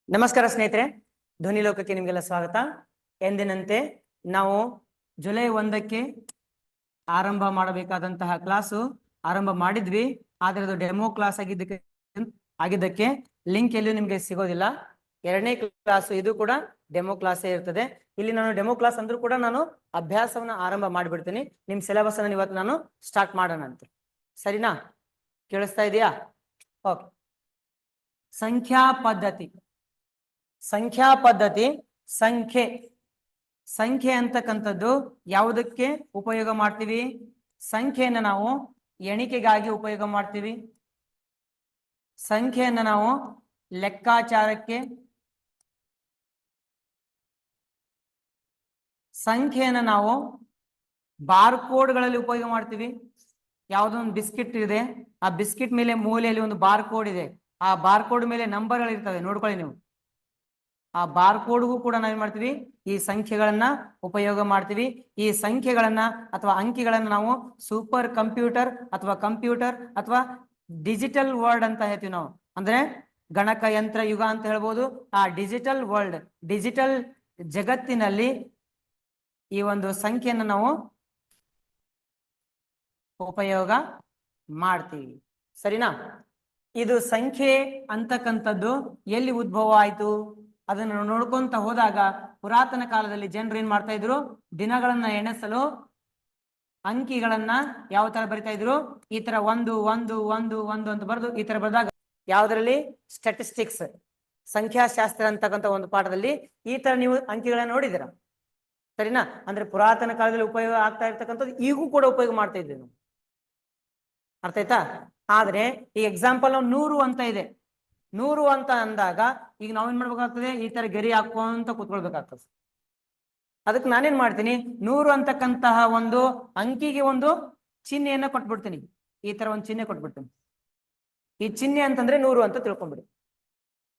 ನಮಸ್ಕಾರ ಸ್ನೇಹಿತರೆ, ಧ್ವನಿ ಲೋಕಕ್ಕೆ ನಿಮಗೆಲ್ಲ ಸ್ವಾಗತ. ಎಂದಿನಂತೆ ನಾವು ಜುಲೈ 1ಕ್ಕೆ ಆರಂಭ ಮಾಡಬೇಕಾದಂತಹ ಕ್ಲಾಸು ಆರಂಭ ಮಾಡಿದ್ವಿ. ಆದ್ರೆ ಅದು ಡೆಮೋ ಕ್ಲಾಸ್ ಆಗಿದ್ದಕ್ಕೆ ಲಿಂಕ್ ಎಲ್ಲಿಯೂ ನಿಮಗೆ ಸಿಗೋದಿಲ್ಲ. 2ನೇ ಕ್ಲಾಸು ಇದು ಕೂಡ ಡೆಮೋ ಕ್ಲಾಸೇ ಇರ್ತದೆ. ಇಲ್ಲಿ ನಾನು ಡೆಮೋ ಕ್ಲಾಸ್ ಅಂದ್ರೂ ಕೂಡ ನಾನು ಅಭ್ಯಾಸವನ್ನ ಆರಂಭ ಮಾಡಿಬಿಡ್ತೀನಿ. ನಿಮ್ ಸಿಲೆಬಸ್ ಅನ್ನು ಇವತ್ತು ನಾನು ಸ್ಟಾರ್ಟ್ ಮಾಡೋಣ ಅಂತ. ಸರಿನಾ? ಕೇಳಿಸ್ತಾ ಇದೆಯಾ? ಓಕೆ. ಸಂಖ್ಯಾ ಪದ್ಧತಿ ಸಂಖ್ಯೆ ಅಂತಕ್ಕಂಥದ್ದು ಯಾವುದಕ್ಕೆ ಉಪಯೋಗ ಮಾಡ್ತೀವಿ? ಸಂಖ್ಯೆಯನ್ನು ನಾವು ಎಣಿಕೆಗಾಗಿ ಉಪಯೋಗ ಮಾಡ್ತೀವಿ. ಸಂಖ್ಯೆಯನ್ನು ನಾವು ಲೆಕ್ಕಾಚಾರಕ್ಕೆ, ಸಂಖ್ಯೆಯನ್ನು ನಾವು ಬಾರ್ಕೋಡ್ಗಳಲ್ಲಿ ಉಪಯೋಗ ಮಾಡ್ತೀವಿ. ಯಾವುದೊಂದು ಬಿಸ್ಕಿಟ್ ಇದೆ, ಆ ಬಿಸ್ಕಿಟ್ ಮೇಲೆ ಮೂಲೆಯಲ್ಲಿ ಒಂದು ಬಾರ್ಕೋಡ್ ಇದೆ. ಆ ಬಾರ್ಕೋಡ್ ಮೇಲೆ ನಂಬರ್ಗಳು ಇರ್ತವೆ, ನೋಡ್ಕೊಳ್ಳಿ ನೀವು. ಆ ಬಾರ್ಕೋಡ್ಗೂ ಕೂಡ ನಾವೇನ್ ಮಾಡ್ತೀವಿ? ಈ ಸಂಖ್ಯೆಗಳನ್ನ ಉಪಯೋಗ ಮಾಡ್ತೀವಿ. ಈ ಸಂಖ್ಯೆಗಳನ್ನ ಅಥವಾ ಅಂಕಿಗಳನ್ನ ನಾವು ಸೂಪರ್ ಕಂಪ್ಯೂಟರ್ ಅಥವಾ ಡಿಜಿಟಲ್ ವರ್ಲ್ಡ್ ಅಂತ ಹೇಳ್ತೀವಿ ನಾವು. ಅಂದ್ರೆ ಗಣಕ ಯಂತ್ರ ಯುಗ ಅಂತ ಹೇಳ್ಬೋದು. ಆ ಡಿಜಿಟಲ್ ವರ್ಲ್ಡ್, ಡಿಜಿಟಲ್ ಜಗತ್ತಿನಲ್ಲಿ ಈ ಒಂದು ಸಂಖ್ಯೆಯನ್ನು ನಾವು ಉಪಯೋಗ ಮಾಡ್ತೀವಿ. ಸರಿನಾ? ಇದು ಸಂಖ್ಯೆ ಅಂತಕ್ಕಂಥದ್ದು ಎಲ್ಲಿ ಉದ್ಭವ ಆಯ್ತು ಅದನ್ನು ನೋಡ್ಕೊಂತ ಹೋದಾಗ, ಪುರಾತನ ಕಾಲದಲ್ಲಿ ಜನರು ಏನ್ ಮಾಡ್ತಾ ಇದ್ರು? ದಿನಗಳನ್ನ ಎಣಿಸಲು ಅಂಕಿಗಳನ್ನ ಯಾವ ತರ ಬರಿತಾ ಇದ್ರು? ಈ ತರ 1 1 1 1 ಅಂತ ಬರೆದು ಈ ತರ ಬರೆದಾಗ, ಯಾವ್ದ್ರಲ್ಲಿ? ಸ್ಟ್ಯಾಟಿಸ್ಟಿಕ್ಸ್, ಸಂಖ್ಯಾಶಾಸ್ತ್ರ ಅಂತಕ್ಕಂಥ ಒಂದು ಪಾಠದಲ್ಲಿ ಈ ತರ ನೀವು ಅಂಕಿಗಳನ್ನ ನೋಡಿದಿರ. ಸರಿನಾ? ಅಂದ್ರೆ ಪುರಾತನ ಕಾಲದಲ್ಲಿ ಉಪಯೋಗ ಆಗ್ತಾ ಇರ್ತಕ್ಕಂಥದ್ದು ಈಗೂ ಕೂಡ ಉಪಯೋಗ ಮಾಡ್ತಾ ಇದ್ವಿ ನಾವು. ಅರ್ಥ ಆಯ್ತಾ? ಆದ್ರೆ ಈ ಎಕ್ಸಾಂಪಲ್ 100 ಅಂತ ಇದೆ. 100 ಅಂತ ಅಂದಾಗ ಈಗ ನಾವೇನ್ ಮಾಡ್ಬೇಕಾಗ್ತದೆ? ಈ ತರ ಗೆರೆ ಹಾಕೊಂತ ಕೂತ್ಕೊಳ್ಬೇಕಾಗ್ತದೆ. ಅದಕ್ಕೆ ನಾನೇನ್ ಮಾಡ್ತೀನಿ? 100 ಅಂತಕ್ಕಂತಹ ಒಂದು ಅಂಕಿಗೆ ಒಂದು ಚಿಹ್ನೆಯನ್ನ ಕೊಟ್ಬಿಡ್ತೀನಿ. ಈ ತರ ಒಂದು ಚಿಹ್ನೆ ಕೊಟ್ಬಿಡ್ತೀನಿ. ಈ ಚಿಹ್ನೆ ಅಂತಂದ್ರೆ 100 ಅಂತ ತಿಳ್ಕೊಂಡ್ಬಿಡಿ.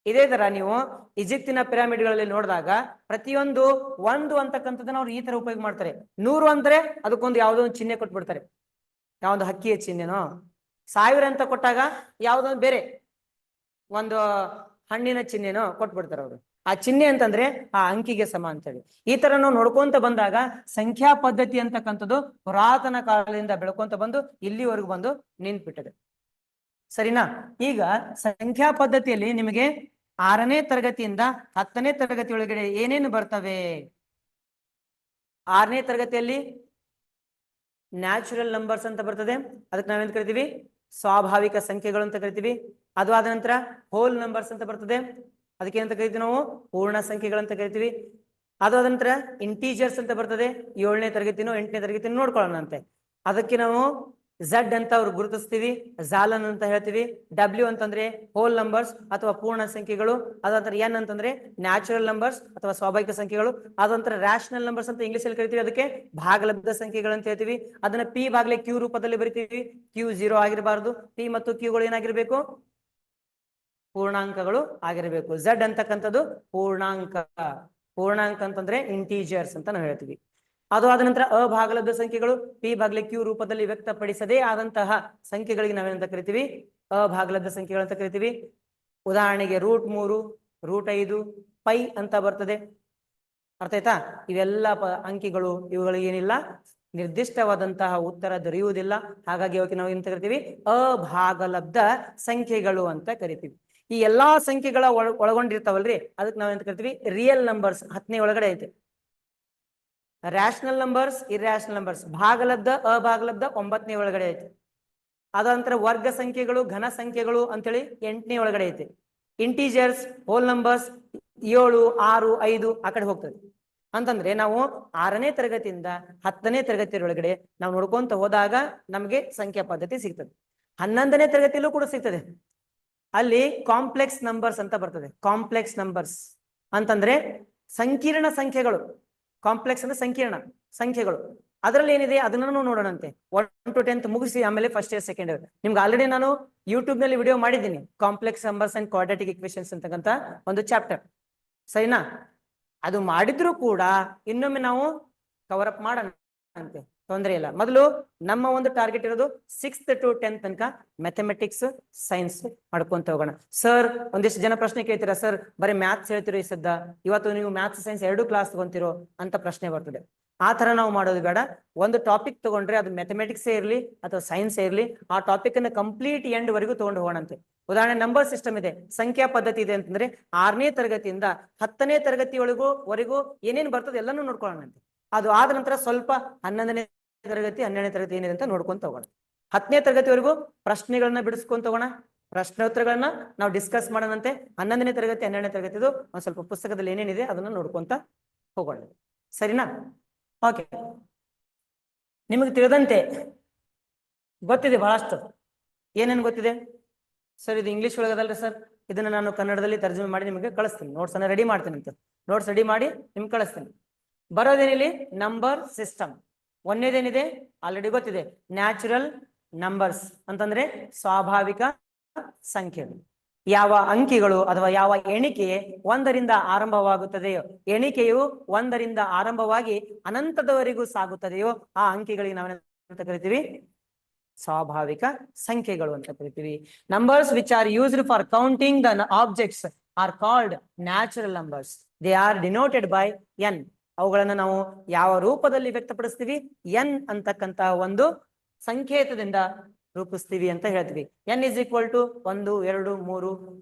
ಇದೇ ತರ ನೀವು ಈಜಿಪ್ತಿನ ಪಿರಾಮಿಡ್ಗಳಲ್ಲಿ ನೋಡಿದಾಗ ಪ್ರತಿಯೊಂದು 1 ಅಂತಕ್ಕಂಥದ್ದನ್ನ ಅವ್ರು ಈ ತರ ಉಪಯೋಗ ಮಾಡ್ತಾರೆ. 100 ಅಂದ್ರೆ ಅದಕ್ಕೊಂದು ಯಾವುದೋ ಒಂದು ಚಿಹ್ನೆ ಕೊಟ್ಬಿಡ್ತಾರೆ. ಯಾವ್ದು ಹಕ್ಕಿಯ ಚಿಹ್ನೆನೋ. 1000 ಅಂತ ಕೊಟ್ಟಾಗ ಯಾವ್ದೊಂದು ಬೇರೆ ಒಂದು ಹಣ್ಣಿನ ಚಿಹ್ನೆನೋ ಕೊಟ್ಬಿಡ್ತಾರೆ ಅವರು. ಆ ಚಿಹ್ನೆ ಅಂತಂದ್ರೆ ಆ ಅಂಕಿಗೆ ಸಮ ಅಂತೇಳಿ. ಈ ತರ ನಾವು ನೋಡ್ಕೊಂತ ಬಂದಾಗ ಸಂಖ್ಯಾ ಪದ್ಧತಿ ಅಂತಕ್ಕಂಥದ್ದು ಪುರಾತನ ಕಾಲದಿಂದ ಬೆಳ್ಕೊಂತ ಬಂದು ಇಲ್ಲಿವರೆಗೂ ಬಂದು ನಿಂತ್ಬಿಟ್ಟಿದೆ. ಸರಿನಾ? ಈಗ ಸಂಖ್ಯಾ ಪದ್ಧತಿಯಲ್ಲಿ ನಿಮಗೆ 6ನೇ ತರಗತಿಯಿಂದ 10ನೇ ತರಗತಿ ಒಳಗಡೆ ಏನೇನು ಬರ್ತವೆ? 6ನೇ ತರಗತಿಯಲ್ಲಿ ನ್ಯಾಚುರಲ್ ನಂಬರ್ಸ್ ಅಂತ ಬರ್ತದೆ. ಅದಕ್ಕೆ ನಾವೇನ್ ಕರಿತೀವಿ? ಸ್ವಾಭಾವಿಕ ಸಂಖ್ಯೆಗಳು ಅಂತ ಕರಿತೀವಿ. ಅದು ಆದ ನಂತರ ಹೋಲ್ ನಂಬರ್ಸ್ ಅಂತ ಬರ್ತದೆ. ಅದಕ್ಕೆ ಅಂತ ಕರಿತೀವಿ ನಾವು ಪೂರ್ಣ ಸಂಖ್ಯೆಗಳಂತ ಕರಿತೀವಿ. ಅದು ಆದ ನಂತರ ಇಂಟೀಜರ್ಸ್ ಅಂತ ಬರ್ತದೆ. 7ನೇ ತರಗತಿನೋ 8ನೇ ತರಗತಿನೋ ನೋಡ್ಕೊಳ್ಳೋಣ ಅಂತೆ. ಅದಕ್ಕೆ ನಾವು ಝಡ್ ಅಂತ ಅವ್ರು ಗುರುತಿಸ್ತೀವಿ, ಜಾಲನ್ ಅಂತ ಹೇಳ್ತೀವಿ. ಡಬ್ಲ್ಯೂ ಅಂತಂದ್ರೆ ಹೋಲ್ ನಂಬರ್ಸ್ ಅಥವಾ ಪೂರ್ಣ ಸಂಖ್ಯೆಗಳು. ಅದಂತರ ಎನ್ ಅಂತಂದ್ರೆ ನ್ಯಾಚುರಲ್ ನಂಬರ್ಸ್ ಅಥವಾ ಸ್ವಾಭಾವಿಕ ಸಂಖ್ಯೆಗಳು. ಅದಂತರ ರ್ಯಾಷನಲ್ ನಂಬರ್ಸ್ ಅಂತ ಇಂಗ್ಲಿಷ್ ಅಲ್ಲಿ ಕರಿತೀವಿ. ಅದಕ್ಕೆ ಭಾಗಲಬ್ಧ ಸಂಖ್ಯೆಗಳು ಅಂತ ಹೇಳ್ತೀವಿ. ಅದನ್ನ ಪಿ ಭಾಗಲೆ ಕ್ಯೂ ರೂಪದಲ್ಲಿ ಬರಿತೀವಿ. ಕ್ಯೂ 0 ಆಗಿರಬಾರ್ದು. ಪಿ ಮತ್ತು ಕ್ಯೂಗಳು ಏನಾಗಿರ್ಬೇಕು? ಪೂರ್ಣಾಂಕಗಳು ಆಗಿರಬೇಕು. ಝಡ್ ಅಂತಕ್ಕಂಥದ್ದು ಪೂರ್ಣಾಂಕ ಅಂತಂದ್ರೆ ಇಂಟೀಜರ್ಸ್ ಅಂತ ನಾವು ಹೇಳ್ತೀವಿ. ಅದು ಆದ ನಂತರ ಅಭಾಗಲಬ್ಧ ಸಂಖ್ಯೆಗಳು ಪಿ ಭಾಗಲೆ ಕ್ಯೂ ರೂಪದಲ್ಲಿ ವ್ಯಕ್ತಪಡಿಸದೇ ಆದಂತಹ ಸಂಖ್ಯೆಗಳಿಗೆ ನಾವೇನಂತ ಕರಿತೀವಿ? ಅಭಾಗಲಬ್ಧ ಸಂಖ್ಯೆಗಳು ಅಂತ ಕರಿತೀವಿ. ಉದಾಹರಣೆಗೆ √3, √5, ಪೈ ಅಂತ ಬರ್ತದೆ. ಅರ್ಥ ಆಯ್ತಾ? ಇವೆಲ್ಲ ಅಂಕಿಗಳು, ಇವುಗಳಿಗೆ ಏನಿಲ್ಲ ನಿರ್ದಿಷ್ಟವಾದಂತಹ ಉತ್ತರ ದೊರೆಯುವುದಿಲ್ಲ. ಹಾಗಾಗಿ ಅವಕ್ಕೆ ನಾವು ಏನಂತ ಕರಿತೀವಿ? ಅಭಾಗಲಬ್ಧ ಸಂಖ್ಯೆಗಳು ಅಂತ ಕರಿತೀವಿ. ಈ ಎಲ್ಲಾ ಸಂಖ್ಯೆಗಳ ಒಳಗೊಂಡಿರ್ತಾವಲ್ರಿ, ಅದಕ್ಕೆ ನಾವೇಂತ ಕರಿತೀವಿ? ರಿಯಲ್ ನಂಬರ್ಸ್ 10ನೇ ಒಳಗಡೆ ಐತೆ. ರ್ಯಾಷನಲ್ ನಂಬರ್ಸ್, ಇರ್ಯಾಷನಲ್ ನಂಬರ್ಸ್, ಭಾಗಲಬ್ಧ ಅಭಾಗಲಬ್ಧ 9ನೇ ಒಳಗಡೆ ಐತೆ. ಅದಂತರ ವರ್ಗ ಸಂಖ್ಯೆಗಳು, ಘನ ಸಂಖ್ಯೆಗಳು ಅಂತೇಳಿ 8ನೇ ಒಳಗಡೆ ಐತೆ. ಇಂಟೀಜರ್ಸ್, ಹೋಲ್ ನಂಬರ್ಸ್ 7, 6, 5 ಆ ಕಡೆ ಹೋಗ್ತದೆ. ಅಂತಂದ್ರೆ ನಾವು 6ನೇ ತರಗತಿಯಿಂದ 10ನೇ ತರಗತಿ ಒಳಗಡೆ ನಾವು ನೋಡ್ಕೊಂತ ಹೋದಾಗ ನಮಗೆ ಸಂಖ್ಯಾ ಪದ್ಧತಿ ಸಿಗ್ತದೆ. 11ನೇ ತರಗತಿಯಲ್ಲೂ ಕೂಡ ಸಿಗ್ತದೆ. ಅಲ್ಲಿ ಕಾಂಪ್ಲೆಕ್ಸ್ ನಂಬರ್ಸ್ ಅಂತ ಬರ್ತದೆ. ಕಾಂಪ್ಲೆಕ್ಸ್ ನಂಬರ್ಸ್ ಅಂತಂದ್ರೆ ಸಂಕೀರ್ಣ ಸಂಖ್ಯೆಗಳು. ಕಾಂಪ್ಲೆಕ್ಸ್ ಅಂದ್ರೆ ಸಂಕೀರ್ಣ ಸಂಖ್ಯೆಗಳು. ಅದರಲ್ಲಿ ಏನಿದೆ ಅದನ್ನು ನೋಡೋಣಂತೆ. 1 to 10th ಮುಗಿಸಿ ಆಮೇಲೆ ಫಸ್ಟ್ ಇಯರ್ ಸೆಕೆಂಡ್ ಇಯರ್. ನಿಮ್ಗೆ ಆಲ್ರೆಡಿ ನಾನು ಯೂಟ್ಯೂಬ್ ನಲ್ಲಿ ವಿಡಿಯೋ ಮಾಡಿದ್ದೀನಿ, complex numbers and quadratic equations ಅಂತಕ್ಕಂಥ ಒಂದು ಚಾಪ್ಟರ್. ಸರಿನಾ? ಅದು ಮಾಡಿದ್ರು ಕೂಡ ಇನ್ನೊಮ್ಮೆ ನಾವು ಕವರ್ ಅಪ್ ಮಾಡೋಣ ಅಂತೆ. ತೊಂದರೆ ಇಲ್ಲ. ಮೊದಲು ನಮ್ಮ ಒಂದು ಟಾರ್ಗೆಟ್ ಇರೋದು 6th to 10th ತನಕ ಮ್ಯಾಥಮೆಟಿಕ್ಸ್ ಸೈನ್ಸ್ ಮಾಡ್ಕೊಂತ ಹೋಗೋಣ. ಸರ್ ಒಂದಿಷ್ಟು ಜನ ಪ್ರಶ್ನೆ ಕೇಳ್ತೀರಾ, ಸರ್ ಬರೀ ಮ್ಯಾಥ್ಸ್ ಹೇಳ್ತಿರೋ ಈ ಸದ್ದ, ಇವತ್ತು ನೀವು ಮ್ಯಾಥ್ಸ್ ಸೈನ್ಸ್ 2 ಕ್ಲಾಸ್ ತಗೊಂತಿರೋ ಅಂತ ಪ್ರಶ್ನೆ ಬರ್ತದೆ. ಆ ತರ ನಾವು ಮಾಡೋದು ಬೇಡ. ಒಂದು ಟಾಪಿಕ್ ತಗೊಂಡ್ರೆ ಅದು ಮ್ಯಾಥಮೆಟಿಕ್ಸ್ ಇರಲಿ ಅಥವಾ ಸೈನ್ಸ್ ಇರಲಿ, ಆ ಟಾಪಿಕ್ ಅನ್ನು ಕಂಪ್ಲೀಟ್ ಎಂಡ್ ವರೆಗೂ ತಗೊಂಡು ಹೋಗೋಣಂತೆ. ಉದಾಹರಣೆ ನಂಬರ್ ಸಿಸ್ಟಮ್ ಇದೆ, ಸಂಖ್ಯಾ ಪದ್ಧತಿ ಇದೆ ಅಂತಂದ್ರೆ 6ನೇ ತರಗತಿಯಿಂದ 10ನೇ ತರಗತಿವರೆಗೂ ಏನೇನು ಬರ್ತದೆ ಎಲ್ಲಾನು ನೋಡ್ಕೊಳ್ಳೋಣಂತೆ. ಅದು ಆದ ನಂತರ ಸ್ವಲ್ಪ 11ನೇ ತರಗತಿ 12ನೇ ತರಗತಿ ಏನಿದೆ ಅಂತ ನೋಡ್ಕೊಂತ ಹೋಗೋಣ. 10ನೇ ತರಗತಿವರೆಗೂ ಪ್ರಶ್ನೆಗಳನ್ನ ಬಿಡಿಸ್ಕೊಂತ ಹೋಗೋಣ, ಪ್ರಶ್ನೋತ್ತರಗಳನ್ನ ನಾವು ಡಿಸ್ಕಸ್ ಮಾಡೋಣಂತೆ. 11ನೇ ತರಗತಿ 12ನೇ ತರಗತಿದು ಒಂದ್ ಸ್ವಲ್ಪ ಪುಸ್ತಕದಲ್ಲಿ ಏನೇನಿದೆ ಅದನ್ನ ನೋಡ್ಕೊಂತ ಹೋಗೋಣ. ಸರಿನಾ? ಓಕೆ, ನಿಮಗೆ ತಿಳಿದಂತೆ ಗೊತ್ತಿದೆ ಬಹಳಷ್ಟು. ಏನೇನು ಗೊತ್ತಿದೆ ಸರ್? ಇದು ಇಂಗ್ಲಿಷ್ ಒಳಗದಲ್ರಿ ಸರ್, ಇದನ್ನ ನಾನು ಕನ್ನಡದಲ್ಲಿ ತರ್ಜುಮೆ ಮಾಡಿ ನಿಮಗೆ ಕಳಿಸ್ತೀನಿ. ನೋಟ್ಸ್ ಅನ್ನ ರೆಡಿ ಮಾಡ್ತೀನಿ ಅಂತ, ನೋಟ್ಸ್ ರೆಡಿ ಮಾಡಿ ನಿಮ್ಗೆ ಕಳಿಸ್ತೀನಿ. ಬರೋದೇನಿಲ್ಲಿ ನಂಬರ್ ಸಿಸ್ಟಮ್. ಒಂದೇದೇನಿದೆ ಆಲ್ರೆಡಿ ಗೊತ್ತಿದೆ, ನ್ಯಾಚುರಲ್ ನಂಬರ್ಸ್ ಅಂತಂದ್ರೆ ಸ್ವಾಭಾವಿಕ ಸಂಖ್ಯೆಗಳು. ಯಾವ ಅಂಕಿಗಳು ಅಥವಾ ಯಾವ ಎಣಿಕೆ 1ರಿಂದ ಆರಂಭವಾಗುತ್ತದೆಯೋ, ಎಣಿಕೆಯು 1ರಿಂದ ಆರಂಭವಾಗಿ ಅನಂತದವರೆಗೂ ಸಾಗುತ್ತದೆಯೋ ಆ ಅಂಕಿಗಳಿಗೆ ನಾವೇನಂತ ಕರಿತೀವಿ? ಸ್ವಾಭಾವಿಕ ಸಂಖ್ಯೆಗಳು ಅಂತ ಕರಿತೀವಿ. Numbers which are used for counting the objects are called natural numbers. They are denoted by N. ಅವುಗಳನ್ನ ನಾವು ಯಾವ ರೂಪದಲ್ಲಿ ವ್ಯಕ್ತಪಡಿಸ್ತೀವಿ? ಎನ್ ಅಂತಕ್ಕಂತ ಒಂದು ಸಂಕೇತದಿಂದ ರೂಪಿಸ್ತೀವಿ ಅಂತ ಹೇಳ್ತೀವಿ. ಎನ್ ಇಸ್ ಈಕ್ವಲ್ ಟು 1, 2, 3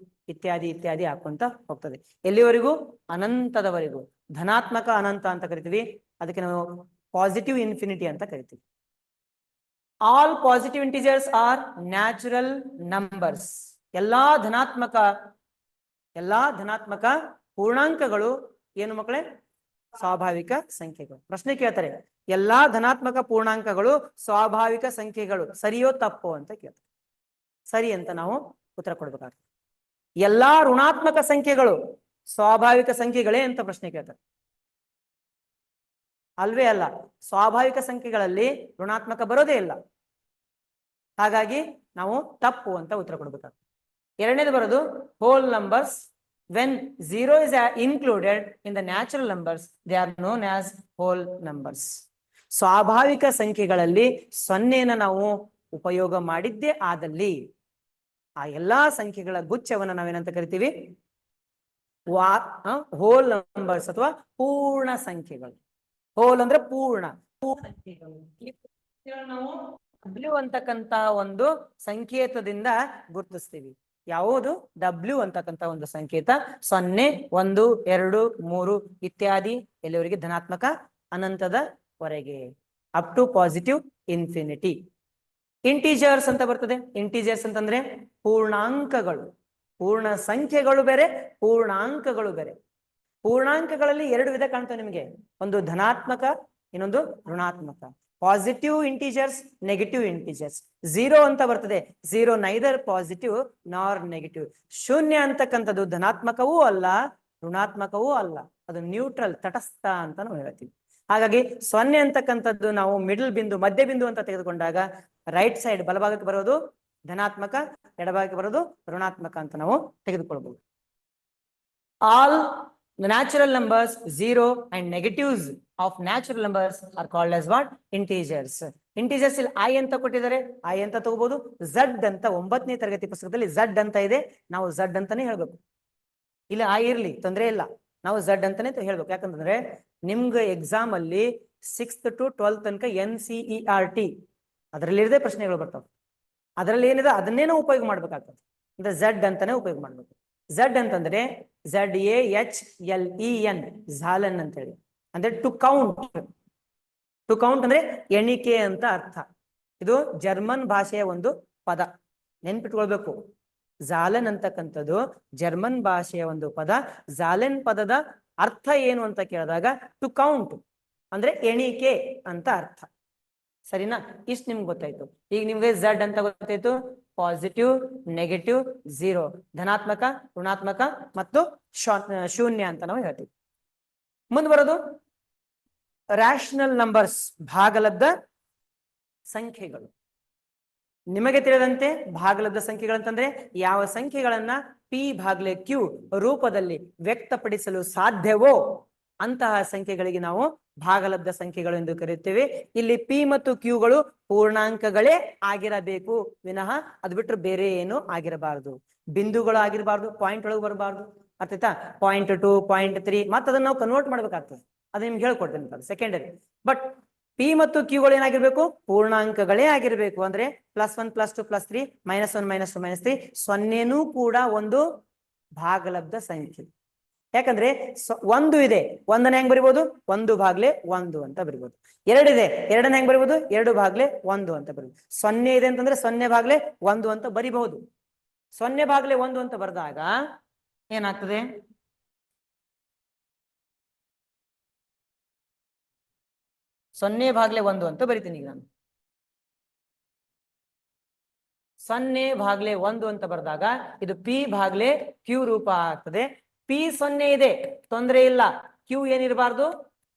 ಇತ್ಯಾದಿ ಇತ್ಯಾದಿ ಹಾಕೊಂತ ಹೋಗ್ತದೆ. ಎಲ್ಲಿವರೆಗೂ? ಅನಂತದವರೆಗೂ. ಧನಾತ್ಮಕ ಅನಂತ ಅಂತ ಕರಿತೀವಿ, ಅದಕ್ಕೆ ನಾವು ಪಾಸಿಟಿವ್ ಇನ್ಫಿನಿಟಿ ಅಂತ ಕರಿತೀವಿ. All positive integers are natural numbers. ಎಲ್ಲಾ ಧನಾತ್ಮಕ ಪೂರ್ಣಾಂಕಗಳು ಏನು ಮಕ್ಕಳೇ? ಸ್ವಾಭಾವಿಕ ಸಂಖ್ಯೆಗಳು. ಪ್ರಶ್ನೆ ಕೇಳ್ತಾರೆ, ಎಲ್ಲಾ ಧನಾತ್ಮಕ ಪೂರ್ಣಾಂಕಗಳು ಸ್ವಾಭಾವಿಕ ಸಂಖ್ಯೆಗಳು, ಸರಿಯೋ ತಪ್ಪೋ ಅಂತ ಕೇಳ್ತಾರೆ. ಸರಿ ಅಂತ ನಾವು ಉತ್ತರ ಕೊಡ್ಬೇಕಾಗ್ತದೆ. ಎಲ್ಲಾ ಋಣಾತ್ಮಕ ಸಂಖ್ಯೆಗಳು ಸ್ವಾಭಾವಿಕ ಸಂಖ್ಯೆಗಳೇ ಅಂತ ಪ್ರಶ್ನೆ ಕೇಳ್ತಾರೆ. ಅಲ್ವೇ ಅಲ್ಲ, ಸ್ವಾಭಾವಿಕ ಸಂಖ್ಯೆಗಳಲ್ಲಿ ಋಣಾತ್ಮಕ ಬರೋದೇ ಇಲ್ಲ. ಹಾಗಾಗಿ ನಾವು ತಪ್ಪು ಅಂತ ಉತ್ತರ ಕೊಡ್ಬೇಕಾಗ್ತದೆ. ಎರಡನೇದು ಬರೋದು hole numbers. When 0 is included in the natural numbers, they are known as whole numbers. ಸ್ವಾಭಾವಿಕ ಸಂಖ್ಯೆಗಳಲ್ಲಿ 0ನ ನಾವು ಉಪಯೋಗ ಮಾಡಿದ್ದೇ ಆದಲ್ಲಿ ಆ ಎಲ್ಲಾ ಸಂಖ್ಯೆಗಳ ಗುಚ್ಛವನ್ನ ನಾವೇನಂತ ಕರಿತೀವಿ? ಹೋಲ್ ನಂಬರ್ಸ್ ಅಥವಾ ಪೂರ್ಣ ಸಂಖ್ಯೆಗಳು. ಹೋಲ್ ಅಂದ್ರೆ ಪೂರ್ಣ ಸಂಖ್ಯೆಗಳು. ನಾವು W ಅಂತಕ್ಕಂತ ಒಂದು ಸಂಕೇತದಿಂದ ಗುರುತಿಸ್ತೀವಿ. ಯಾವುದು? W ಅಂತಕ್ಕಂತ ಒಂದು ಸಂಕೇತ 0, 1, 2, 3 ಇತ್ಯಾದಿ ಎಲ್ಲಿವರೆಗೆ? ಧನಾತ್ಮಕ ಅನಂತದವರೆಗೆ, up to positive infinity. Integers ಅಂತ ಬರ್ತದೆ. ಇಂಟಿಜರ್ಸ್ ಅಂತಂದ್ರೆ ಪೂರ್ಣಾಂಕಗಳು. ಪೂರ್ಣ ಸಂಖ್ಯೆಗಳು ಬೇರೆ, ಪೂರ್ಣಾಂಕಗಳು ಬೇರೆ. ಪೂರ್ಣಾಂಕಗಳಲ್ಲಿ 2 ವಿಧ ಕಾಣ್ತವೆ ನಿಮಗೆ, ಒಂದು ಧನಾತ್ಮಕ, ಇನ್ನೊಂದು ಋಣಾತ್ಮಕ. Positive integers, negative integers. 0 ಅಂತ ಬರ್ತದೆ, 0 ನೈದರ್ ಪಾಸಿಟಿವ್ ನಾರ್ ನೆಗೆಟಿವ್. ಶೂನ್ಯ ಅಂತಕ್ಕಂಥದ್ದು ಧನಾತ್ಮಕವೂ ಅಲ್ಲ ಋಣಾತ್ಮಕವೂ ಅಲ್ಲ, ಅದು ನ್ಯೂಟ್ರಲ್, ತಟಸ್ಥ ಅಂತ ನಾವು ಹೇಳ್ತೀವಿ. ಹಾಗಾಗಿ 0 ಅಂತಕ್ಕಂಥದ್ದು ನಾವು ಮಿಡಲ್ ಬಿಂದು, ಮಧ್ಯ ಬಿಂದು ಅಂತ ತೆಗೆದುಕೊಂಡಾಗ ರೈಟ್ ಸೈಡ್ ಬಲಭಾಗಕ್ಕೆ ಬರೋದು ಧನಾತ್ಮಕ, ಎಡಭಾಗಕ್ಕೆ ಬರೋದು ಋಣಾತ್ಮಕ ಅಂತ ನಾವು ತೆಗೆದುಕೊಳ್ಬಹುದು. All natural numbers 0 and negatives of natural numbers are called as what? Integers. Integers ಇಲ್ಲಿ I ಅಂತ ಕೊಟ್ಟಿದ್ದಾರೆ, I ಅಂತ ತಗೋಬಹುದು. Z ಅಂತ 9ನೇ ತರಗತಿ ಪುಸ್ತಕದಲ್ಲಿ Z ಅಂತ ಇದೆ, ನಾವು Z ಅಂತಾನೆ ಹೇಳ್ಬೇಕು. ಇಲ್ಲ I ಇರ್ಲಿ ತೊಂದರೆ ಇಲ್ಲ, ನಾವು Z ಅಂತಾನೆ ಹೇಳ್ಬೇಕು. ಯಾಕಂತಂದ್ರೆ ನಿಮ್ಗೆ ಎಕ್ಸಾಮ್ ಅಲ್ಲಿ 6th to 12th ತನಕ NCERT ಅದರಲ್ಲಿ ಇರದೆ ಪ್ರಶ್ನೆಗಳು ಬರ್ತಾವೆ. ಅದರಲ್ಲಿ ಏನಿದೆ ಅದನ್ನೇ ನಾವು ಉಪಯೋಗ ಮಾಡ್ಬೇಕಾಗ್ತದೆ. ಅಂದ್ರೆ Z ಅಂತಾನೆ ಉಪಯೋಗ ಮಾಡ್ಬೇಕು. Z ಅಂತಂದ್ರೆ ZAHLEN, ಝಾಲನ್ ಅಂತ ಹೇಳಿ, ಅಂದ್ರೆ ಟು ಕೌಂಟ್. ಟು ಕೌಂಟ್ ಅಂದ್ರೆ ಎಣಿಕೆ ಅಂತ ಅರ್ಥ. ಇದು ಜರ್ಮನ್ ಭಾಷೆಯ ಒಂದು ಪದ, ನೆನ್ಪಿಟ್ಕೊಳ್ಬೇಕು. ಝಾಲನ್ ಅಂತಕ್ಕಂಥದ್ದು ಜರ್ಮನ್ ಭಾಷೆಯ ಒಂದು ಪದ. ಝಾಲೆನ್ ಪದದ ಅರ್ಥ ಏನು ಅಂತ ಕೇಳಿದಾಗ ಟು ಕೌಂಟ್ ಅಂದ್ರೆ ಎಣಿಕೆ ಅಂತ ಅರ್ಥ. ಸರಿನಾ? ಇಷ್ಟು ನಿಮ್ಗೆ ಗೊತ್ತಾಯ್ತು. ಈಗ ನಿಮ್ಗೆ Z ಅಂತ ಗೊತ್ತಾಯ್ತು, ಪಾಸಿಟಿವ್, ನೆಗೆಟಿವ್, 0, ಧನಾತ್ಮಕ, ಋಣಾತ್ಮಕ ಮತ್ತು ಶೂನ್ಯ ಅಂತ ನಾವು ಹೇಳ್ತೀವಿ. ಮುಂದೆ ಬರೋದು ರ್ಯಾಷನಲ್ ನಂಬರ್ಸ್, ಭಾಗಲಬ್ಧ ಸಂಖ್ಯೆಗಳು. ನಿಮಗೆ ತಿಳಿದಂತೆ ಭಾಗಲಬ್ಧ ಸಂಖ್ಯೆಗಳಂತಂದ್ರೆ ಯಾವ ಸಂಖ್ಯೆಗಳನ್ನ P/Q ರೂಪದಲ್ಲಿ ವ್ಯಕ್ತಪಡಿಸಲು ಸಾಧ್ಯವೋ ಅಂತಹ ಸಂಖ್ಯೆಗಳಿಗೆ ನಾವು ಭಾಗಲಬ್ಧ ಸಂಖ್ಯೆಗಳು ಎಂದು ಕರೆಯುತ್ತೇವೆ. ಇಲ್ಲಿ ಪಿ ಮತ್ತು ಕ್ಯೂಗಳು ಪೂರ್ಣಾಂಕಗಳೇ ಆಗಿರಬೇಕು ವಿನಃ ಅದು ಬಿಟ್ಟರೆ ಬೇರೆ ಏನು ಆಗಿರಬಾರದು. ಬಿಂದುಗಳು ಆಗಿರಬಾರ್ದು, ಪಾಯಿಂಟ್ ಒಳಗೆ ಬರಬಾರ್ದು. ಅರ್ಥಾಯ್ತಾ? 0.2 0.3 ಮತ್ತೆ ಅದನ್ನ ನಾವು ಕನ್ವರ್ಟ್ ಮಾಡ್ಬೇಕಾಗ್ತದೆ. ಅದು ನಿಮ್ಗೆ ಹೇಳ್ಕೊಡ್ತೇನೆ ಸೆಕೆಂಡರಿ. ಬಟ್ ಪಿ ಮತ್ತು ಕ್ಯೂಗಳು ಏನಾಗಿರ್ಬೇಕು? ಪೂರ್ಣಾಂಕಗಳೇ ಆಗಿರ್ಬೇಕು. ಅಂದ್ರೆ +1 +2 +3 -1 -2 -3 ಸೊನ್ನೆನೂ ಕೂಡ ಒಂದು ಭಾಗಲಬ್ಧ ಸಂಖ್ಯೆ. ಯಾಕಂದ್ರೆ ಒಂದು ಇದೆ, ಒಂದನ್ನ ಹೆಂಗ್ ಬರಿಬಹುದು? 1/1 ಅಂತ ಬರಿಬಹುದು. ಎರಡಿದೆ, ಎರಡನ್ನ ಹೆಂಗ್ ಬರಿಬಹುದು? 2/1 ಅಂತ ಬರಿಬಹುದು. 0 ಇದೆ ಅಂತಂದ್ರೆ 0/1 ಅಂತ ಬರಿಬಹುದು. 0/1 ಅಂತ ಬರೆದಾಗ ಏನಾಗ್ತದೆ? ಸೊನ್ನೆ ಭಾಗ್ಲೆ 1 ಅಂತ ಬರಿತೀನಿ ಈಗ ನಾನು. 0/1 ಅಂತ ಬರೆದಾಗ ಇದು P/Q ರೂಪ ಆಗ್ತದೆ. P 0 ಇದೆ, ತೊಂದರೆ ಇಲ್ಲ. Q ಏನಿರಬಾರ್ದು?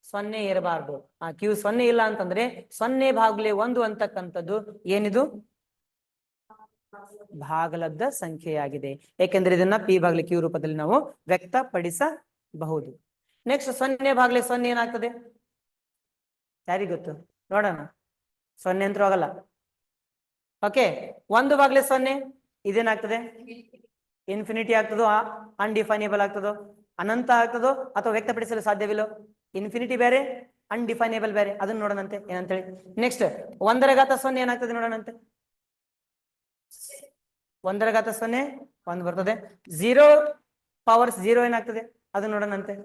0 ಇರಬಾರ್ದು. ಆ Q 0 ಇಲ್ಲ ಅಂತಂದ್ರೆ 0/1 ಅಂತಕ್ಕಂಥದ್ದು ಏನಿದು? ಭಾಗಲಬ್ಧ ಸಂಖ್ಯೆಯಾಗಿದೆ. ಏಕೆಂದ್ರೆ ಇದನ್ನ P/Q ರೂಪದಲ್ಲಿ ನಾವು ವ್ಯಕ್ತಪಡಿಸಬಹುದು. ನೆಕ್ಸ್ಟ್ 0/0 ಏನಾಗ್ತದೆ? ಯಾರಿಗ ಗೊತ್ತು? ನೋಡೋಣ. 0 ಅಂತೂ ಆಗಲ್ಲ. ಓಕೆ, 1/0 ಇದೇನಾಗ್ತದೆ? ಇನ್ಫಿನಿಟಿ ಆಗ್ತದೋ, ಅನ್ಡಿಫೈನೇಬಲ್ ಆಗ್ತದೋ, ಅನಂತ ಆಗ್ತದೋ, ಅಥವಾ ವ್ಯಕ್ತಪಡಿಸಲು ಸಾಧ್ಯವಿಲ್ಲೋ? ಇನ್ಫಿನಿಟಿ ಬೇರೆ, ಅನ್ಡಿಫೈನೇಬಲ್ ಬೇರೆ. ಅದನ್ನ ನೋಡೋಣಂತೆ ಏನಂತೇಳಿ. ನೆಕ್ಸ್ಟ್ 1/0 ಏನಾಗ್ತದೆ ನೋಡೋಣಂತೆ. 1/0 1 ಬರ್ತದೆ. 0/0 ಏನಾಗ್ತದೆ ಅದನ್ನ ನೋಡೋಣಂತೆ.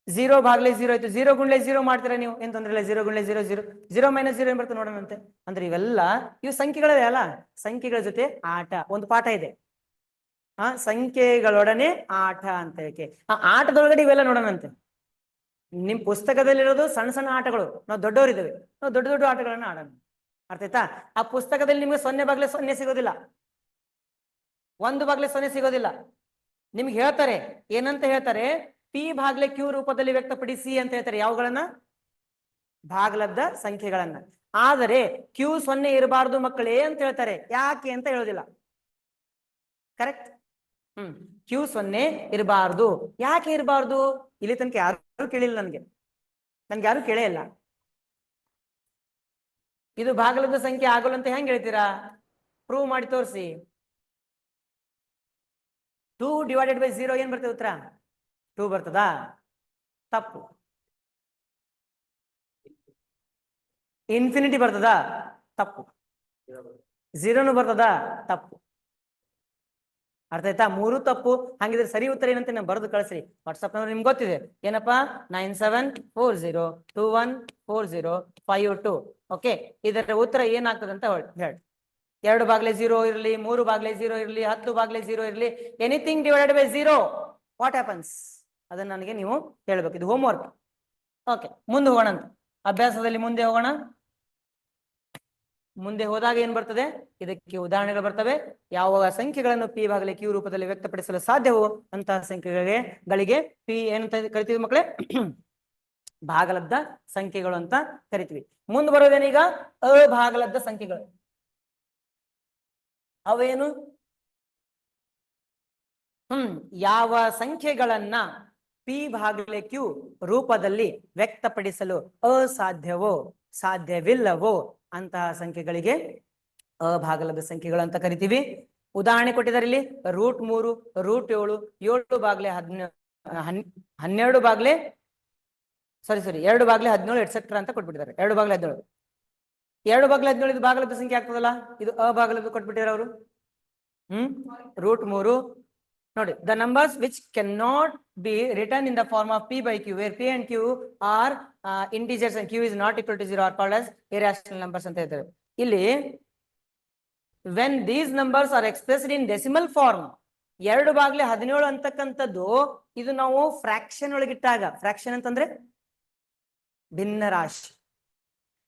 0/0 ಆಯ್ತು. 0 × 0 ಮಾಡ್ತೀರಾ ನೀವು, ಏನ್ ತೊಂದ್ರೆ ಇಲ್ಲ. 0 × 0 0, 0 - 0 ಏನ್ ಬರ್ತದೆ ನೋಡೋಣಂತೆ. ಅಂದ್ರೆ ಇವೆಲ್ಲ ಇವು ಸಂಖ್ಯೆಗಳೇ ಅಲ್ಲ. ಸಂಖ್ಯೆಗಳ ಜೊತೆ ಆಟ, ಒಂದು ಪಾಠ ಇದೆ. ಸಂಖ್ಯೆಗಳೊಡನೆ ಆಟ ಅಂತ. ಏಕೆ ಆ ಆಟದೊಳಗಡೆ ಇವೆಲ್ಲ ನೋಡೋಣಂತೆ. ನಿಮ್ ಪುಸ್ತಕದಲ್ಲಿರೋದು ಸಣ್ಣ ಸಣ್ಣ ಆಟಗಳು, ನಾವು ದೊಡ್ಡವರಿದ್ದೇವೆ, ನಾವು ದೊಡ್ಡ ದೊಡ್ಡ ಆಟಗಳನ್ನ ಆಡೋಣ. ಅರ್ಥ ಆಯ್ತಾ? ಆ ಪುಸ್ತಕದಲ್ಲಿ ನಿಮ್ಗೆ 0/0 ಸಿಗೋದಿಲ್ಲ, 1/0 ಸಿಗೋದಿಲ್ಲ. ನಿಮ್ಗೆ ಹೇಳ್ತಾರೆ, ಏನಂತ ಹೇಳ್ತಾರೆ? P/Q ರೂಪದಲ್ಲಿ ವ್ಯಕ್ತಪಡಿಸಿ ಅಂತ ಹೇಳ್ತಾರೆ. ಯಾವುಗಳನ್ನ? ಭಾಗಲಬ್ಧ ಸಂಖ್ಯೆಗಳನ್ನ. ಆದರೆ Q 0 ಇರಬಾರ್ದು ಮಕ್ಕಳೇ ಅಂತ ಹೇಳ್ತಾರೆ. ಯಾಕೆ ಅಂತ ಹೇಳೋದಿಲ್ಲ. ಕರೆಕ್ಟ್? Q 0 ಇರಬಾರ್ದು. ಯಾಕೆ ಇರಬಾರ್ದು? ಇಲ್ಲಿ ತನಕ ಯಾರು ಕೇಳಿಲ್ಲ. ನನ್ಗೆ ಯಾರು ಕೇಳೇ ಇಲ್ಲ. ಇದು ಭಾಗಲಬ್ಧ ಸಂಖ್ಯೆ ಆಗಲ್ಲ ಅಂತ ಹೆಂಗ್ ಹೇಳ್ತೀರಾ? ಪ್ರೂವ್ ಮಾಡಿ ತೋರಿಸಿ. 2/0 ಏನ್ ಬರ್ತದೆ ಉತ್ತರ? 2 ಬರ್ತದಾ? ತಪ್ಪು. ಇನ್ಫಿನಿಟಿ ಬರ್ತದಾ? ತಪ್ಪು. 0 ಬರ್ತದಾ? ತಪ್ಪು. ಅರ್ಥ ಆಯ್ತಾ? 3 ತಪ್ಪು. ಹಂಗಿದ್ರೆ ಸರಿ ಉತ್ತರ ಏನಂತ ನಾನು ಬರೆದು ಕಳಿಸ್ರಿ ವಾಟ್ಸಪ್ ನಂಬರ್. ನಿಮ್ಗೆ ಗೊತ್ತಿದೆ ಏನಪ್ಪಾ? 9740214052. ಓಕೆ, ಇದರ ಉತ್ತರ ಏನಾಗ್ತದೆ ಅಂತ ಹೇಳಿ. 2/0 ಇರಲಿ, 3/0 ಇರಲಿ, 10/0 ಇರಲಿ, ಎನಿಥಿಂಗ್ /0 ವಾಟ್ ಹ್ಯಾಪನ್ಸ್ ಅದನ್ನ ನನಗೆ ನೀವು ಹೇಳ್ಬೇಕು. ಇದು ಹೋಮ್ ವರ್ಕ್. ಓಕೆ, ಮುಂದೆ ಹೋಗೋಣ ಅಂತ. ಅಭ್ಯಾಸದಲ್ಲಿ ಮುಂದೆ ಹೋಗೋಣ. ಮುಂದೆ ಹೋದಾಗ ಏನ್ ಬರ್ತದೆ? ಇದಕ್ಕೆ ಉದಾಹರಣೆಗಳು ಬರ್ತವೆ. ಯಾವ ಸಂಖ್ಯೆಗಳನ್ನು P/Q ರೂಪದಲ್ಲಿ ವ್ಯಕ್ತಪಡಿಸಲು ಸಾಧ್ಯವೋ ಅಂತಹ ಸಂಖ್ಯೆಗಳಿಗೆ P ಏನಂತ ಕರಿತೀವಿ ಮಕ್ಕಳೇ? ಭಾಗಲಬ್ಧ ಸಂಖ್ಯೆಗಳು ಅಂತ ಕರಿತೀವಿ. ಮುಂದೆ ಬರೋದೇನೀಗ? ಅಭಾಗಲಬ್ಧ ಸಂಖ್ಯೆಗಳು. ಅವೇನು? ಯಾವ ಸಂಖ್ಯೆಗಳನ್ನ P/Q ರೂಪದಲ್ಲಿ ವ್ಯಕ್ತಪಡಿಸಲು ಅಸಾಧ್ಯವೋ, ಸಾಧ್ಯವಿಲ್ಲವೋ ಅಂತಹ ಸಂಖ್ಯೆಗಳಿಗೆ ಅಭಾಗಲಬ್ಧ ಸಂಖ್ಯೆಗಳು ಅಂತ ಕರಿತೀವಿ. ಉದಾಹರಣೆ ಕೊಟ್ಟಿದ್ದಾರೆ ಇಲ್ಲಿ. √3, √7, 7/12 2/17 ಎಟ್ಸೆಟ್ರಾ ಅಂತ ಕೊಟ್ಬಿಟ್ಟಿದ್ದಾರೆ. 2/17 2/17 ಇದು ಭಾಗಲಬ್ಧ ಸಂಖ್ಯೆ ಆಗ್ತದಲ್ಲ, ಇದು ಅಭಾಗಲಬ್ಧ ಕೊಟ್ಬಿಟ್ಟಿದ್ದಾರೆ ಅವರು. √3 ನೋಡಿ. The numbers which can not be return in the form of P/Q where P and Q are integers and Q is not equal to 0 are called as irrational numbers ಅಂತ ಹೇಳ್ತಾರೆ. ಇಲ್ಲಿ when these numbers are expressed in decimal form, 2/17 ಅಂತಕ್ಕಂಥದ್ದು ಇದು ನಾವು fraction ಒಳಗಿಟ್ಟಾಗ, fraction ಅಂತಂದ್ರೆ ಭಿನ್ನ ರಾಶಿ,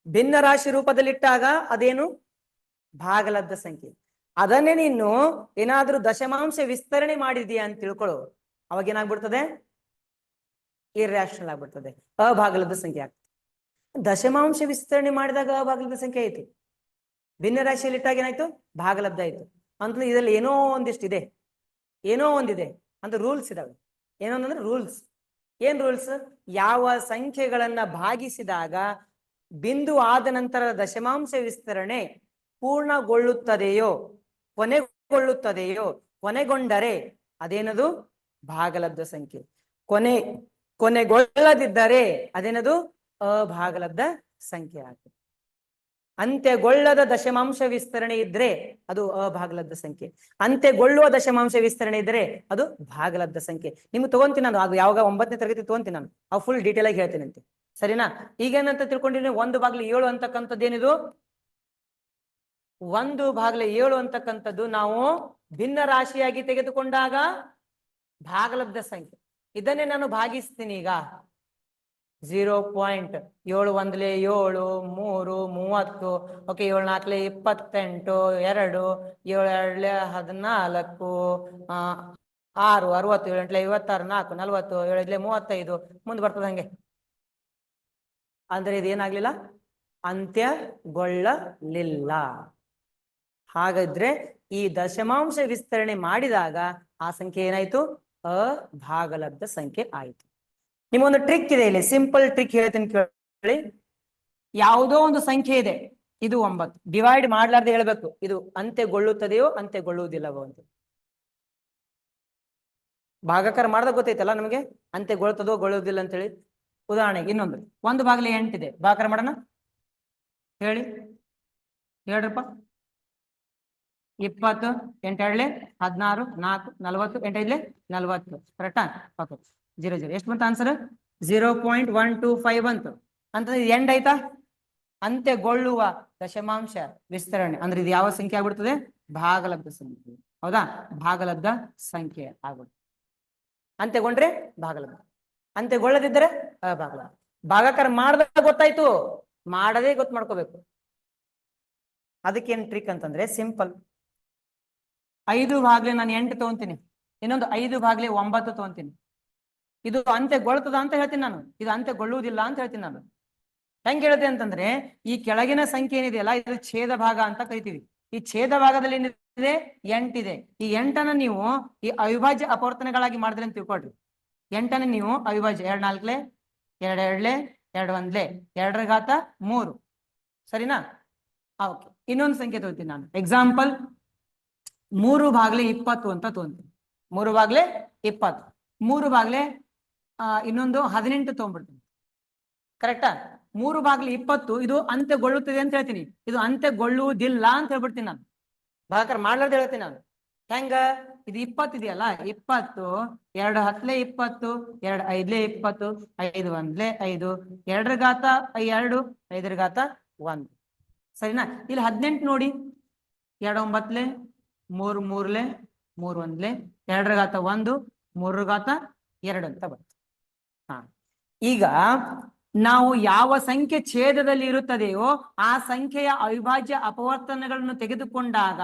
ಭಿನ್ನ ರಾಶಿ ರೂಪದಲ್ಲಿಟ್ಟಾಗ ಅದೇನು? ಭಾಗಲಬ್ಧ ಸಂಖ್ಯೆ. ಅದನ್ನೇ ನೀನು ಏನಾದ್ರೂ ದಶಮಾಂಶ ವಿಸ್ತರಣೆ ಮಾಡಿದೀಯಾ ಅಂತ ತಿಳ್ಕೊಳ್ಳೋ, ಅವಾಗ ಏನಾಗ್ಬಿಡ್ತದೆ? ಇರ್ರಾಷನಲ್ ಆಗ್ಬಿಡ್ತದೆ, ಅಭಾಗಲಬ್ಧ ಸಂಖ್ಯೆ ಆಗ್ತದೆ. ದಶಮಾಂಶ ವಿಸ್ತರಣೆ ಮಾಡಿದಾಗ ಅಭಾಗಲಬ್ಧ ಸಂಖ್ಯೆ ಆಯ್ತು, ಭಿನ್ನ ರಾಶಿಯಲ್ಲಿ ಇಟ್ಟಾಗ ಏನಾಯ್ತು? ಭಾಗಲಬ್ಧ ಆಯ್ತು. ಅಂತಂದ್ರೆ ಇದರಲ್ಲಿ ಏನೋ ಒಂದಿದೆ ಅಂತ ರೂಲ್ಸ್ ಇದಾವೆ. ಏನೋ ಅಂದ್ರೆ ರೂಲ್ಸ್. ಏನ್ ರೂಲ್ಸ್? ಯಾವ ಸಂಖ್ಯೆಗಳನ್ನ ಭಾಗಿಸಿದಾಗ ಬಿಂದು ಆದ ನಂತರ ದಶಮಾಂಶ ವಿಸ್ತರಣೆ ಪೂರ್ಣಗೊಳ್ಳುತ್ತದೆಯೋ ಕೊನೆಗೊಂಡರೆ ಅದೇನದು? ಭಾಗಲಬ್ಧ ಸಂಖ್ಯೆ. ಕೊನೆಗೊಳ್ಳದಿದ್ದರೆ ಅದೇನದು? ಅಭಾಗಲಬ್ಧ ಸಂಖ್ಯೆ ಆಗುತ್ತೆ. ಅಂತ್ಯಗೊಳ್ಳದ ದಶಮಾಂಶ ವಿಸ್ತರಣೆ ಇದ್ರೆ ಅದು ಅಭಾಗಲಬ್ಧ ಸಂಖ್ಯೆ, ಅಂತ್ಯಗೊಳ್ಳುವ ದಶಮಾಂಶ ವಿಸ್ತರಣೆ ಇದ್ರೆ ಅದು ಭಾಗಲಬ್ಧ ಸಂಖ್ಯೆ. ನಿಮ್ಗೆ ತಗೊಂತೀನಿ ನಾನು, ಅದು ಯಾವಾಗ 9ನೇ ತರಗತಿ ತಗೊಂತೀನಿ ನಾನು, ಅವು ಫುಲ್ ಡೀಟೇಲ್ ಆಗಿ ಹೇಳ್ತೀನಿ ಅಂತೆ. ಸರಿನಾ? ಈಗೇನಂತ ತಿಳ್ಕೊಂಡಿನಿ, 1/7 ಅಂತಕ್ಕಂಥದ್ದು ಏನಿದು? 1/7 ಅಂತಕ್ಕಂಥದ್ದು ನಾವು ಭಿನ್ನ ರಾಶಿಯಾಗಿ ತೆಗೆದುಕೊಂಡಾಗ ಭಾಗಲಬ್ಧ ಸಂಖ್ಯೆ. ಇದನ್ನೇ ನಾನು ಭಾಗಿಸ್ತೀನಿ ಈಗ. 0.7 1 7 3 30. ಓಕೆ, 7 4 28, 2 7 2 14, 6 60, 7 8 56, 4 40, 7 35 ಮುಂದೆ ಬರ್ತದೆ ಹಂಗೆ. ಅಂದ್ರೆ ಇದೇನಾಗ್ಲಿಲ್ಲ, ಅಂತ್ಯಗೊಳ್ಳಲಿಲ್ಲ. ಹಾಗಾದ್ರೆ ಈ ದಶಮಾಂಶ ವಿಸ್ತರಣೆ ಮಾಡಿದಾಗ ಆ ಸಂಖ್ಯೆ ಏನಾಯ್ತು? ಅಭಾಗಲಬ್ಧ ಸಂಖ್ಯೆ ಆಯ್ತು. ನಿಮಗೊಂದು ಟ್ರಿಕ್ ಇದೆ ಇಲ್ಲಿ, ಸಿಂಪಲ್ ಟ್ರಿಕ್ ಹೇಳ್ತೀನಿ ಕೇಳಿ. ಯಾವುದೋ ಒಂದು ಸಂಖ್ಯೆ ಇದೆ, ಇದು 9, ಡಿವೈಡ್ ಮಾಡ್ಲಾರ್ದೆ ಹೇಳ್ಬೇಕು ಇದು ಅಂತ್ಯಗೊಳ್ಳುತ್ತದೆಯೋ ಅಂತ್ಯಗೊಳ್ಳುವುದಿಲ್ಲವೋ ಅಂತ. ಭಾಗಾಕಾರ ಮಾಡ್ದಾಗ ಗೊತ್ತೈತಲ್ಲ ನಮಗೆ, ಅಂತ್ಯಗೊಳ್ಳುತ್ತದೋ ಗೊಳ್ಳುವುದಿಲ್ಲ ಅಂತೇಳಿ. ಉದಾಹರಣೆಗೆ ಇನ್ನೊಂದು 1/8 ಇದೆ, ಭಾಗಾಕಾರ ಮಾಡೋಣ ಹೇಳಿ. ಹೇಳ್ರಪ್ಪ. 20 8 2 16 4 40 8 5 40. ಕರೆಕ್ಟಾ? ಓಕೆ, 0 0 ಎಷ್ಟು ಬಂತ ಆನ್ಸರ್? 0.125 ಬಂತು. ಅಂತಂದ್ರೆ ಎಂಡ್ ಆಯ್ತಾ? ಅಂತ್ಯಗೊಳ್ಳುವ ದಶಮಾಂಶ ವಿಸ್ತರಣೆ ಅಂದ್ರೆ ಇದು ಯಾವ ಸಂಖ್ಯೆ ಆಗ್ಬಿಡ್ತದೆ? ಭಾಗಲಬ್ಧ ಸಂಖ್ಯೆ. ಹೌದಾ? ಭಾಗಲಬ್ಧ ಸಂಖ್ಯೆ ಆಗ್ಬಿಡ್ತದೆ. ಅಂತ್ಯಗೊಂಡ್ರೆ ಭಾಗಲಬ್ಧ, ಅಂತ್ಯಗೊಳ್ಳದಿದ್ದರೆ ಅಭಾಗಲಬ್ಧ. ಭಾಗಾಕಾರ ಮಾಡ್ದಾಗ ಗೊತ್ತಾಯ್ತು, ಮಾಡದೇ ಗೊತ್ತು ಮಾಡ್ಕೋಬೇಕು. ಅದಕ್ಕೇನ್ ಟ್ರಿಕ್ ಅಂತಂದ್ರೆ ಸಿಂಪಲ್. 5/8 ನಾನು 8 ತಗೊಂತೀನಿ, ಇನ್ನೊಂದು 5/9 ತಗೊಂತೀನಿ. ಇದು ಅಂತ್ಯಗೊಳ್ತದ ಅಂತ ಹೇಳ್ತೀನಿ ನಾನು, ಇದು ಅಂತ್ಯಗೊಳ್ಳುವುದಿಲ್ಲ ಅಂತ ಹೇಳ್ತೀನಿ ನಾನು. ಹೆಂಗ್ ಹೇಳುತ್ತೆ ಅಂತಂದ್ರೆ, ಈ ಕೆಳಗಿನ ಸಂಖ್ಯೆ ಏನಿದೆಯಲ್ಲ ಇದು ಛೇದ ಭಾಗ ಅಂತ ಕರಿತೀವಿ. ಈ ಛೇದ ಭಾಗದಲ್ಲಿ ಏನಿದೆ? 8 ಇದೆ. ಈ 8ಅನ್ನ ನೀವು ಈ ಅವಿಭಾಜ್ಯ ಅಪವರ್ತನಗಳಾಗಿ ಮಾಡಿದ್ರೆ ಅಂತ ತಿಳ್ಕೊಳ್ರಿ. 8ಅನ್ನ ನೀವು ಅವಿಭಾಜ್ಯ 2 4 2 2 2 1 2/3. ಸರಿನಾ? ಓಕೆ, ಇನ್ನೊಂದು ಸಂಖ್ಯೆ ತಗೋತೀನಿ ನಾನು. ಎಕ್ಸಾಂಪಲ್ 3/20 ಅಂತ ತಗೊಂತೀನಿ. 3/20, 3 ಇನ್ನೊಂದು 18 ತಗೊಂಡ್ಬಿಡ್ತೀನಿ. ಕರೆಕ್ಟಾ? 3/20 ಇದು ಅಂತ್ಯಗೊಳ್ಳುತ್ತದೆ ಅಂತ ಹೇಳ್ತೀನಿ, ಇದು ಅಂತ್ಯಗೊಳ್ಳುವುದಿಲ್ಲ ಅಂತ ಹೇಳ್ಬಿಡ್ತೀನಿ ನಾನು. ಭಾಗಾಕಾರ ಮಾಡ್ಲಾರ್ದು ಹೇಳ್ತೀನಿ ನಾನು. ಹೆಂಗ? ಇದು 20 ಇದೆಯಲ್ಲ, 20 2 10 20, 2 5 20, 5 1 5, 2/2 5/1. ಸರಿನಾ? ಇಲ್ಲಿ 18 ನೋಡಿ, 2 9 3 3 3 1 2/1 3/2 ಅಂತ ಬಂತು. ಹಾ, ಈಗ ನಾವು ಯಾವ ಸಂಖ್ಯೆ ಛೇದದಲ್ಲಿ ಇರುತ್ತದೆಯೋ ಆ ಸಂಖ್ಯೆಯ ಅವಿಭಾಜ್ಯ ಅಪವರ್ತನಗಳನ್ನು ತೆಗೆದುಕೊಂಡಾಗ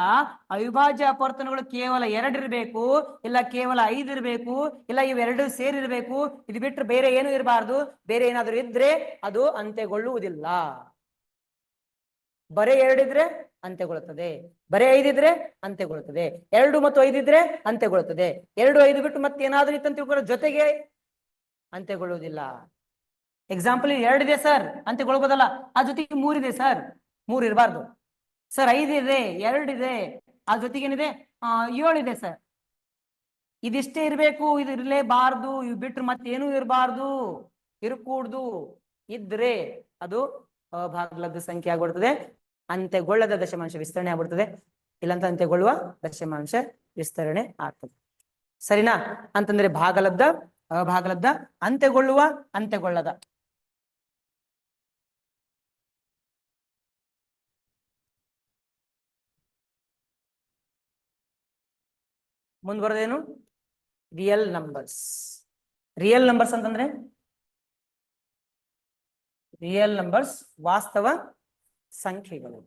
ಅವಿಭಾಜ್ಯ ಅಪವರ್ತನಗಳು ಕೇವಲ 2 ಇರಬೇಕು, ಇಲ್ಲ ಕೇವಲ 5 ಇರಬೇಕು, ಇಲ್ಲ ಇವೆರಡು ಸೇರಿರಬೇಕು. ಇದು ಬಿಟ್ಟರೆ ಬೇರೆ ಏನು ಇರಬಾರ್ದು. ಬೇರೆ ಏನಾದರೂ ಇದ್ರೆ ಅದು ಅಂತ್ಯಗೊಳ್ಳುವುದಿಲ್ಲ. ಬರೇ 2 ಇದ್ರೆ ಅಂತ್ಯಗೊಳ್ಳುತ್ತದೆ, ಬರೇ 5 ಇದ್ರೆ ಅಂತ್ಯಗೊಳ್ಳುತ್ತದೆ, 2 ಮತ್ತು 5 ಇದ್ರೆ ಅಂತ್ಯಗೊಳ್ಳುತ್ತದೆ. 2 5 ಬಿಟ್ಟು ಮತ್ತೆ ಏನಾದ್ರೂ ಇತ್ತಂತ ತಿಳ್ಕೊಳ್ಳೋ ಜೊತೆಗೆ ಅಂತ್ಯಗೊಳ್ಳುವುದಿಲ್ಲ. ಎಕ್ಸಾಂಪಲ್ 2 ಇದೆ ಸರ್, ಅಂತ್ಯಗೊಳ್ಬೋದಲ್ಲ. ಆ ಜೊತೆಗೆ 3 ಇದೆ ಸರ್, 3 ಇರಬಾರ್ದು. ಸರ್ 5 ಇದೆ, 2 ಇದೆ, ಆ ಜೊತೆಗೆ ಏನಿದೆ? 7 ಇದೆ ಸರ್. ಇದಿಷ್ಟೇ ಇರಬೇಕು, ಇದು ಇರಲೇಬಾರ್ದು. ಇವು ಬಿಟ್ರೆ ಮತ್ತೇನು ಇರಬಾರ್ದು, ಇರಕೂಡ್ದು. ಇದ್ರೆ ಅದು ಅಭಾಗಲಬ್ಧ ಸಂಖ್ಯೆ ಆಗ್ಬಿಡ್ತದೆ, ಅಂತ್ಯಗೊಳ್ಳದ ದಶಮಾಂಶ ವಿಸ್ತರಣೆ ಆಗ್ಬಿಡ್ತದೆ. ಇಲ್ಲಂತ ಅಂತ್ಯಗೊಳ್ಳುವ ದಶಮಾಂಶ ವಿಸ್ತರಣೆ ಆಗ್ತದೆ. ಸರಿನಾ? ಅಂತಂದ್ರೆ ಭಾಗಲಬ್ಧ, ಅಭಾಗಲಬ್ಧ, ಅಂತ್ಯಗೊಳ್ಳುವ, ಅಂತ್ಯಗೊಳ್ಳದ. ಮುಂದ್ಬರೋದೇನು? Real numbers. ರಿಯಲ್ ನಂಬರ್ಸ್ ಅಂತಂದ್ರೆ ರಿಯಲ್ ನಂಬರ್ಸ್ ವಾಸ್ತವ ಸಂಖ್ಯೆಗಳು.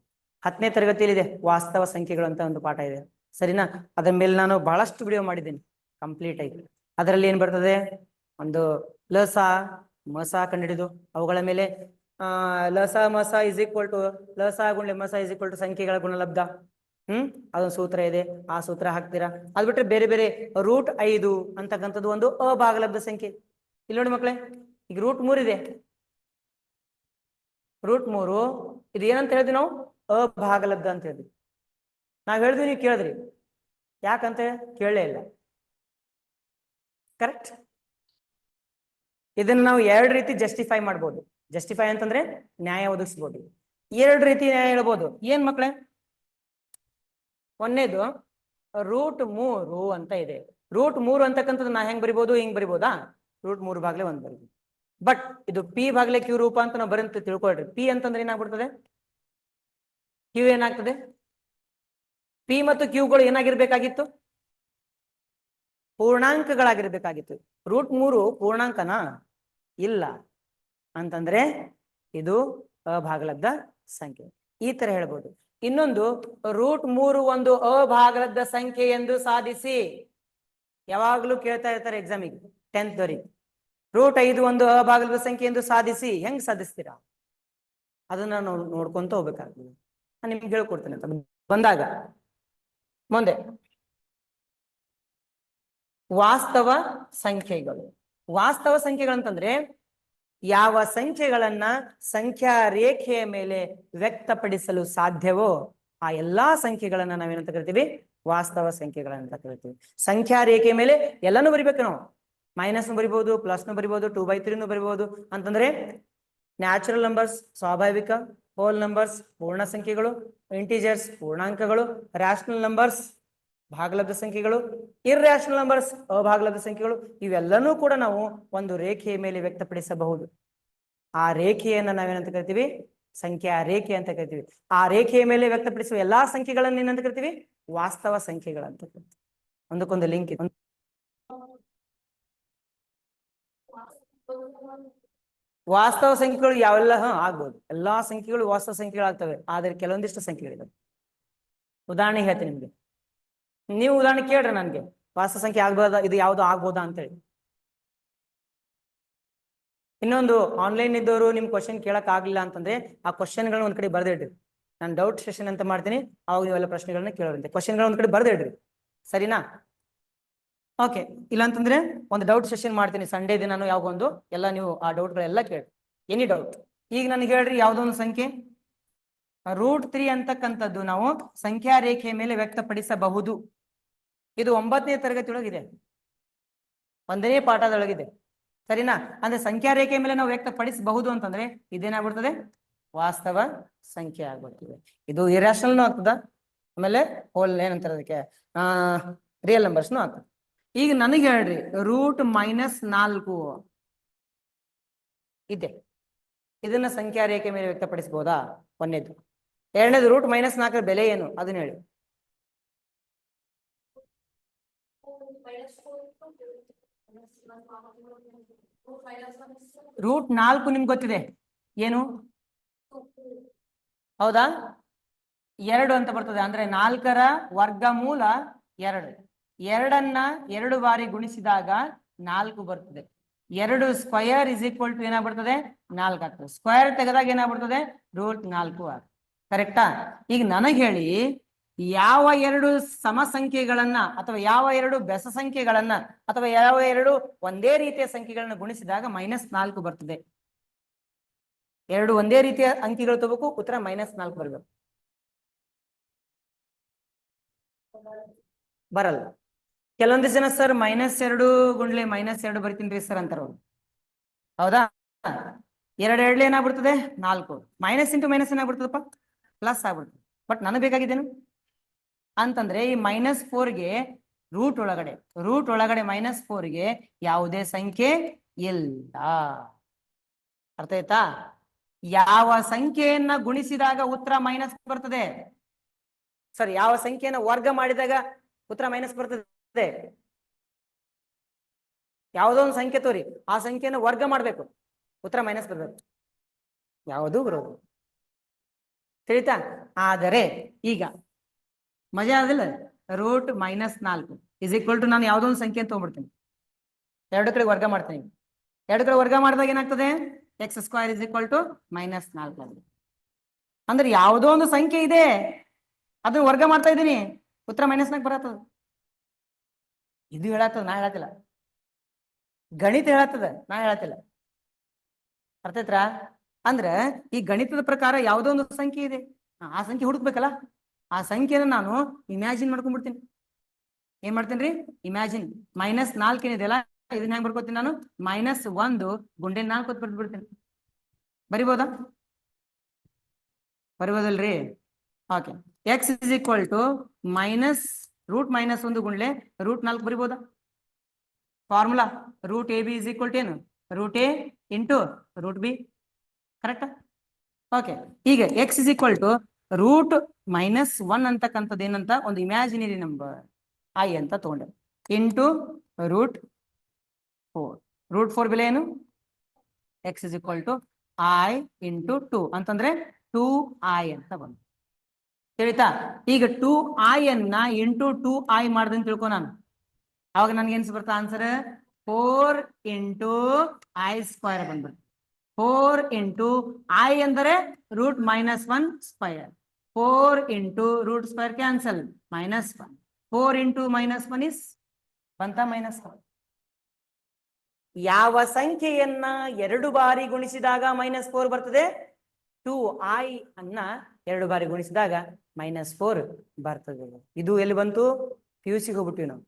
10ನೇ ತರಗತಿಯಲ್ಲಿದೆ ವಾಸ್ತವ ಸಂಖ್ಯೆಗಳು ಅಂತ ಒಂದು ಪಾಠ ಇದೆ. ಸರಿನಾ? ಅದರ ಮೇಲೆ ನಾನು ಬಹಳಷ್ಟು ವಿಡಿಯೋ ಮಾಡಿದ್ದೀನಿ ಕಂಪ್ಲೀಟ್ ಆಗಿ. ಅದರಲ್ಲಿ ಏನ್ ಬರ್ತದೆ? ಒಂದು ಲಸ ಮಸ ಕಂಡುಹಿಡಿದು ಅವುಗಳ ಮೇಲೆ ಲಸ ಮಸ ಇಸ್ ಈಕ್ವಲ್ ಟು ಲಸ ಗುಣ್ಲೆ ಮಸ ಇಸ್ ಈಕ್ವಲ್ ಟು ಸಂಖ್ಯೆಗಳ ಗುಣಲಬ್ಧ. ಅದೊಂದು ಸೂತ್ರ ಇದೆ, ಆ ಸೂತ್ರ ಹಾಕ್ತೀರಾ. ಅದ್ ಬಿಟ್ರೆ ಬೇರೆ ಬೇರೆ √5 ಅಂತಕ್ಕಂಥದ್ದು ಒಂದು ಅಭಾಗಲಬ್ಧ ಸಂಖ್ಯೆ. ಇಲ್ಲಿ ನೋಡಿ ಮಕ್ಕಳೇ, ಈಗ √3 ಇದೆ. √3 ಇದು ಏನಂತ ಹೇಳಿದ್ವಿ ನಾವು? ಅಭಾಗಲಬ್ಧ ಅಂತ ಹೇಳಿದ್ವಿ. ನಾವ್ ಹೇಳಿದ್ವಿ, ನೀವು ಕೇಳಿದ್ರಿ. ಯಾಕಂತ ಕೇಳಲೇ ಇಲ್ಲ. ಕರೆಕ್ಟ್. ಇದನ್ನ ನಾವು 2 ರೀತಿ ಜಸ್ಟಿಫೈ ಮಾಡ್ಬೋದು. ಜಸ್ಟಿಫೈ ಅಂತಂದ್ರೆ ನ್ಯಾಯ ಒದಗಿಸ್ಬೋದು. 2 ರೀತಿ ನ್ಯಾಯ ಹೇಳ್ಬೋದು. ಏನ್ ಮಕ್ಕಳೇ? ಒಂದೇದು √3 ಅಂತ ಇದೆ. √3 ಅಂತಕ್ಕಂಥದ್ದು ನಾ ಹೆಂಗ್ ಬರಿಬೋದು? ಹಿಂಗ್ ಬರಿಬೋದಾ? √3 ಭಾಗಲೆ 1 ಬರೀಬೋದು. ಬಟ್ ಇದು P ಭಾಗಲೆ Q ರೂಪ ಅಂತ ನಾವು ಬರಂತ ತಿಳ್ಕೊಳ್ರಿ. P ಅಂತಂದ್ರೆ ಏನಾಗ್ಬಿಡ್ತದೆ? Q ಏನಾಗ್ತದೆ? P ಮತ್ತು Qಗಳು ಏನಾಗಿರ್ಬೇಕಾಗಿತ್ತು? ಪೂರ್ಣಾಂಕಗಳಾಗಿರ್ಬೇಕಾಗಿತ್ತು. √3 ಪೂರ್ಣಾಂಕನಾ? ಇಲ್ಲ. ಅಂತಂದ್ರೆ ಇದು ಅಭಾಗಲಬ್ಧ ಸಂಖ್ಯೆ. ಈ ತರ ಹೇಳ್ಬೋದು. ಇನ್ನೊಂದು, √3 ಒಂದು ಅಭಾಗಲಬ್ಧ ಸಂಖ್ಯೆ ಎಂದು ಸಾಧಿಸಿ. ಯಾವಾಗ್ಲೂ ಕೇಳ್ತಾ ಇರ್ತಾರೆ ಎಕ್ಸಾಮಿಗೆ, 10th ದವರಿಗೆ. √5 ಒಂದು ಅಭಾಗಲಬ್ಧ ಸಂಖ್ಯೆ ಎಂದು ಸಾಧಿಸಿ. ಹೆಂಗ್ ಸಾಧಿಸ್ತೀರಾ? ಅದನ್ನ ನಾವು ನೋಡ್ಕೊಂತ ಹೋಗ್ಬೇಕಾಗ್ತದೆ. ನಾನು ನಿಮ್ಗೆ ಹೇಳ್ಕೊಡ್ತೇನೆ ಅಂತ ಬಂದಾಗ. ಮುಂದೆ ವಾಸ್ತವ ಸಂಖ್ಯೆಗಳು. ವಾಸ್ತವ ಸಂಖ್ಯೆಗಳಂತಂದ್ರೆ ಯಾವ ಸಂಖ್ಯೆಗಳನ್ನ ಸಂಖ್ಯಾ ರೇಖೆಯ ಮೇಲೆ ವ್ಯಕ್ತಪಡಿಸಲು ಸಾಧ್ಯವೋ ಆ ಎಲ್ಲಾ ಸಂಖ್ಯೆಗಳನ್ನ ನಾವೇನಂತ ಕರಿತೀವಿ? ವಾಸ್ತವ ಸಂಖ್ಯೆಗಳಂತ ಕರಿತೀವಿ. ಸಂಖ್ಯಾ ರೇಖೆಯ ಮೇಲೆ ಎಲ್ಲಾನು ಬರಿಬೇಕು ನಾವು. ಮೈನಸ್ ಬರಿಬಹುದು, ಪ್ಲಸ್ ಬರಿಬಹುದು, 2/3 ಬರಿಬಹುದು. ಅಂತಂದ್ರೆ ನ್ಯಾಚುರಲ್ ನಂಬರ್ಸ್ ಸ್ವಾಭಾವಿಕ, ಹೋಲ್ ನಂಬರ್ಸ್ ಪೂರ್ಣ ಸಂಖ್ಯೆಗಳು, ಇಂಟಿಜರ್ಸ್ ಪೂರ್ಣಾಂಕಗಳು, ರ್ಯಾಷನಲ್ ನಂಬರ್ಸ್ ಭಾಗಲಬ್ಧ ಸಂಖ್ಯೆಗಳು, ಇರ್ರ್ಯಾಷನಲ್ ನಂಬರ್ಸ್ ಅಭಾಗಲಬ್ಧ ಸಂಖ್ಯೆಗಳು, ಇವೆಲ್ಲನೂ ಕೂಡ ನಾವು ಒಂದು ರೇಖೆಯ ಮೇಲೆ ವ್ಯಕ್ತಪಡಿಸಬಹುದು. ಆ ರೇಖೆಯನ್ನ ನಾವೇನಂತ ಕರಿತೀವಿ? ಸಂಖ್ಯಾ ರೇಖೆ ಅಂತ ಕರಿತೀವಿ. ಆ ರೇಖೆಯ ಮೇಲೆ ವ್ಯಕ್ತಪಡಿಸುವ ಎಲ್ಲಾ ಸಂಖ್ಯೆಗಳನ್ನ ಏನಂತ ಕರಿತೀವಿ? ವಾಸ್ತವ ಸಂಖ್ಯೆಗಳಂತ ಕರಿತೀವಿ. ಒಂದಕ್ಕೊಂದು ಲಿಂಕ್ ಇದೆ. ವಾಸ್ತವ ಸಂಖ್ಯೆಗಳು ಯಾವೆಲ್ಲ ಆಗ್ಬೋದು? ಎಲ್ಲಾ ಸಂಖ್ಯೆಗಳು ವಾಸ್ತವ ಸಂಖ್ಯೆಗಳಾಗ್ತವೆ. ಆದ್ರೆ ಕೆಲವೊಂದಿಷ್ಟು ಸಂಖ್ಯೆಗಳಿವೆ. ಉದಾಹರಣೆ ಹೇಳ್ತೀನಿ ನಿಮ್ಗೆ. ನೀವು ಉದಾಹರಣೆ ಕೇಳ್ರಿ ನನ್ಗೆ, ವಾಸ್ತವ ಸಂಖ್ಯೆ ಆಗ್ಬೋದಾ, ಇದು ಯಾವ್ದು ಆಗ್ಬೋದಾ ಅಂತೇಳಿ. ಇನ್ನೊಂದು, ಆನ್ಲೈನ್ ಇದ್ದವರು ನಿಮ್ ಕ್ವಶನ್ ಕೇಳಕ್ ಆಗ್ಲಿಲ್ಲ ಅಂತಂದ್ರೆ ಆ ಕ್ವಶನ್ಗಳನ್ನ ಒಂದ್ ಕಡೆ ಬರ್ದಿಡ್ರಿ. ನಾನು ಡೌಟ್ ಸೆಷನ್ ಅಂತ ಮಾಡ್ತೀನಿ, ಅವಾಗ ನೀವೆಲ್ಲ ಪ್ರಶ್ನೆಗಳನ್ನ ಕೇಳೋರಂತೆ. ಕ್ವಶನ್ಗಳನ್ನ ಒಂದ್ ಕಡೆ ಬರ್ದಿಡ್ರಿ, ಸರಿನಾ? ಓಕೆ. ಇಲ್ಲಾಂತಂದ್ರೆ ಒಂದು ಡೌಟ್ ಸೆಷನ್ ಮಾಡ್ತೀನಿ ಸಂಡೇ ದಿನ. ನಾನು ಯಾವಾಗೊಂದು ಎಲ್ಲ ನೀವು ಆ ಡೌಟ್ಗಳೆಲ್ಲ ಕೇಳಿ, ಎನಿ ಡೌಟ್. ಈಗ ನನಗೆ ಹೇಳ್ರಿ, ಯಾವ್ದೊಂದು ಸಂಖ್ಯೆ √3 ಅಂತಕ್ಕಂಥದ್ದು ನಾವು ಸಂಖ್ಯಾ ರೇಖೆಯ ಮೇಲೆ ವ್ಯಕ್ತಪಡಿಸಬಹುದು. ಇದು 9ನೇ ತರಗತಿ ಒಳಗಿದೆ, 1ನೇ ಪಾಠದೊಳಗಿದೆ, ಸರಿನಾ? ಅಂದ್ರೆ ಸಂಖ್ಯಾ ರೇಖೆಯ ಮೇಲೆ ನಾವು ವ್ಯಕ್ತಪಡಿಸಬಹುದು ಅಂತಂದ್ರೆ ಇದೇನಾಗ್ಬಿಡ್ತದೆ? ವಾಸ್ತವ ಸಂಖ್ಯೆ ಆಗ್ಬಿಡ್ತದೆ. ಇದು ಇರ್ಯಾಷನಲ್ನು ಆಗ್ತದ, ಆಮೇಲೆ ಹೋಲ್ ಏನಂತಾರೆ ಅದಕ್ಕೆ, ರಿಯಲ್ ನಂಬರ್ಸ್ನು ಆಗ್ತದೆ. ಈಗ ನನಗೆ ಹೇಳ್ರಿ, √-4 ಇದೆ, ಇದನ್ನ ಸಂಖ್ಯಾ ರೇಖೆ ಮೇಲೆ ವ್ಯಕ್ತಪಡಿಸಬಹುದಾ? ಒಂದೇದು. ಎರಡನೇದು, √-4 ಬೆಲೆ ಏನು ಅದನ್ನ ಹೇಳಿ. √4 ನಿಮ್ಗೆ ಗೊತ್ತಿದೆ ಏನು? ಹೌದಾ? 2 ಅಂತ ಬರ್ತದೆ. ಅಂದ್ರೆ 4ರ ವರ್ಗಮೂಲ 2. 2ಅನ್ನ 2 ಬಾರಿ ಗುಣಿಸಿದಾಗ 4 ಬರ್ತದೆ. 2 ಸ್ಕ್ವಯರ್ ಇಸ್ ಈಕ್ವಲ್ ಟು ಏನಾಗ್ಬಿಡ್ತದೆ? 4 ಆಗ್ತದೆ. ಸ್ಕ್ವೇರ್ ತೆಗೆದಾಗ ಏನಾಗ್ಬಿಡ್ತದೆ? √4 ಆಗ್ತದೆ. ಕರೆಕ್ಟಾ? ಈಗ ನನಗೆ ಹೇಳಿ, ಯಾವ 2 ಸಮ ಸಂಖ್ಯೆಗಳನ್ನ ಅಥವಾ ಯಾವ 2 ಬೆಸ ಸಂಖ್ಯೆಗಳನ್ನ ಅಥವಾ ಯಾವ 2 ಒಂದೇ ರೀತಿಯ ಸಂಖ್ಯೆಗಳನ್ನ ಗುಣಿಸಿದಾಗ -4 ಬರ್ತದೆ? 2 ಒಂದೇ ರೀತಿಯ ಅಂಕಿಗಳು ತಗೋಬೇಕು, ಉತ್ತರ -4 ಬರಬೇಕು. ಬರಲ್ಲ. ಕೆಲವೊಂದಿಷ್ಟು ಜನ ಸರ್ -2 ಗುಂಡ್ಲೆ -2 ಬರಿತೀನಿ ಸರ್ ಅಂತಾರ. ಹೌದಾ? 2 2 ಏನಾಗ್ಬಿಡ್ತದೆ? 4. ಮೈನಸ್ ಇಂಟು ಮೈನಸ್ ಏನಾಗ್ಬಿಡ್ತದಪ್ಪ? ಪ್ಲಸ್ ಆಗ್ಬಿಡ್ತದೆ. ಬಟ್ ನನಗೆ ಬೇಕಾಗಿದ್ದೇನು ಅಂತಂದ್ರೆ ಈ -4ಗೆ ರೂಟ್ ಒಳಗಡೆ -4ಗೆ ಯಾವುದೇ ಸಂಖ್ಯೆ ಇಲ್ಲ. ಅರ್ಥ ಆಯ್ತಾ? ಯಾವ ಸಂಖ್ಯೆಯನ್ನ ಗುಣಿಸಿದಾಗ ಉತ್ತರ ಮೈನಸ್ ಬರ್ತದೆ? ಸರಿ, ಯಾವ ಸಂಖ್ಯೆಯನ್ನ ವರ್ಗ ಮಾಡಿದಾಗ ಉತ್ತರ ಮೈನಸ್ ಬರ್ತದೆ? ಯಾವುದೋ ಒಂದು ಸಂಖ್ಯೆ ತೋರಿ, ಆ ಸಂಖ್ಯೆಯನ್ನು ವರ್ಗ ಮಾಡ್ಬೇಕು, ಉತ್ತರ ಮೈನಸ್ ಬರ್ಬೇಕು. ಯಾವುದೂ ಬರೋದು ತಿಳಿತಾ? ಆದರೆ ಈಗ ಮಜಾ ಆದಿಲ್ಲ? √-4 ಇಸ್ ಈಕ್ವಲ್ ಟು, ನಾನು ಯಾವುದೋ ಒಂದು ಸಂಖ್ಯೆ ಅಂತ ತಗೊಂಡ್ಬಿಡ್ತೀನಿ, 2 ಕಡೆ ವರ್ಗ ಮಾಡ್ತೀನಿ. 2 ಕಡೆ ವರ್ಗ ಮಾಡಿದಾಗ ಏನಾಗ್ತದೆ? x² is equal to -4. ಅಂದ್ರೆ ಯಾವುದೋ ಒಂದು ಸಂಖ್ಯೆ ಇದೆ, ಅದನ್ನ ವರ್ಗ ಮಾಡ್ತಾ ಇದ್ದೀನಿ, ಉತ್ತರ -4 ಬರತ್ತದ. ಇದು ಹೇಳತ್ತದ, ನಾ ಹೇಳತ್ತಿಲ್ಲ. ಗಣಿತ ಹೇಳತ್ತದ, ನಾ ಹೇಳತ್ತಿಲ್ಲ. ಅರ್ಥ ಆಯ್ತಾ? ಅಂದ್ರೆ ಈ ಗಣಿತದ ಪ್ರಕಾರ ಯಾವುದೋ ಒಂದು ಸಂಖ್ಯೆ ಇದೆ, ಆ ಸಂಖ್ಯೆ ಹುಡುಕ್ಬೇಕಲ್ಲ, ಆ ಸಂಖ್ಯೆನ ನಾನು ಇಮ್ಯಾಜಿನ್ ಮಾಡ್ಕೊಂಡ್ಬಿಡ್ತೀನಿ. ಏನ್ ಮಾಡ್ತೇನ್ರಿ? ಇಮ್ಯಾಜಿನ್. -4 ಏನಿದೆಯಲ್ಲ, ಇದನ್ನ ಹೆಂಗ್ ಬರ್ಕೋತೀನಿ ನಾನು? -1 ಗುಂಡೆ 4 ಅಂತ ಬರ್ಬಿಡ್ತೀನಿ. ಬರಿಬೋದಾ? ಬರಿಬೋದಲ್ರಿ? Okay. x is equal to -√-1 ಗುಂಡ್ಲೆ √4 ಬರಿಬೋದಾ? Formula √ab is equal to ಏನು? √a into √b. Correct? Okay. ಈಗ x ಇಸ್ ಈಕ್ವಲ್ ಟು √-1 ಅಂತಕ್ಕಂಥದ್ದು ಏನಂತ ಒಂದು ಇಮ್ಯಾಜಿನರಿ ನಂಬರ್ i ಅಂತ ತಗೊಂಡೆ, ಇಂಟು √4. √4 ಬೆಲೆ ಏನು? x is equal to i into 2 ಅಂತಂದ್ರೆ 2i ಅಂತ ಬಂತು. ತಿಳಿತಾ? ಈಗ 2i ಅನ್ನ ಇಂಟು 2i ಮಾಡ್ದಂತ ತಿಳ್ಕೊ ನಾನು. ಅವಾಗ ನನ್ಗೆ ಏನ್ಸ್ ಬರ್ತಾ ಆನ್ಸರ್? 4 ಇಂಟು i² ಬಂದ್ಬಿಡ್ತು. 4 ಇಂಟು i ಅಂದರೆ √-1 square. 4 into √² cancel, -1. 4 into -1 is ಬಂತ -1. ಯಾವ ಸಂಖ್ಯೆಯನ್ನ 2 ಬಾರಿ ಗುಣಿಸಿದಾಗ -4 ಬರ್ತದೆ? 2i ಅನ್ನ 2 ಬಾರಿ ಗುಣಿಸಿದಾಗ -4 ಬರ್ತದೆ. ಇದು ಎಲ್ಲಿ ಬಂತು? PUC ಹೋಗ್ಬಿಟ್ಟಿವಿ ನಾವು.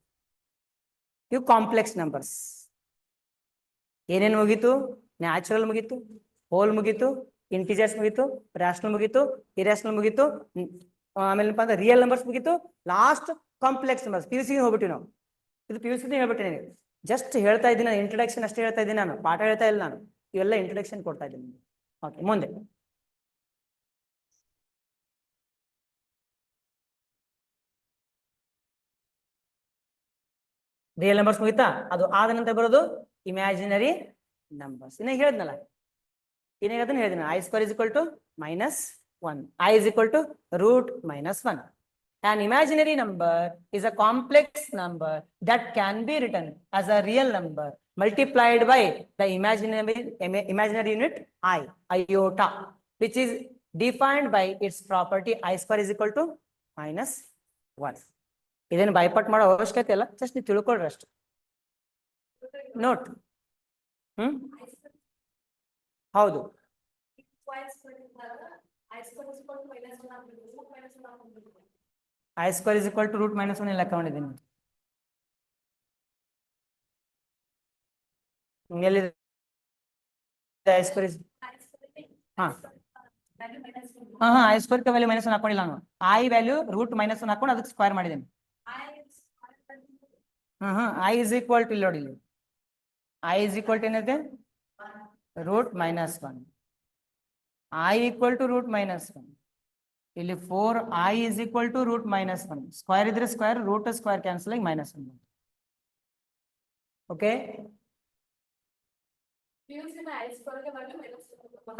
ಇವು ಕಾಂಪ್ಲೆಕ್ಸ್ ನಂಬರ್ಸ್. ಏನೇನು ಮುಗೀತು? ನ್ಯಾಚುರಲ್ ಮುಗೀತು, ಹೋಲ್ ಮುಗೀತು, ಇಂಟಿಜರ್ಸ್ ಮುಗೀತು, ರ್ಯಾಷನಲ್ ಮುಗೀತು, ಇರ್ಯಾಷನಲ್ ಮುಗೀತು, ಆಮೇಲೆ ಏನಪ್ಪಾ ಅಂದ್ರೆ ರಿಯಲ್ ನಂಬರ್ಸ್ ಮುಗೀತು, ಲಾಸ್ಟ್ ಕಾಂಪ್ಲೆಕ್ಸ್ ನಂಬರ್ಸ್. PUC ಹೋಗ್ಬಿಟ್ಟಿವಿ ನಾವು. ಇದು PUC ಹೇಳ್ಬಿಟ್ಟೇನೆ. ಜಸ್ಟ್ ಹೇಳ್ತಾ ಇದ್ದೀನಿ, ಇಂಟ್ರಡಕ್ಷನ್ ಅಷ್ಟೇ ಹೇಳ್ತಾ ಇದ್ದೀನಿ, ನಾನು ಪಾಠ ಹೇಳ್ತಾ ಇಲ್ಲ. ನಾನು ಇವೆಲ್ಲ ಇಂಟ್ರಡಕ್ಷನ್ ಕೊಡ್ತಾ ಇದ್ದೀನಿ. ಓಕೆ, ಮುಂದೆ ರಿಯಲ್ ನಂಬರ್ಸ್ ಮುಗಿತಾ? ಅದು ಆದ ನಂತರ ಬರೋದು ಇಮ್ಯಾಜಿನರಿ ನಂಬರ್ಸ್. ಇನ್ನ ಹೇಳಿದ್ನಲ್ಲ, ಏನೇ ಅದನ್ನ ಹೇಳಿದ್ದೀನಿ, i² is equal to -1, i is equal to √-1. An imaginary number is a complex number that can be written as a real number multiplied by the imaginary unit iota, which is defined by its property i² is equal to -1. ಇದನ್ನು ಬೈಪಾಟ್ ಮಾಡೋ ಅವಶ್ಯಕತೆ ಇಲ್ಲ, just ನೀವು ತಿಳ್ಕೊಳ್ರಿ ಅಷ್ಟು. Note. ಹೌದು, i² is equal to √-1 ಲೆಕ್ಕ ಮಾಡಿದ್ದೀನಿ. ಎಲ್ಲಿದೆ i²? ಹಾ i² ವ್ಯಾಲ್ಯೂ -1 ಹಾಕೊಂಡಿಲ್ಲ ನಾನು. i ವ್ಯಾಲ್ಯೂ √-1 ಹಾಕೊಂಡು ಅದಕ್ಕೆ ಸ್ಕ್ವೇರ್ ಮಾಡಿದ್ದೇನೆ. i ಇಸ್ ಈಕ್ವಲ್ ಟು, ಇಲ್ಲಿ ನೋಡಿ, ಇಲ್ಲಿ i ಇಸ್ ಈಕ್ವಲ್ ಟು ಏನಿದೆ? √-1. i equal to √-1. ಇಲ್ಲಿ 4i is equal to √-1. Square ಇದ್ರೆ ಸ್ಕ್ವೇರ್, ರೂಟ್ ಸ್ಕ್ವೇರ್ ಕ್ಯಾನ್ಸಲ್ ಆಗಿ -1. ओके,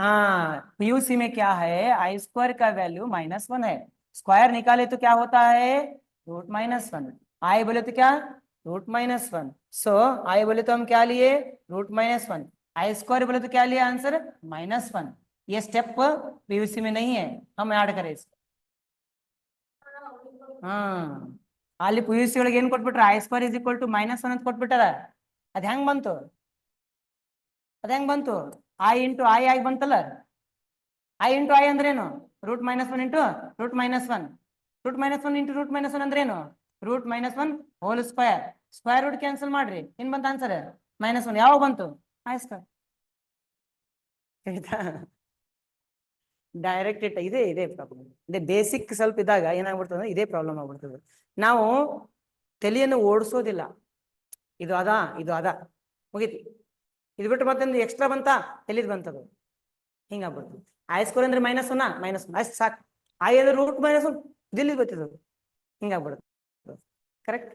हाँ PUC में क्या है? i² का वैल्यू -1 है. स्क्वायर निकाले तो क्या होता है? √-1. i बोले तो क्या? √-1. सो i बोले तो हम क्या लिए? √-1. i² बोले तो क्या लिया आंसर? -1. ये स्टेप PUC में नहीं है, हम ऐड करें इसको. ಅಲ್ಲಿ PUC ಒಳಗೆ ಏನ್ ಕೊಟ್ಬಿಟ್ರೆ i² ಇಸ್ ಈಕ್ವಲ್ ಟು -1 ಅಂತ ಕೊಟ್ಬಿಟ್ಟಾರ. ಅದ್ ಹೆಂಗ್ ಬಂತು? i ಇಂಟು i ಆಗಿ ಬಂತಲ್ಲ. i ಇಂಟು i ಅಂದ್ರೇನು? √-1 ಇಂಟು √-1. √-1 ಇಂಟು √-1 ಅಂದ್ರೇನು? √-1 whole square. Square root cancel ಮಾಡ್ರಿ, ಏನ್ ಬಂತ ಆನ್ಸರ್? -1. ಯಾವಾಗ ಬಂತು? i². ಡೈರೆಕ್ಟ್ ಇದೇ ಪ್ರಾಬ್ಲಮ್. ಇದೇ ಬೇಸಿಕ್ ಸ್ವಲ್ಪ ಇದ್ದಾಗ ಏನಾಗ್ಬಿಡ್ತದೆ, ಇದೇ ಪ್ರಾಬ್ಲಮ್ ಆಗ್ಬಿಡ್ತದೆ. ನಾವು ತಲೆಯನ್ನು ಓಡಿಸೋದಿಲ್ಲ. ಇದು ಅದ ಮುಗೀತಿ. ಇದು ಬಿಟ್ಟು ಮತ್ತೆ ಎಕ್ಸ್ಟ್ರಾ ಬಂತ, ತಲೆದು ಬಂತದು, ಹಿಂಗಾಗ್ಬಿಡ್ತದೆ. i² ಅಂದ್ರೆ -1 ಅಷ್ಟು ಸಾಕು. i ಅಂದ್ರೆ √-1 ದಿಲ್ಲಿ ಗೊತ್ತಿದ್ದು, ಹಿಂಗಾಗ್ಬಿಡುತ್ತೆ. ಕರೆಕ್ಟ್.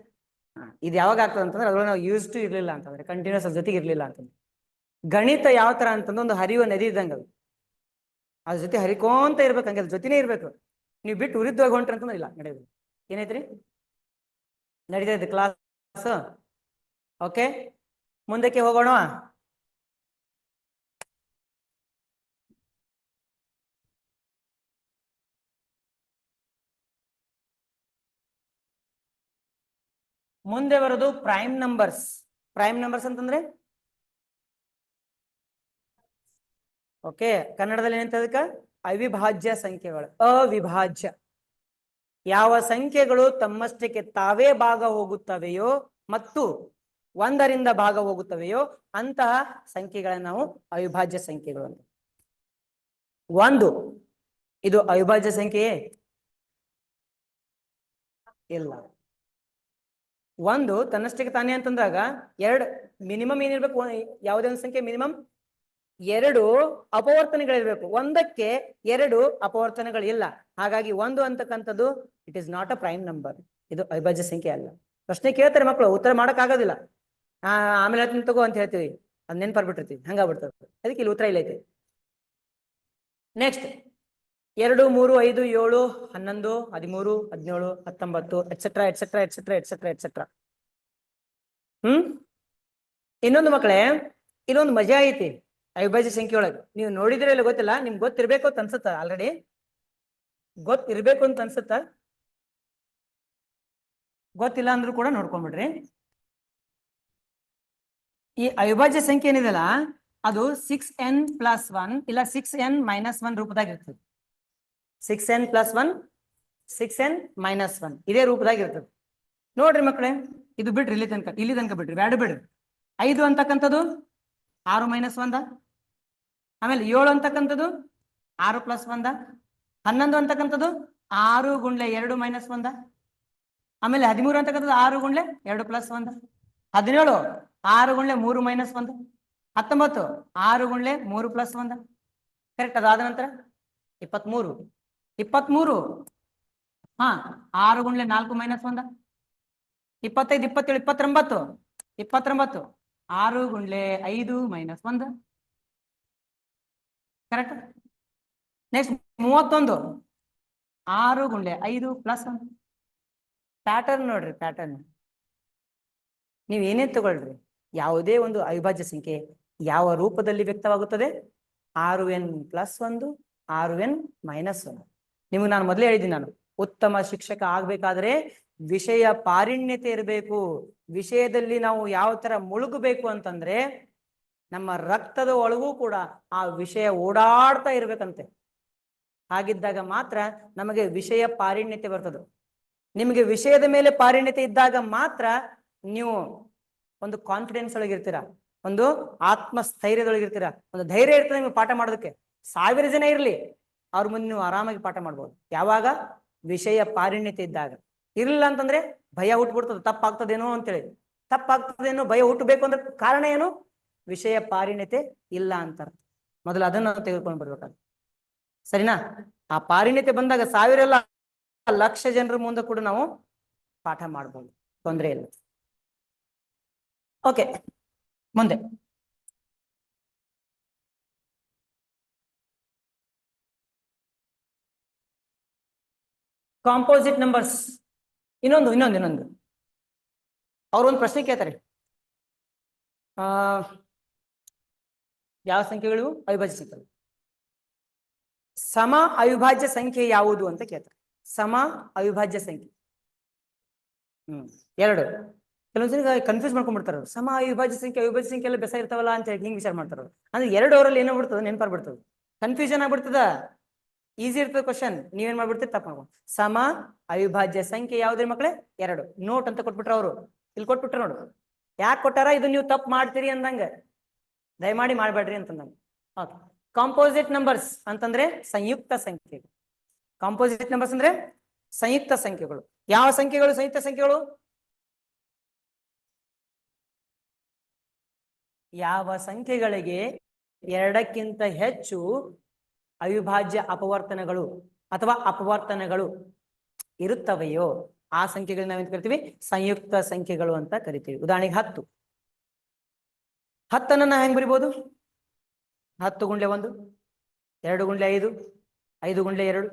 ಇದು ಯಾವಾಗ ಆಗ್ತದೆ ಅಂತಂದ್ರೆ ಅದ್ರೊಳಗೆ ನಾವು ಯೂಸ್ ಟು ಇರ್ಲಿಲ್ಲ ಅಂತಂದ್ರೆ, ಕಂಟಿನ್ಯೂಸ್ ಅದ್ರ ಜೊತೆಗೆ ಇರ್ಲಿಲ್ಲ ಅಂತಂದ್ರೆ. ಗಣಿತ ಯಾವ ತರ ಅಂತಂದ್ರೆ ಒಂದು ಹರಿಯುವ ನದಿ ಇದ್ದಂಗೆ, ಅದು ಅದ್ರ ಜೊತೆ ಹರಿಕೋಂತ ಇರ್ಬೇಕು, ಹಂಗೆ ಅದ್ರ ಜೊತೆನೇ ಇರ್ಬೇಕು. ನೀವು ಬಿಟ್ಟು ಉರಿದ್ವಾಗ ಹೊಂಟ್ರಿ ಅಂತಂದ್ರೆ ಇಲ್ಲ, ನಡೆಯೋದು. ಏನೈತ್ರಿ? ನಡೀತಾ ಇದೆ ಕ್ಲಾಸ್. ಓಕೆ, ಮುಂದಕ್ಕೆ ಹೋಗೋಣ. ಮುಂದೆ ಬರೋದು ಪ್ರೈಮ್ ನಂಬರ್ಸ್. ಪ್ರೈಮ್ ನಂಬರ್ಸ್ ಅಂತಂದ್ರೆ ಓಕೆ, ಕನ್ನಡದಲ್ಲಿ ಏನಂತ ಅದಕ್ಕೆ ಅವಿಭಾಜ್ಯ ಸಂಖ್ಯೆಗಳು. ಅವಿಭಾಜ್ಯ ಯಾವ ಸಂಖ್ಯೆಗಳು ತಮ್ಮಷ್ಟಕ್ಕೆ ತಾವೇ ಭಾಗ ಹೋಗುತ್ತವೆಯೋ ಮತ್ತು ಒಂದರಿಂದ ಭಾಗ ಹೋಗುತ್ತವೆಯೋ ಅಂತಹ ಸಂಖ್ಯೆಗಳನ್ನ ನಾವು ಅವಿಭಾಜ್ಯ ಸಂಖ್ಯೆಗಳು ಅಂತ. ಒಂದು ಇದು ಅವಿಭಾಜ್ಯ ಸಂಖ್ಯೆಯೇ ಇಲ್ಲ. ಒಂದು ತನ್ನಷ್ಟಕ್ಕೆ ತಾನೇ ಅಂತಂದಾಗ ಎರಡು ಮಿನಿಮಮ್ ಏನಿರ್ಬೇಕು, ಯಾವುದೇ ಒಂದು ಸಂಖ್ಯೆ ಮಿನಿಮಮ್ ಎರಡು ಅಪವರ್ತನಗಳಿರ್ಬೇಕು. ಒಂದಕ್ಕೆ ಎರಡು ಅಪವರ್ತನಗಳಿಲ್ಲ. ಹಾಗಾಗಿ ಒಂದು ಅಂತಕ್ಕಂಥದ್ದು it is not a prime number, ಇದು ಅವಿಭಾಜ್ಯ ಸಂಖ್ಯೆ ಅಲ್ಲ. ಪ್ರಶ್ನೆ ಕೇಳ್ತಾರೆ ಮಕ್ಕಳು, ಉತ್ತರ ಮಾಡಕ್ ಆಗೋದಿಲ್ಲ. ಆಮೇಲೆ ಹೇಳ್ತೀನಿ ತಗೋ ಅಂತ ಹೇಳ್ತೀವಿ, ಅದ್ ನೆನ್ಪಾರ್ಬಿಟ್ಟಿರ್ತೀವಿ, ಹಂಗಾಗ್ಬಿಡ್ತದೆ. ಅದಕ್ಕೆ ಇಲ್ಲಿ ಉತ್ತರ ಇಲ್ಲ ಐತಿ. Next 2, 3, 5, 7, 11, 13, 17, 19 et cetera et cetera et cetera et cetera et cetera. ಇನ್ನೊಂದು ಮಕ್ಕಳೇ, ಇಲ್ಲೊಂದು ಮಜಾ ಐತಿ ಅವಿಭಾಜ್ಯ ಸಂಖ್ಯೆ ಒಳಗೆ. ನೀವು ನೋಡಿದ್ರೆ ಇಲ್ಲ ಗೊತ್ತಿಲ್ಲ, ನಿಮ್ಗೆ ಗೊತ್ತಿರ್ಬೇಕು ಅಂತ ಅನ್ಸುತ್ತ, ಆಲ್ರೆಡಿ ಗೊತ್ತಿರ್ಬೇಕು ಅಂತ ಅನ್ಸುತ್ತ. ಗೊತ್ತಿಲ್ಲ ಅಂದ್ರೂ ಕೂಡ ನೋಡ್ಕೊಂಡ್ಬಿಡ್ರಿ. ಈ ಅವಿಭಾಜ್ಯ ಸಂಖ್ಯೆ ಏನಿದೆಲ್ಲ ಅದು 6n+1 ಇಲ್ಲ 6n-1 ರೂಪದಾಗ ಇರ್ತದೆ. 6n+1 6n-1 ಇದೇ ರೂಪದಾಗ ಇರ್ತದೆ. ನೋಡ್ರಿ ಮಕ್ಕಳೇ, ಇದು ಬಿಡ್ರಿ, ಇಲ್ಲಿ ತನಕ ಬಿಡ್ರಿ, ಬ್ಯಾಡ ಬಿಡ್ರಿ. 5 ಅಂತಕ್ಕಂಥದ್ದು 6-1, ಆಮೇಲೆ 7 ಅಂತಕ್ಕಂಥದ್ದು 6+1, 11 ಅಂತಕ್ಕಂಥದ್ದು 6 × 2 - 1, ಆಮೇಲೆ 13 ಅಂತಕ್ಕಂಥದ್ದು 6 × 2 + 1, 17 6 × 3 - 1, 19 6 × 3 + 1. ಕರೆಕ್ಟ್. ಅದಾದ ನಂತರ 23 6 × 4 - 1, 25 27 29 6 × 5 - 1. ಕರೆಕ್ಟ್. ನೆಕ್ಸ್ಟ್ 31 6 × 5 + 1. ಪ್ಯಾಟರ್ನ್ ನೋಡ್ರಿ, ಪ್ಯಾಟರ್ನ್ ನೀವು ಏನೇ ತಗೊಳ್ರಿ, ಯಾವುದೇ ಒಂದು ಅವಿಭಾಜ್ಯ ಸಂಖ್ಯೆ ಯಾವ ರೂಪದಲ್ಲಿ ವ್ಯಕ್ತವಾಗುತ್ತದೆ? 6n+1 6n-1. ನಿಮಗೆ ನಾನು ಮೊದಲೇ ಹೇಳಿದ್ದೀನಿ, ನಾನು ಉತ್ತಮ ಶಿಕ್ಷಕ ಆಗ್ಬೇಕಾದ್ರೆ ವಿಷಯ ಪಾರಿಣ್ಯತೆ ಇರಬೇಕು. ವಿಷಯದಲ್ಲಿ ನಾವು ಯಾವ ತರ ಮುಳುಗಬೇಕು ಅಂತಂದ್ರೆ ನಮ್ಮ ರಕ್ತದ ಒಳಗೂ ಕೂಡ ಆ ವಿಷಯ ಓಡಾಡ್ತಾ ಇರ್ಬೇಕಂತೆ. ಹಾಗಿದ್ದಾಗ ಮಾತ್ರ ನಮಗೆ ವಿಷಯ ಪಾರಿಣ್ಯತೆ ಬರ್ತದೆ. ನಿಮಗೆ ವಿಷಯದ ಮೇಲೆ ಪಾರಿಣ್ಯತೆ ಇದ್ದಾಗ ಮಾತ್ರ ನೀವು ಒಂದು ಕಾನ್ಫಿಡೆನ್ಸ್ ಒಳಗಿರ್ತೀರ, ಒಂದು ಆತ್ಮಸ್ಥೈರ್ಯದೊಳಗಿರ್ತೀರ, ಒಂದು ಧೈರ್ಯ ಇರ್ತದೆ ನಿಮ್ಗೆ ಪಾಠ ಮಾಡೋದಕ್ಕೆ. 1000 ಜನ ಇರಲಿ, ಅವ್ರ ಮುಂದೆ ನೀವು ಆರಾಮಾಗಿ ಪಾಠ ಮಾಡ್ಬೋದು. ಯಾವಾಗ? ವಿಷಯ ಪಾರಿಣ್ಯತೆ ಇದ್ದಾಗ. ಇರಲಿಲ್ಲ ಅಂತಂದ್ರೆ ಭಯ ಹುಟ್ಟುಬಿಡ್ತದೆ, ತಪ್ಪಾಗ್ತದೇನೋ ಅಂತೇಳಿ. ತಪ್ಪಾಗ್ತದೇನೋ ಭಯ ಹುಟ್ಟಬೇಕು ಅಂದ್ರೆ ಕಾರಣ ಏನು? ವಿಷಯ ಪಾರಿಣ್ಯತೆ ಇಲ್ಲ ಅಂತ. ಮೊದಲು ಅದನ್ನು ನಾವು ತೆಗೆದುಕೊಂಡು ಬರ್ಬೇಕಾದ್ರೆ, ಸರಿನಾ? ಆ ಪಾರಿಣ್ಯತೆ ಬಂದಾಗ 1000 ಅಲ್ಲ, 1,00,000 ಜನರ ಮುಂದೆ ಕೂಡ ನಾವು ಪಾಠ ಮಾಡ್ಬೋದು, ತೊಂದರೆ ಇಲ್ಲ. ಓಕೆ, ಮುಂದೆ ಕಾಂಪೋಸಿಟ್ ನಂಬರ್ಸ್. ಇನ್ನೊಂದು ಅವ್ರೊಂದು ಪ್ರಶ್ನೆ ಕೇಳ್ತಾರೆ, ಯಾವ ಸಂಖ್ಯೆಗಳು ಅವಿಭಾಜ್ಯ ಸಂಖ್ಯೆಗಳು? ಸಮ ಅವಿಭಾಜ್ಯ ಸಂಖ್ಯೆ ಯಾವುದು ಅಂತ ಕೇಳ್ತಾರೆ. ಸಮ ಅವಿಭಾಜ್ಯ ಸಂಖ್ಯೆ ಎರಡು. ಕೆಲವೊಂದ್ಸರಿ ಕನ್ಫ್ಯೂಸ್ ಮಾಡ್ಕೊಂಡ್ಬಿಡ್ತಾರೆ. ಸಮ ಅವಿಭಾಜ್ಯ ಸಂಖ್ಯೆ ಎಲ್ಲ ಬೆಸ ಇರ್ತಾವಲ್ಲ ಅಂತ ಹೇಳಿ ಹಿಂಗ್ ವಿಚಾರ ಮಾಡ್ತಾರೆ. ಅಂದ್ರೆ 2 ಅವರಲ್ಲಿ ಏನೋ ಬಿಡ್ತದೆ, ನೆನಪಾರ್ಬಿಡ್ತದೆ, ಕನ್ಫ್ಯೂಷನ್ ಆಗ್ಬಿಡ್ತದ. ಈಸಿ ಇರ್ತದೆ ಕ್ವಶನ್, ನೀವೇನ್ ಮಾಡ್ಬಿಡ್ತೀರಿ, ತಪ್ಪ ಮಾಡ್ಬೋದು. ಸಮ ಅವಿಭಾಜ್ಯ ಸಂಖ್ಯೆ ಯಾವ್ದ್ರಿ ಮಕ್ಕಳೇ? 2. ನೋಟ್ ಅಂತ ಕೊಟ್ಬಿಟ್ರ ಅವರು, ಇಲ್ಲಿ ಕೊಟ್ಬಿಟ್ರ ನೋಡು. ಯಾಕೆ ಕೊಟ್ಟಾರ? ಇದು ನೀವು ತಪ್ಪು ಮಾಡ್ತೀರಿ ಅಂದಂಗ, ದಯಮಾಡಿ ಮಾಡ್ಬೇಡ್ರಿ ಅಂತಂದಂಗ. ಓಕೆ, ಕಾಂಪೋಸಿಟ್ ನಂಬರ್ಸ್ ಅಂತಂದ್ರೆ ಸಂಯುಕ್ತ ಸಂಖ್ಯೆಗಳು. ಕಾಂಪೋಸಿಟ್ ನಂಬರ್ಸ್ ಅಂದ್ರೆ ಸಂಯುಕ್ತ ಸಂಖ್ಯೆಗಳು. ಯಾವ ಸಂಖ್ಯೆಗಳು ಸಂಯುಕ್ತ ಸಂಖ್ಯೆಗಳು? ಯಾವ ಸಂಖ್ಯೆಗಳಿಗೆ 2ಕ್ಕಿಂತ ಹೆಚ್ಚು ಅವಿಭಾಜ್ಯ ಅಪವರ್ತನಗಳು ಅಥವಾ ಅಪವರ್ತನಗಳು ಇರುತ್ತವೆಯೋ ಆ ಸಂಖ್ಯೆಗಳನ್ನ ನಾವೇನು ಕರಿತೀವಿ? ಸಂಯುಕ್ತ ಸಂಖ್ಯೆಗಳು ಅಂತ ಕರಿತೀವಿ. ಉದಾಹರಣೆಗೆ 10. 10 ನಾವು ಹೆಂಗ್ ಬರಿಬೋದು? 10 × 1, 2 × 5, 5 × 2.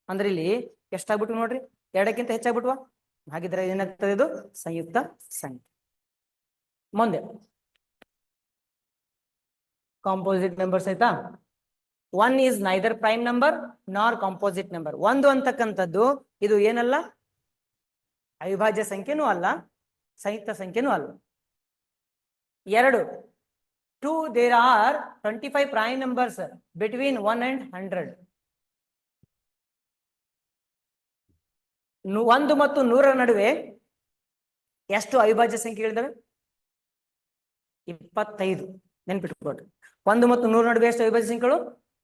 ಅಂದ್ರೆ ಇಲ್ಲಿ ಎಷ್ಟಾಗ್ಬಿಟ್ಟು ನೋಡ್ರಿ, 2ಕ್ಕಿಂತ ಹೆಚ್ಚಾಗ್ಬಿಟ್ವಾ? ಹಾಗಿದ್ರೆ ಏನಾಗ್ತದೆ? ಇದು ಸಂಯುಕ್ತ ಸಂಖ್ಯೆ. ಮುಂದೆ ಕಾಂಪೋಸಿಟ್ ನಂಬರ್ಸ್ ಆಯ್ತಾ? 1 ಈಸ್ ನೈದರ್ ಪ್ರೈಮ್ ನಂಬರ್ ನಾರ್ ಕಾಂಪೋಸಿಟ್ ನಂಬರ್. 1 ಅಂತಕ್ಕಂಥದ್ದು ಇದು ಏನಲ್ಲ, ಅವಿಭಾಜ್ಯ ಸಂಖ್ಯೆನೂ ಅಲ್ಲ, ಸಂಯುಕ್ತ ಸಂಖ್ಯೆನೂ ಅಲ್ಲ. 2 there are 25 prime numbers between 1 and 100. 1 ಮತ್ತು 100ರ ನಡುವೆ ಎಷ್ಟು ಅವಿಭಾಜ್ಯ ಸಂಖ್ಯೆಗಳಿದಾವೆ? 25. ನೆನ್ಪಿಟ್ಕೊಳ್ರಿ, 1 ಮತ್ತು 100 ನಡುವೆ ಎಷ್ಟು ಅವಿಭಾಜ್ಯ ಸಂಖ್ಯೆಗಳು?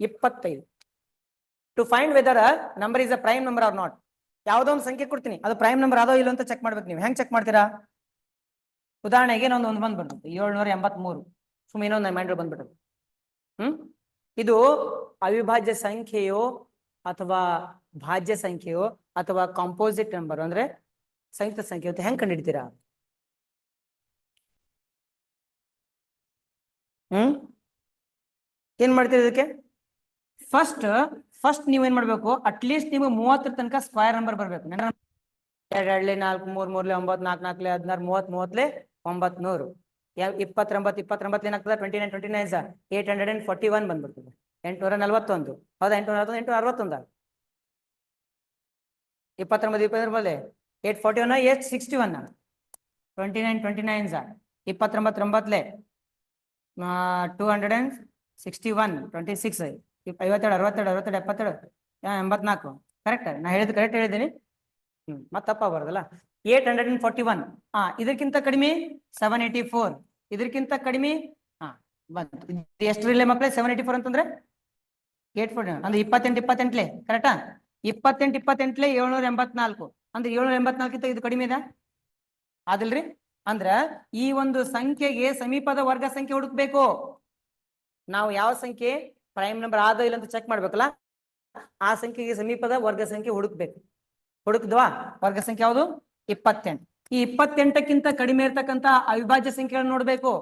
25. To find whether number is a prime number or not, ಯಾವುದೋ ಒಂದು ಸಂಖ್ಯೆ ಕೊಡ್ತೀನಿ, ಅದು ಪ್ರೈಮ್ ನಂಬರ್ ಅದೋ ಇಲ್ಲ ಅಂತ ಚೆಕ್ ಮಾಡ್ಬೇಕು. ನೀವು ಹೆಂಗ್ ಚೆಕ್ ಮಾಡ್ತೀರಾ? ಉದಾಹರಣೆಗೆ ಒಂದು ಬಂದ್ಬಿಡ್ತು 783, ಸುಮ್ಮನೆ ಇನ್ನೊಂದು ಮೈಂಡ್ ಬಂದ್ಬಿಟ್ಟು. ಇದು ಅವಿಭಾಜ್ಯ ಸಂಖ್ಯೆಯೋ ಅಥವಾ ಭಾಜ್ಯ ಸಂಖ್ಯೆಯೋ ಅಥವಾ ಕಾಂಪೋಸಿಟ್ ನಂಬರ್ ಅಂದ್ರೆ ಸಂಯುಕ್ತ ಸಂಖ್ಯೆ ಅಂತ ಹೆಂಗ್ ಕಂಡುಹಿಡಿತೀರಾ? ಏನ್ ಮಾಡ್ತೀರಿ ಇದಕ್ಕೆ? ಫಸ್ಟ್ ನೀವೇನ್ ಮಾಡ್ಬೇಕು, ಅಟ್ಲೀಸ್ಟ್ ನೀವು 30 ತನಕ ಸ್ಕ್ವೇರ್ ನಂಬರ್ ಬರ್ಬೇಕು. 2 2 4 3 3 9 4 4 16 30 30 900 29 ಏನಾಗ್ತದೆ? 29 29 841 ಬಂದ್ಬಿಡ್ತದೆ. 841. ಹೌದಾ? 841 861. 29 29 841 861 29 29 29 261 26 57 62 62 77 84. ಕರೆಕ್ಟ್? ನಾ ಹೇಳಿದ್ದು ಕರೆಕ್ಟ್ ಹೇಳಿದ್ದೀನಿ? ಮತ್ತೆ ತಪ್ಪಾಗಬಾರ್ದಲ್ಲ. 841. ಇದಕ್ಕಿಂತ ಕಡಿಮೆ 784. ಇದಕ್ಕಿಂತ ಕಡಿಮೆ ಬಂತು. ಎಷ್ಟರಿಲ್ಲ ಮಕ್ಕಳೇ 784 ಅಂತಂದ್ರೆ 840 ಅಂದ್ರೆ 28 28 ಕರೆಕ್ಟಾ? 28 28 784 ಅಂದ್ರೆ 784 ಇದು ಕಡಿಮೆ ಇದೆ ಆದಿಲ್ರಿ? ಅಂದ್ರ ಈ ಒಂದು ಸಂಖ್ಯೆಗೆ ಸಮೀಪದ ವರ್ಗ ಸಂಖ್ಯೆ ಹುಡುಕ್ಬೇಕು. ನಾವು ಯಾವ ಸಂಖ್ಯೆ ಪ್ರೈಮ್ ನಂಬರ್ ಆದೋ ಇಲ್ಲ ಅಂತ ಚೆಕ್ ಮಾಡ್ಬೇಕಲ್ಲ, ಆ ಸಂಖ್ಯೆಗೆ ಸಮೀಪದ ವರ್ಗ ಸಂಖ್ಯೆ ಹುಡುಕ್ಬೇಕು. ಹುಡುಕ್ದ್ವಾ? ವರ್ಗ ಸಂಖ್ಯೆ ಯಾವುದು? 28. ಈ 28ಕ್ಕಿಂತ ಕಡಿಮೆ ಇರ್ತಕ್ಕಂತ ಅವಿಭಾಜ್ಯ ಸಂಖ್ಯೆಗಳನ್ನು ನೋಡ್ಬೇಕು.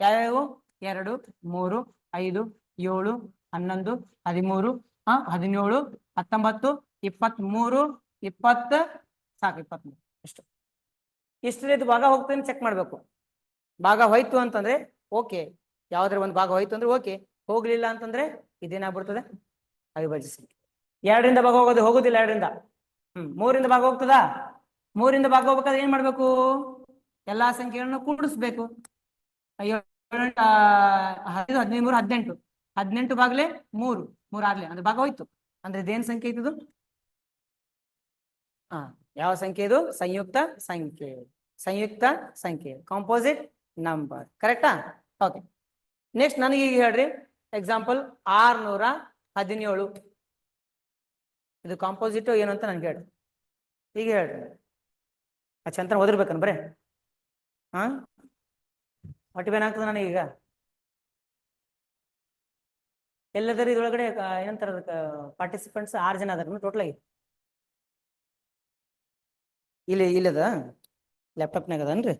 ಯಾವ್ಯಾವು? 2 3 5 7 11 13 17 19 23 20 ಸಾಕು 23 ಇಷ್ಟು. ಇಷ್ಟು ಭಾಗ ಹೋಗ್ತಾನೆ ಚೆಕ್ ಮಾಡ್ಬೇಕು. ಭಾಗ ಹೋಯ್ತು ಅಂತಂದ್ರೆ ಓಕೆ, ಯಾವ್ದಾರ ಒಂದು ಭಾಗ ಹೋಯ್ತು ಅಂದ್ರೆ ಓಕೆ, ಹೋಗ್ಲಿಲ್ಲ ಅಂತಂದ್ರೆ ಇದೇನಾಗ್ಬಿಡ್ತದೆ? ಅವಿಭಾಜ್ಯ ಸಂಖ್ಯೆ. 2ರಿಂದ ಭಾಗ ಹೋಗೋದಿಲ್ಲ 2ರಿಂದ. 3ರಿಂದ ಭಾಗ ಹೋಗ್ತದಾ? 3ರಿಂದ ಭಾಗ ಹೋಗ್ಬೇಕಾದ್ರೆ ಏನ್ ಮಾಡ್ಬೇಕು? ಎಲ್ಲಾ ಸಂಖ್ಯೆಗಳನ್ನು ಕೂಡಿಸ್ಬೇಕು. 17 13 18 18 ಬಾಗ್ಲೆ 3 3 ಆಗ್ಲಿ ಅಂದ್ರೆ ಭಾಗ ಹೋಯ್ತು. ಅಂದ್ರೆ ಇದೇನ್ ಸಂಖ್ಯೆ ಇತ್ತು? ಯಾವ ಸಂಖ್ಯೆ ಇದು? ಸಂಯುಕ್ತ ಸಂಖ್ಯೆ. ಸಂಯುಕ್ತ ಸಂಖ್ಯೆ, ಕಾಂಪೋಸಿಟ್ ನಂಬರ್. ಕರೆಕ್ಟಾ? ಓಕೆ. ನೆಕ್ಸ್ಟ್ ನನಗೆ ಈಗ ಹೇಳ್ರಿ ಎಕ್ಸಾಂಪಲ್ 617. ಇದು ಕಾಂಪೋಸಿಟ್ ಏನು ಅಂತ ನನ್ಗೆ ಹೇಳ್ರಿ. ಈಗ ಹೇಳ್ರಿ. ಚಂತನ ಓದಿರ್ಬೇಕನ್ ಬರೇ ಹೊಟ್ಟೆ ಬೇನಾಗ್ತದೆ ನನಗೆ ಈಗ. ಎಲ್ಲದರ ಇದ್ರೊಳಗಡೆ ಏನಂತಾರ ಪಾರ್ಟಿಸಿಪೆಂಟ್ಸ್ 6 ಜನ ಅದಾರ ಟೋಟಲ್ ಆಗಿ. ಇಲ್ಲದ ಲ್ಯಾಪ್ಟಾಪ್ನಾಗ ಅದನ್ರಿ.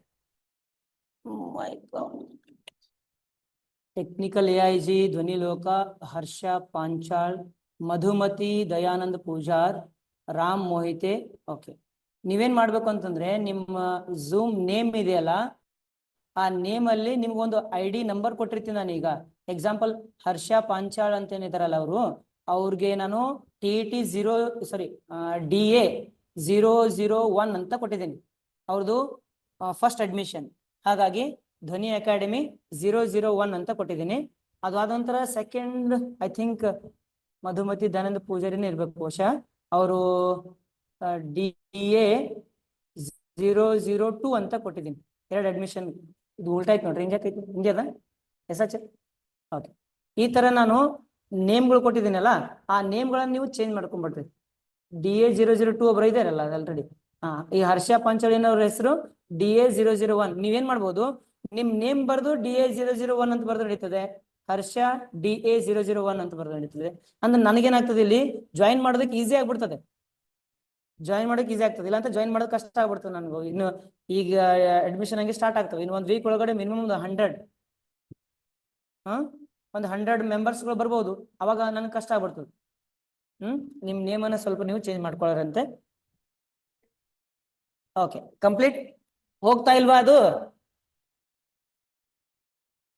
ಟೆಕ್ನಿಕಲ್ AIG, ಧ್ವನಿ ಲೋಕ, ಹರ್ಷ ಪಾಂಚಾಳ್, ಮಧುಮತಿ, ದಯಾನಂದ್ ಪೂಜಾರ್, ರಾಮ್ ಮೋಹಿತೆ. ಓಕೆ, ನೀವೇನ್ ಮಾಡ್ಬೇಕು ಅಂತಂದ್ರೆ ನಿಮ್ಮ ಝೂಮ್ ನೇಮ್ ಇದೆಯಲ್ಲ, ಆ ನೇಮ್ ಅಲ್ಲಿ ನಿಮ್ಗೊಂದು ID ನಂಬರ್ ಕೊಟ್ಟಿರ್ತೀನಿ ನಾನು. ಈಗ ಎಕ್ಸಾಂಪಲ್ ಹರ್ಷ ಪಾಂಚಾಳ್ ಅಂತ ಏನಿದಾರಲ್ಲ ಅವ್ರಿಗೆ ನಾನು TET DA 001 ಅಂತ ಕೊಟ್ಟಿದ್ದೀನಿ. ಅವ್ರದ್ದು ಫಸ್ಟ್ ಅಡ್ಮಿಷನ್. ಹಾಗಾಗಿ ಧ್ವನಿ ಅಕಾಡೆಮಿ 001 ಅಂತ ಕೊಟ್ಟಿದ್ದೀನಿ. ಅದು ಆದ ನಂತರ second I think Madhumati Dayananda ಪೂಜಾರಿನೇ ಇರ್ಬೇಕು ಬಹುಶಃ. ಅವರು DA 002 ಅಂತ ಕೊಟ್ಟಿದ್ದೀನಿ. 2 ಅಡ್ಮಿಷನ್. ಇದು ಉಲ್ಟಾ ಐತೆ ನೋಡ್ರಿ, ಹಿಂಗೆ ಅದ ಎಸ್. ಓಕೆ, ಈ ತರ ನಾನು ನೇಮ್ಗಳು ಕೊಟ್ಟಿದ್ದೀನಲ್ಲ, ಆ ನೇಮ್ಗಳನ್ನ ನೀವು ಚೇಂಜ್ ಮಾಡ್ಕೊಂಡ್ಬಿಡ್ರಿ. DA 002 ಒಬ್ರು ಇದಾರಲ್ಲ ಆಲ್ರೆಡಿ. ಈ ಹರ್ಷ ಪಾಂಚಾಳಿನ ಅವ್ರ ಹೆಸರು DA 001. ನೀವೇನ್ ಮಾಡ್ಬೋದು, ನಿಮ್ ನೇಮ್ ಬರ್ದು DA 001 ಅಂತ ಬರ್ದು ನಡೀತದೆ. ಹರ್ಷ DA 001 ಅಂತ ಬರ್ದು ನಡೀತದೆ. ಅಂದ್ರೆ ನನಗೇನಾಗ್ತದೆ, ಇಲ್ಲಿ ಜಾಯಿನ್ ಮಾಡೋದಕ್ಕೆ ಈಸಿ ಆಗ್ಬಿಡ್ತದೆ. ಜಾಯಿನ್ ಮಾಡೋಕೆ ಈಸಿ ಆಗ್ತದೆ, ಇಲ್ಲ ಅಂತ ಜಾಯಿನ್ ಮಾಡೋದು ಕಷ್ಟ ಆಗ್ಬಿಡ್ತದೆ ನನಗೂ. ಇನ್ನು ಈಗ ಅಡ್ಮಿಷನ್ ಹಂಗೆ ಸ್ಟಾರ್ಟ್ ಆಗ್ತವೆ. ಇನ್ನು 1 ವೀಕ್ ಒಳಗಡೆ ಮಿನಿಮಮ್ 100 ಮೆಂಬರ್ಸ್ಗಳು ಬರ್ಬೋದು. ಅವಾಗ ನನ್ಗೆ ಕಷ್ಟ ಆಗ್ಬಿಡ್ತದೆ. ನಿಮ್ ನೇಮನ್ನ ಸ್ವಲ್ಪ ನೀವು ಚೇಂಜ್ ಮಾಡ್ಕೊಳ್ಳೋರಂತೆ. Okay, complete. ಹೋಗ್ತಾ ಇಲ್ವಾ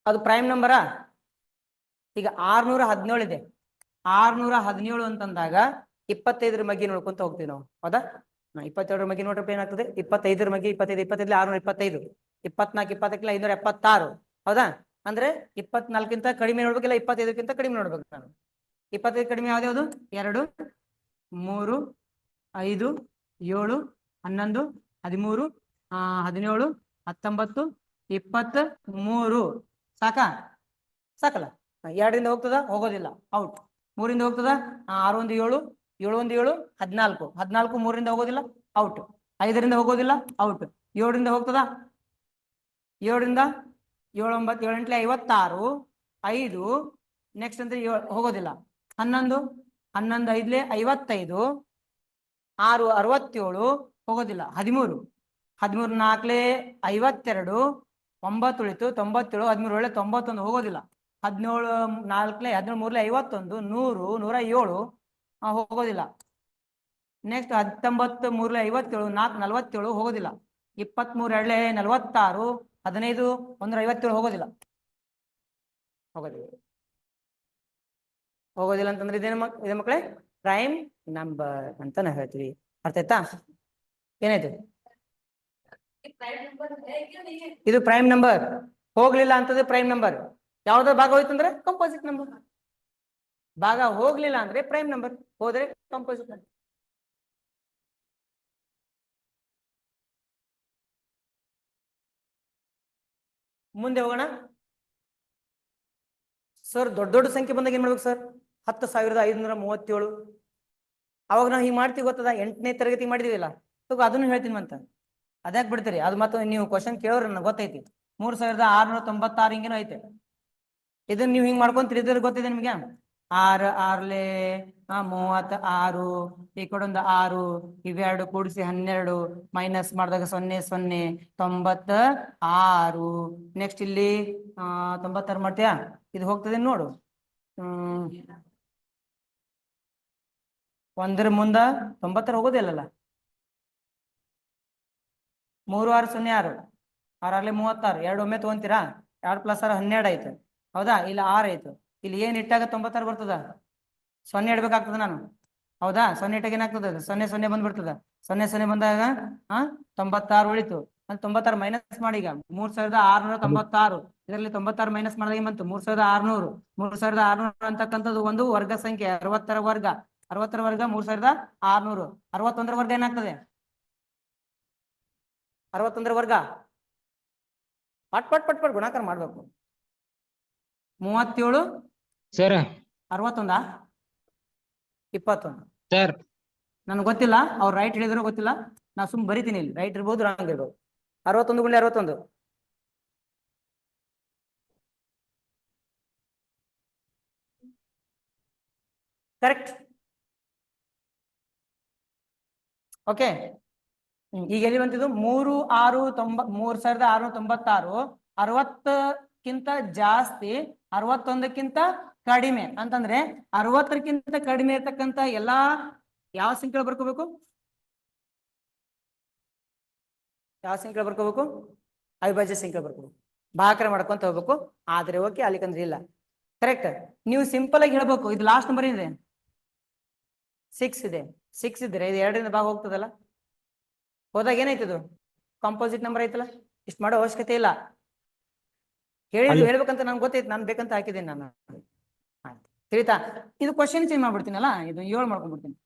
ಅದು ಪ್ರೈಮ್ ನಂಬರಾ? ಈಗ 617 ಇದೆ. 617 ಅಂತಂದಾಗ 25ರ ಮಗ್ಗಿ ನೋಡ್ಕೊಂತ ಹೋಗ್ತೀವಿ ನಾವು. ಹೌದಾ? 22ರ ಮಗ್ಗಿ ನೋಡ್ರಪ್ಪ ಏನಾಗ್ತದೆ? 25ರ ಮಗ್ಗಿ 25 25 625 24 20 576. ಹೌದಾ? ಅಂದ್ರೆ 24ಕ್ಕಿಂತ ಕಡಿಮೆ ನೋಡ್ಬೇಕಿಲ್ಲ, 25ಕ್ಕಿಂತ ಕಡಿಮೆ ನೋಡ್ಬೇಕು ನಾನು. 25 ಕಡಿಮೆ ಯಾವ್ದು? 2, 3, 5, 7, 11, 13, 17, 19, 23. ಸಾಕಾ? ಸಾಕಲ್ಲ? 2ರಿಂದ ಹೋಗ್ತದ? ಹೋಗೋದಿಲ್ಲ, ಔಟ್. 3ರಿಂದ ಹೋಗ್ತದ? 6 1 7, 7 1 7, 14, 14 3ರಿಂದ ಹೋಗೋದಿಲ್ಲ, ಔಟ್. 5ರಿಂದ ಹೋಗೋದಿಲ್ಲ, ಔಟ್. 7ರಿಂದ ಹೋಗ್ತದ? 7ರಿಂದ 7 9 7 8 56, 5 ನೆಕ್ಸ್ಟ್ ಅಂದ್ರೆ ಹೋಗೋದಿಲ್ಲ. 11 11 5 55, 6 67 ಹೋಗೋದಿಲ್ಲ. 13 13 4 52, 9 ಉಳಿತು 97, 13 ಒಳ್ಳೆ 91 ಹೋಗೋದಿಲ್ಲ. 17 4 17 3 51, 100 107 ಹೋಗೋದಿಲ್ಲ. ನೆಕ್ಸ್ಟ್ 19 3 57, 4 47 ಹೋಗೋದಿಲ್ಲ. 23 2 46, 15 157 ಹೋಗೋದಿಲ್ಲ. ಹೋಗೋದಿಲ್ಲ ಅಂತಂದ್ರೆ ಇದೇ ಮಕ್ಕಳೇ ಪ್ರೈಮ್ ನಂಬರ್ ಅಂತ ನಾವು ಹೇಳ್ತೀವಿ. ಅರ್ಥ ಆಯ್ತಾ? ಏನಾಯ್ತು? ಇದು ಪ್ರೈಮ್ ನಂಬರ್. ಹೋಗ್ಲಿಲ್ಲ ಅಂತಂದ್ರೆ ಪ್ರೈಮ್ ನಂಬರ್. ಯಾವ್ದೋ ಭಾಗ ಹೋಯ್ತು ಅಂದ್ರೆ ಕಂಪೋಸಿಟ್ ನಂಬರ್. ಭಾಗ ಹೋಗ್ಲಿಲ್ಲ ಅಂದ್ರೆ ಪ್ರೈಮ್ ನಂಬರ್, ಹೋದ್ರೆ ಕಂಪೋಸಿಟ್ ನಂಬರ್. ಮುಂದೆ ಹೋಗೋಣ ಸರ್. ದೊಡ್ಡ ದೊಡ್ಡ ಸಂಖ್ಯೆ ಬಂದಾಗ ಏನ್ ಮಾಡ್ಬೇಕು ಸರ್? 10,537. ಅವಾಗ ನಾವು ಹಿಂಗ್ ಮಾಡ್ತೀವಿ ಗೊತ್ತದ? 8ನೇ ತರಗತಿ ಮಾಡಿದೀವಿಲ್ಲ, ಅದನ್ನು ಹೇಳ್ತೀನಿ ಅಂತ. ಅದ್ಯಾಕ್ ಬಿಡ್ತೀರಿ? ಅದು ಮತ್ತೆ ನೀವು ಕ್ವಶನ್ ಕೇಳೋರು ನನಗೆ ಗೊತ್ತೈತಿ. 3,696 ಹಿಂಗೇನೋ ಐತೆ. ಇದನ್ನ ನೀವು ಹಿಂಗ್ ಮಾಡ್ಕೊಂತೀರಿ, ಇದ್ರ ಗೊತ್ತಿದೆ ನಿಮ್ಗೆ? 6 6 36, ಈ ಕಡೊಂದು 6, ಇವೆರಡು ಕೂಡಿಸಿ 12, ಮೈನಸ್ ಮಾಡಿದಾಗ 0 0 96. ನೆಕ್ಸ್ಟ್ ಇಲ್ಲಿ 96 ಮಾಡ್ತೀಯಾ? ಇದು ಹೋಗ್ತದೆ ನೋಡು. 1ರ ಮುಂದ 90 ಹೋಗೋದಿಲ್ಲಲ್ಲ. 3 6 0 6, 6 36, 2 ಒಮ್ಮೆ ತಗೊಂತೀರಾ? 2 + 6 12 ಆಯ್ತು, ಹೌದಾ? ಇಲ್ಲಿ 6 ಆಯ್ತು. ಇಲ್ಲಿ ಏನ್ ಇಟ್ಟಾಗ 96 ಬರ್ತದ? 0 ಇಡ್ಬೇಕಾಗ್ತದ ನಾನು, ಹೌದಾ? 0 ಇಟ್ಟಾಗ ಏನಾಗ್ತದ? 0 0 ಬಂದ್ಬಿಡ್ತದ. 0 0 ಬಂದಾಗ 96 ಉಳಿತು. ಅಲ್ಲಿ 96 ಮೈನಸ್ ಮಾಡಿ. ಈಗ 3,696, ಇದರಲ್ಲಿ 96 ಮೈನಸ್ ಮಾಡಿದಾಗ ಏನ್ ಬಂತು? 3,600. 3,600 ಅಂತಕ್ಕಂಥದ್ದು ಒಂದು ವರ್ಗ ಸಂಖ್ಯೆ. 60ರ ವರ್ಗ 60ರ ವರ್ಗ 3,600. 61ರ ವರ್ಗ ಏನಾಗ್ತದೆ? 61ರ ವರ್ಗ ಪಟ್ ಪಟ್ ಪಟ್ ಪಟ್ ಗುಣಾಕಾರ ಮಾಡ್ಬೇಕು. 37 ಸರ್ 61 21 ಸರ್. ನನ್ಗೆ ಗೊತ್ತಿಲ್ಲ, ಅವ್ರು ರೈಟ್ ಹೇಳಿದ್ರು ಗೊತ್ತಿಲ್ಲ, ನಾ ಸುಮ್ ಬರಿತೀನಿ. ಇಲ್ಲಿ ರೈಟ್ ಇರ್ಬೋದು, ರಾಂಗ್ ಇರ್ಬೋದು. 61 × 61 ಕರೆಕ್ಟ್. ಓಕೆ, ಈಗ ಎಲ್ಲಿ ಬಂತಿದ್ದು? 3 6 3,696. 60ಕ್ಕಿಂತ ಜಾಸ್ತಿ, 61ಕ್ಕಿಂತ ಕಡಿಮೆ ಅಂತಂದ್ರೆ 60ಕ್ಕಿಂತ ಕಡಿಮೆ ಇರ್ತಕ್ಕಂಥ ಎಲ್ಲಾ ಯಾವ ಸಂಖ್ಯೆಗಳು ಬರ್ಕೋಬೇಕು? ಯಾವ ಸಂಖ್ಯೆಗಳು ಬರ್ಕೋಬೇಕು? ಅವಿಭಾಜ್ಯ ಸಂಖ್ಯೆ ಬರ್ಕೋಬೇಕು. ಭಾಗಾಕಾರ ಮಾಡ್ಕೊಂತ ಹೋಗ್ಬೇಕು. ಆದ್ರೆ ಓಕೆ, ಅಲ್ಲಿಕಂದ್ರೆ ಇಲ್ಲ. ಕರೆಕ್ಟ್. ನೀವು ಸಿಂಪಲ್ ಆಗಿ ಹೇಳ್ಬೇಕು, ಇದು ಲಾಸ್ಟ್ ನಂಬರ್ ಏನಿದೆ? 6 ಇದೆ. 6 ಇದ್ರೆ ಇದು 2ರಿಂದ ಭಾಗ ಹೋಗ್ತದಲ್ಲ. ಹೋದಾಗ ಏನಾಯ್ತದು? ಕಾಂಪೋಸಿಟ್ ನಂಬರ್ ಐತಲ್ಲ. ಇಷ್ಟು ಮಾಡೋ ಅವಶ್ಯಕತೆ ಇಲ್ಲ. ಹೇಳ್ಬೇಕಂತ ನನ್ಗೆ ಗೊತ್ತೈತಿ, ನಾನು ಬೇಕಂತ ಹಾಕಿದ್ದೀನಿ ನಾನು. ತಿಳಿತಾ? ಇದು ಕ್ವಶನ್ ಚೇಂಜ್ ಮಾಡ್ಬಿಡ್ತೀನಲ್ಲ, ಇದು 7 ಮಾಡ್ಕೊಂಡ್ಬಿಡ್ತೀನಿ.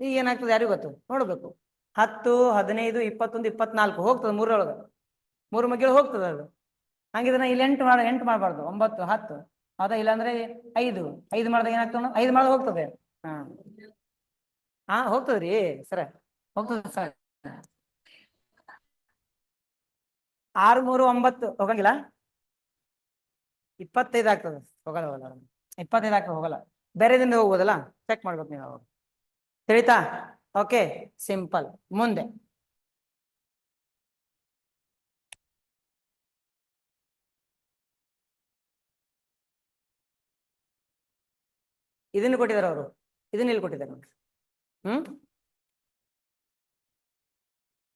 ಈಗ ಏನಾಗ್ತದೆ ಯಾರಿಗೂ ಗೊತ್ತು, ನೋಡ್ಬೇಕು. 10 15 21 24 ಹೋಗ್ತದೆ. 3ರೊಳಗೆ 3 ಮಗ್ಗಿಗಳು ಹೋಗ್ತದೆ ಅದು. ಹಂಗಿದ್ರೆ ನಾ ಇಲ್ಲಿ 8 ಮಾಡಬಾರ್ದು. 9 10 ಹೌದಾ? ಇಲ್ಲಾಂದ್ರೆ 5 ಮಾಡಿದಾಗ ಏನಾಗ್ತದೆ? 5 ಮಾಡಿದಾಗ ಹೋಗ್ತದೆ. ಹೋಗ್ತದ್ರಿ ಸರ, ಹೋಗ್ತದೆ ಸರ್. 6 3 9 ಹೋಗಂಗಿಲ್ಲ. 25 ಆಗ್ತದೆ. ಹೋಗಲ್ಲ 25 ಆಗ್ತದೆ, ಹೋಗಲ್ಲ. ಬೇರೆದಿಂದ ಹೋಗ್ಬೋದಲ್ಲ, ಚೆಕ್ ಮಾಡ್ಬೇಕು ನೀವು ಅವಾಗ. ತಿಳಿತಾ? Okay, simple. ಮುಂದೆ ಇದನ್ನು ಕೊಟ್ಟಿದ್ದಾರೆ ಅವರು, ಇದನ್ನ ಇಲ್ಲಿ ಕೊಟ್ಟಿದ್ದಾರೆ ನೋಡ್ರಿ.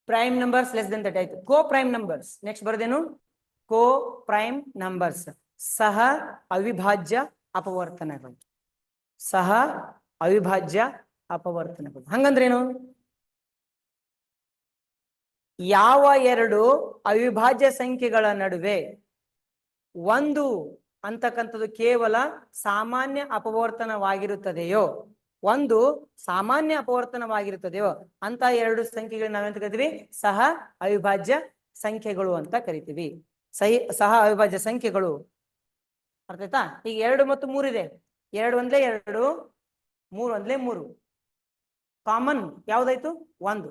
ಪ್ರೈಮ್ ನಂಬರ್ಸ್ ಲೆಸ್ ದೆನ್ 30 ಆಯ್ತು. ಕೋ ಪ್ರೈಮ್ ನಂಬರ್ಸ್ ನೆಕ್ಸ್ಟ್ ಬರೋದೇನು? ಕೋ ಪ್ರೈಮ್ ನಂಬರ್ಸ್, ಸಹ ಅವಿಭಾಜ್ಯ ಅಪವರ್ತನಗಳು. ಸಹ ಅವಿಭಾಜ್ಯ ಅಪವರ್ತನಗಳು ಹಂಗಂದ್ರೇನು? ಯಾವ ಎರಡು ಅವಿಭಾಜ್ಯ ಸಂಖ್ಯೆಗಳ ನಡುವೆ ಒಂದು ಅಂತಕ್ಕಂಥದ್ದು ಕೇವಲ ಸಾಮಾನ್ಯ ಅಪವರ್ತನವಾಗಿರುತ್ತದೆಯೋ, ಒಂದು ಸಾಮಾನ್ಯ ಅಪವರ್ತನವಾಗಿರುತ್ತದೆಯೋ ಅಂತ ಎರಡು ಸಂಖ್ಯೆಗಳು ನಾವೆಂತ ಕರಿತೀವಿ? ಸಹ ಅವಿಭಾಜ್ಯ ಸಂಖ್ಯೆಗಳು ಅಂತ ಕರಿತೀವಿ. ಸಹ ಅವಿಭಾಜ್ಯ ಸಂಖ್ಯೆಗಳು. ಅರ್ಥ ಆಯ್ತಾ? ಈಗ 2 ಮತ್ತು 3 ಇದೆ. 2 ಒಂದ್ಲೆ 2, 3 ಒಂದ್ಲೆ 3. ಕಾಮನ್ ಯಾವ್ದಾಯ್ತು? 1.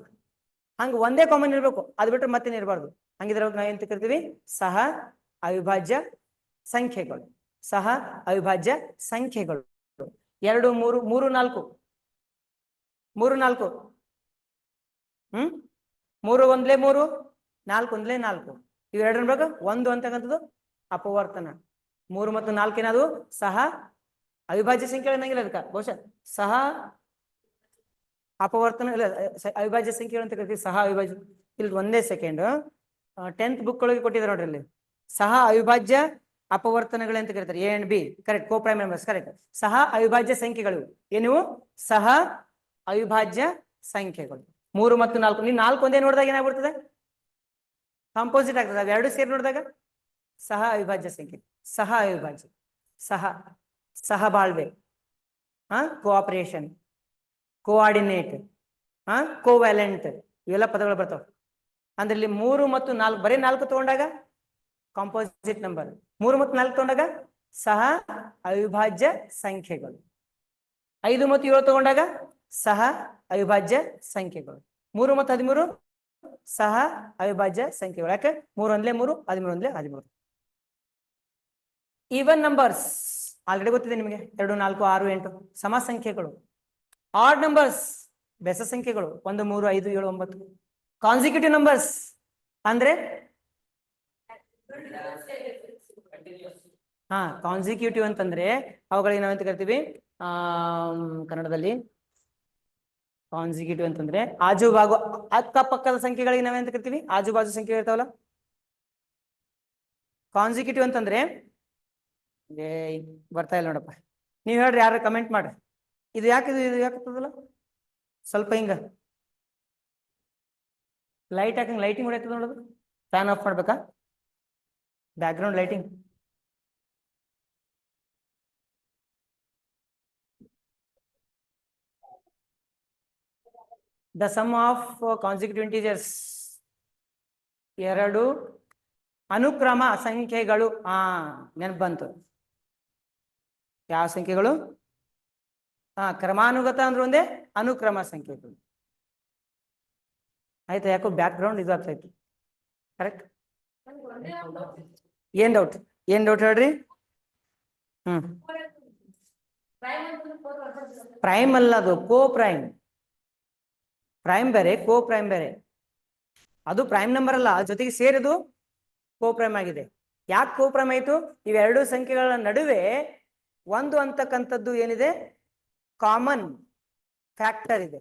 ಹಂಗ ಒಂದೇ ಕಾಮನ್ ಇರ್ಬೇಕು, ಅದು ಬಿಟ್ರೆ ಮತ್ತೇನು ಇರಬಾರ್ದು. ಹಂಗಿದ್ರೆ ನಾವೆಂತ ಕರಿತೀವಿ? ಸಹ ಅವಿಭಾಜ್ಯ ಸಂಖ್ಯೆಗಳು. ಸಹ ಅವಿಭಾಜ್ಯ ಸಂಖ್ಯೆಗಳು. 2 3 3 4 3 4 3 ಒಂದ್ಲೆ 3, 4 ಒಂದ್ಲೆ 4. ಇವೆರಡರ ಬಗ್ಗೆ 1 ಅಂತಕ್ಕಂಥದ್ದು ಅಪವರ್ತನ. 3 ಮತ್ತು 4 ಏನದು? ಸಹ ಅವಿಭಾಜ್ಯ ಸಂಖ್ಯೆ ಅನ್ನಂಗಿಲ್ಲ. ಅದಕ್ಕೆ ಬಹುಶಃ ಸಹ ಅಪವರ್ತನ ಇಲ್ಲ, ಅವಿಭಾಜ್ಯ ಸಂಖ್ಯೆ ಅಂತ ಕರಿತೀವಿ. ಸಹ ಅವಿಭಾಜ್ಯ. ಇಲ್ಲಿ ಒಂದೇ ಸೆಕೆಂಡ್, 10th ಬುಕ್ ಒಳಗೆ ಕೊಟ್ಟಿದ್ದಾರೆ ನೋಡ್ರಿ. ಇಲ್ಲಿ ಸಹ ಅವಿಭಾಜ್ಯ ಅಪವರ್ತನಗಳು ಅಂತ ಕರೀತಾರೆ. A and B correct. Co prime numbers correct. ಸಹ ಅವಿಭಾಜ್ಯ ಸಂಖ್ಯೆಗಳು ಏನು? ಸಹ ಅವಿಭಾಜ್ಯ ಸಂಖ್ಯೆಗಳು 3 ಮತ್ತು 4. ನೀವು 4 ಒಂದೇ ನೋಡಿದಾಗ ಏನಾಗ್ಬಿಡ್ತದೆ? ಕಾಂಪೋಸಿಟ್ ಆಗ್ತದೆ. ಅವೆರಡು ಸೇರಿ ನೋಡಿದಾಗ ಸಹ ಅವಿಭಾಜ್ಯ ಸಂಖ್ಯೆ. ಸಹ ಅವಿಭಾಜ್ಯ, ಸಹ ಸಹಬಾಳ್ವೆ, ಕೋಆಪರೇಷನ್, ಕೋಆರ್ಡಿನೇಟ್, ಕೋವ್ಯಾಲೆಂಟ್, ಇವೆಲ್ಲ ಪದಗಳು ಬರ್ತಾವೆ. ಅಂದ್ರೆ ಇಲ್ಲಿ 3 ಮತ್ತು 4, ಬರೀ 4 ತಗೊಂಡಾಗ ಕಾಂಪೋಸಿಟ್ ನಂಬರ್. 3 ಮತ್ತು 4 ತಗೊಂಡಾಗ ಸಹ ಅವಿಭಾಜ್ಯ ಸಂಖ್ಯೆಗಳು. 5 ಮತ್ತು 7 ತಗೊಂಡಾಗ ಸಹ ಅವಿಭಾಜ್ಯ ಸಂಖ್ಯೆಗಳು. 3 ಮತ್ತು 13 ಸಹ ಅವಿಭಾಜ್ಯ ಸಂಖ್ಯೆಗಳು. ಯಾಕೆ? 3 ಒಂದ್ಲೆ 3, 13 ಒಂದ್ಲೆ 13. ಈವನ್ ನಂಬರ್ಸ್ ಆಲ್ರೆಡಿ ಗೊತ್ತಿದೆ ನಿಮಗೆ. 2 4 6 8 ಸಮ ಸಂಖ್ಯೆಗಳು. ಆಡ್ ನಂಬರ್ಸ್ ಬೆಸ ಸಂಖ್ಯೆಗಳು. 1 3 5 7 9. ಕಾನ್ಸಿಕ್ಯೂಟಿವ್ ನಂಬರ್ಸ್ ಅಂದ್ರೆ ಕಾನ್ಸಿಕ್ಯೂಟಿವ್ ಅಂತಂದ್ರೆ ಅವುಗಳಿಗೆ ನಾವೆಂತ ಕರಿತೀವಿ? ಕನ್ನಡದಲ್ಲಿ ಕಾನ್ಸಿಕ್ಯೂಟಿವ್ ಅಂತಂದ್ರೆ ಆಜುಬಾಜು ಅಕ್ಕಪಕ್ಕದ ಸಂಖ್ಯೆಗಳಿಗೆ ನಾವೆಂತ ಕರಿತೀವಿ? ಆಜುಬಾಜು ಸಂಖ್ಯೆ ಇರ್ತಾವಲ್ಲ. ಕಾನ್ಸಿಕ್ಯೂಟಿವ್ ಅಂತಂದ್ರೆ ಬರ್ತಾ ಇಲ್ಲ ನೋಡಪ್ಪ, ನೀವ್ ಹೇಳ್ರಿ, ಯಾರು ಕಮೆಂಟ್ ಮಾಡ್ರಿ. ಇದು ಯಾಕೆ ಯಾಕಲ್ಲ? ಸ್ವಲ್ಪ ಹಿಂಗ ಲೈಟ್ ಹಾಕಂಗ್ ಲೈಟಿಂಗ್ ಹೊಡೆಯತ್ತದ ನೋಡೋದು. ಫ್ಯಾನ್ ಆಫ್ ಮಾಡ್ಬೇಕಾ? Background lighting. The sum of consecutive integers, ಎರಡು ಅನುಕ್ರಮ ಸಂಖ್ಯೆಗಳು. ನೆನಪು ಬಂತು. ಯಾವ ಸಂಖ್ಯೆಗಳು? ಕ್ರಮಾನುಗತ ಅಂದ್ರೆ ಒಂದೇ, ಅನುಕ್ರಮ ಸಂಖ್ಯೆಗಳು. ಆಯ್ತಾ? ಯಾಕೋ ಬ್ಯಾಕ್ ಗ್ರೌಂಡ್ ಇದು ಆಗ್ತಾ ಇತ್ತು. ಕರೆಕ್ಟ್. ಏನ್ ಡೌಟ್? ಏನ್ ಡೌಟ್ ಹೇಳ್ರಿ? ಪ್ರೈಮ್ ಅಲ್ಲ, ಅದು ಕೋ ಪ್ರೈಮ್. ಪ್ರೈಮ್ ಬೇರೆ, ಕೋ ಪ್ರೈಮ್ ಬೇರೆ. ಅದು ಪ್ರೈಮ್ ನಂಬರ್ ಅಲ್ಲ, ಅದ್ರ ಜೊತೆಗೆ ಸೇರಿದು ಕೋ ಪ್ರೈಮ್ ಆಗಿದೆ. ಯಾಕೆ ಕೋ ಪ್ರೈಮ್ ಆಯ್ತು? ಇವೆರಡು ಸಂಖ್ಯೆಗಳ ನಡುವೆ ಒಂದು ಅಂತಕ್ಕಂಥದ್ದು ಏನಿದೆ? ಕಾಮನ್ ಫ್ಯಾಕ್ಟರ್ ಇದೆ.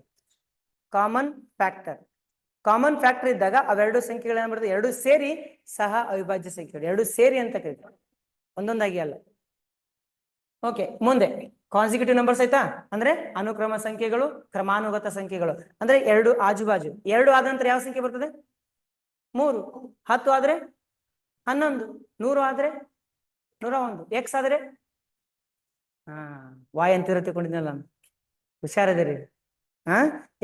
Common factor. ಕಾಮನ್ ಫ್ಯಾಕ್ಟರ್ ಇದ್ದಾಗ ಅವೆರಡು ಸಂಖ್ಯೆಗಳು ಏನ್ ಬರ್ತದೆ? ಎರಡು ಸೇರಿ ಸಹ ಅವಿಭಾಜ್ಯ ಸಂಖ್ಯೆಗಳು. ಎರಡು ಸೇರಿ ಅಂತ ಕರೀತಾರೆ, ಒಂದೊಂದಾಗಿ ಅಲ್ಲ. ಓಕೆ, ಮುಂದೆ ಕಾನ್ಸಿಕ್ಯೂಟಿವ್ ನಂಬರ್ಸ್ ಆಯ್ತಾ? ಅಂದ್ರೆ ಅನುಕ್ರಮ ಸಂಖ್ಯೆಗಳು, ಕ್ರಮಾನುಗತ ಸಂಖ್ಯೆಗಳು. ಅಂದ್ರೆ ಎರಡು ಆಜುಬಾಜು. 2 ಆದ ನಂತರ ಯಾವ ಸಂಖ್ಯೆ ಬರ್ತದೆ? 3. 10 ಆದ್ರೆ 11. 100 ಆದ್ರೆ 101. ಎಕ್ಸ್ ಆದ್ರೆ ವಾಯ್ ಅಂತ ತಿಳ್ಕೊಂಡಿದ್ನಲ್ಲ ನಾನು. ಹುಷಾರದಿರಿ.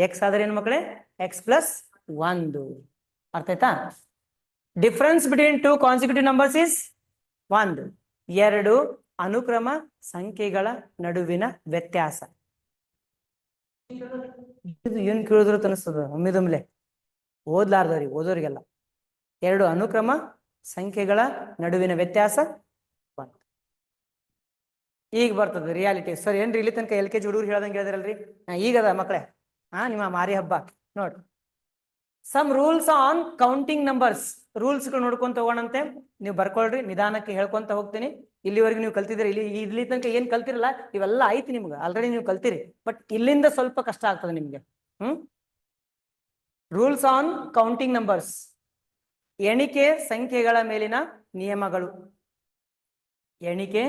ಎಕ್ಸ್ ಆದ್ರೆ ಏನು ಮಕ್ಕಳೇ? X plus 1. ಅರ್ಥ ಆಯ್ತಾ? Difference between 2 consecutive numbers is 1. 2 ಅನುಕ್ರಮ ಸಂಖ್ಯೆಗಳ ನಡುವಿನ ವ್ಯತ್ಯಾಸ. ಏನ್ ಕೇಳಿದ್ರು ಅನಿಸ್ತದ ಒಮ್ಮಿದೊಮ್ಲೆ, ಓದ್ಲಾರ್ದವ್ರಿಗೆ, ಓದೋರಿಗೆಲ್ಲ. 2 ಅನುಕ್ರಮ ಸಂಖ್ಯೆಗಳ ನಡುವಿನ ವ್ಯತ್ಯಾಸ 1. ಈಗ ಬರ್ತದೆ ರಿಯಾಲಿಟಿ. ಸರ್ ಏನ್ರಿ ಇಲ್ಲಿ ತನಕ LKG ಹುಡುಗರು ಹೇಳ್ದಂಗೆ ಹೇಳಿದ್ರಲ್ರಿ? ಈಗದ ಮಕ್ಕಳೇ, ನಿಮ್ಮ ಮಾರಿ ಹಬ್ಬ ನೋಡ್ರಿ. Some rules on counting numbers. ರೂಲ್ಸ್ಗಳು ನೋಡ್ಕೊಂತ ಹೋಗೋಣಂತೆ. ನೀವು ಬರ್ಕೊಳ್ರಿ, ನಿಧಾನಕ್ಕೆ ಹೇಳ್ಕೊಂತ ಹೋಗ್ತೀನಿ. ಇಲ್ಲಿವರೆಗೆ ನೀವು ಕಲ್ತಿದ್ದೀರಿ. ಇಲ್ಲಿ ತನಕ ಏನ್ ಕಲ್ತಿರಲ್ಲ ಇವೆಲ್ಲ ಐತಿ ನಿಮ್ಗೆ, ಆಲ್ರೆಡಿ ನೀವು ಕಲ್ತಿರಿ. ಬಟ್ ಇಲ್ಲಿಂದ ಸ್ವಲ್ಪ ಕಷ್ಟ ಆಗ್ತದೆ ನಿಮ್ಗೆ. Rules on counting numbers. ಎಣಿಕೆ ಸಂಖ್ಯೆಗಳ ಮೇಲಿನ ನಿಯಮಗಳು. ಎಣಿಕೆ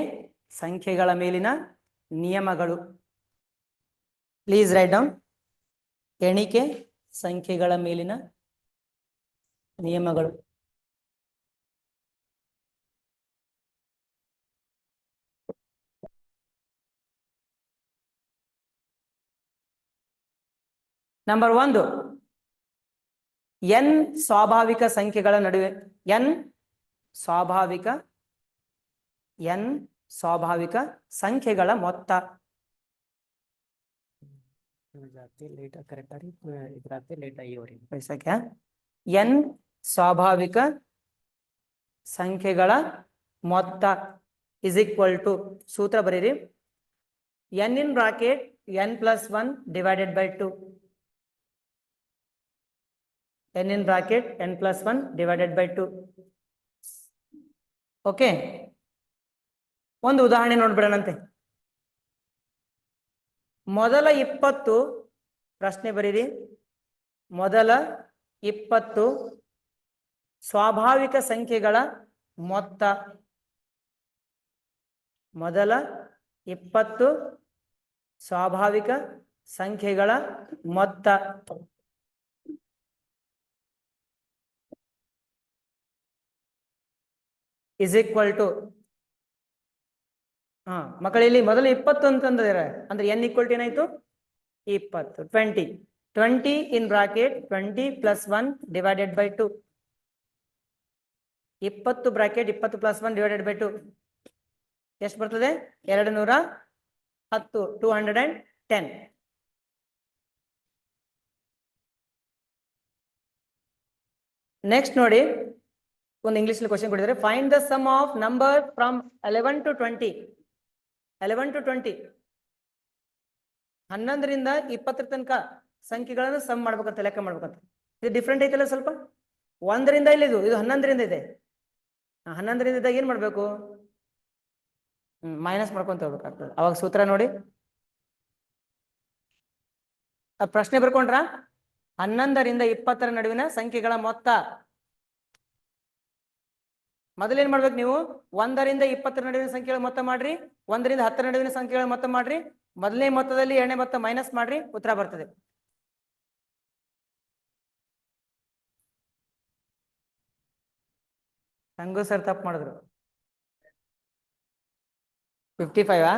ಸಂಖ್ಯೆಗಳ ಮೇಲಿನ ನಿಯಮಗಳು. Please write down. ಎಣಿಕೆ ಸಂಖ್ಯೆಗಳ ಮೇಲಿನ ನಿಯಮಗಳು. ನಂಬರ್ 1 n ಸ್ವಾಭಾವಿಕ ಸಂಖ್ಯೆಗಳ ನಡುವೆ n ಸ್ವಾಭಾವಿಕ ಸಂಖ್ಯೆಗಳ ಮೊತ್ತ. n ಸ್ವಾಭಾವಿಕ ಸಂಖ್ಯೆಗಳ ಮೊತ್ತ ಇಸ್ ಈಕ್ವಲ್ ಟು, ಸೂತ್ರ ಬರೀರಿ, n in bracket n plus 1 divided by 2. n in bracket n plus 1 divided by 2. Okay, ಒಂದು ಉದಾಹರಣೆ ನೋಡ್ಬಿಡೋಣಂತೆ. ಮೊದಲ 20 ಪ್ರಶ್ನೆ ಬರೀರಿ. ಮೊದಲ 20 ಸ್ವಾಭಾವಿಕ ಸಂಖ್ಯೆಗಳ ಮೊತ್ತ. ಮೊದಲ 20 ಸ್ವಾಭಾವಿಕ ಸಂಖ್ಯೆಗಳ ಮೊತ್ತ ಇಸ್ ಈಕ್ವಲ್ ಟು, ಮಕ್ಕಳು ಇಲ್ಲಿ ಮೊದಲು 20 ಅಂತಂದ್ರೆ ಅಂದ್ರೆ n ಈಕ್ವಲ್ ಟು ಏನಾಯ್ತು 20, 20 ಇನ್ bracket 20 plus 1 divided by 2. 20 bracket 20 plus 1 divided by 2 ಎಷ್ಟು ಬರ್ತದೆ? 210, 210. ನೆಕ್ಸ್ಟ್ ನೋಡಿ, ಒಂದು ಇಂಗ್ಲಿಷ್ ಕ್ವಶನ್ ಕೊಟ್ಟಿದ್ದಾರೆ. Find the sum of number from 11 to 20. 11 to 20, 11ರಿಂದ 20 ತನಕ ಸಂಖ್ಯೆಗಳನ್ನು ಸಮ್ ಮಾಡ್ಬೇಕಂತ, ಲೆಕ್ಕ ಮಾಡ್ಬೇಕಂತ. ಇದು ಡಿಫ್ರೆಂಟ್ ಐತಲ್ಲ ಸ್ವಲ್ಪ. 1ರಿಂದ ಇಲ್ಲಿ ಇದು 11ರಿಂದ ಇದೆ. 11ರಿಂದ ಇದ್ದಾಗ ಏನ್ ಮಾಡ್ಬೇಕು? ಮೈನಸ್ ಮಾಡ್ಕೊಂತ ಹೋಗ್ಬೇಕಾಗ್ತದೆ. ಅವಾಗ ಸೂತ್ರ ನೋಡಿ, ಪ್ರಶ್ನೆ ಬರ್ಕೊಂಡ್ರ 11ರಿಂದ 20 ನಡುವಿನ ಸಂಖ್ಯೆಗಳ ಮೊತ್ತ. ಮೊದಲೇನ್ ಮಾಡ್ಬೇಕು ನೀವು? 1ರಿಂದ 20 ನಡುವಿನ ಸಂಖ್ಯೆಗಳ ಮೊತ್ತ ಮಾಡ್ರಿ, 1ರಿಂದ 10 ನಡುವಿನ ಸಂಖ್ಯೆಗಳ ಮೊತ್ತ ಮಾಡ್ರಿ. ಮೊದಲನೇ ಮೊತ್ತದಲ್ಲಿ ಎರಡನೇ ಮೊತ್ತ ಮೈನಸ್ ಮಾಡ್ರಿ, ಉತ್ತರ ಬರ್ತದೆ. ಹಂಗೂ ಸರ್ ತಪ್ಪು ಮಾಡಿದ್ರು. 55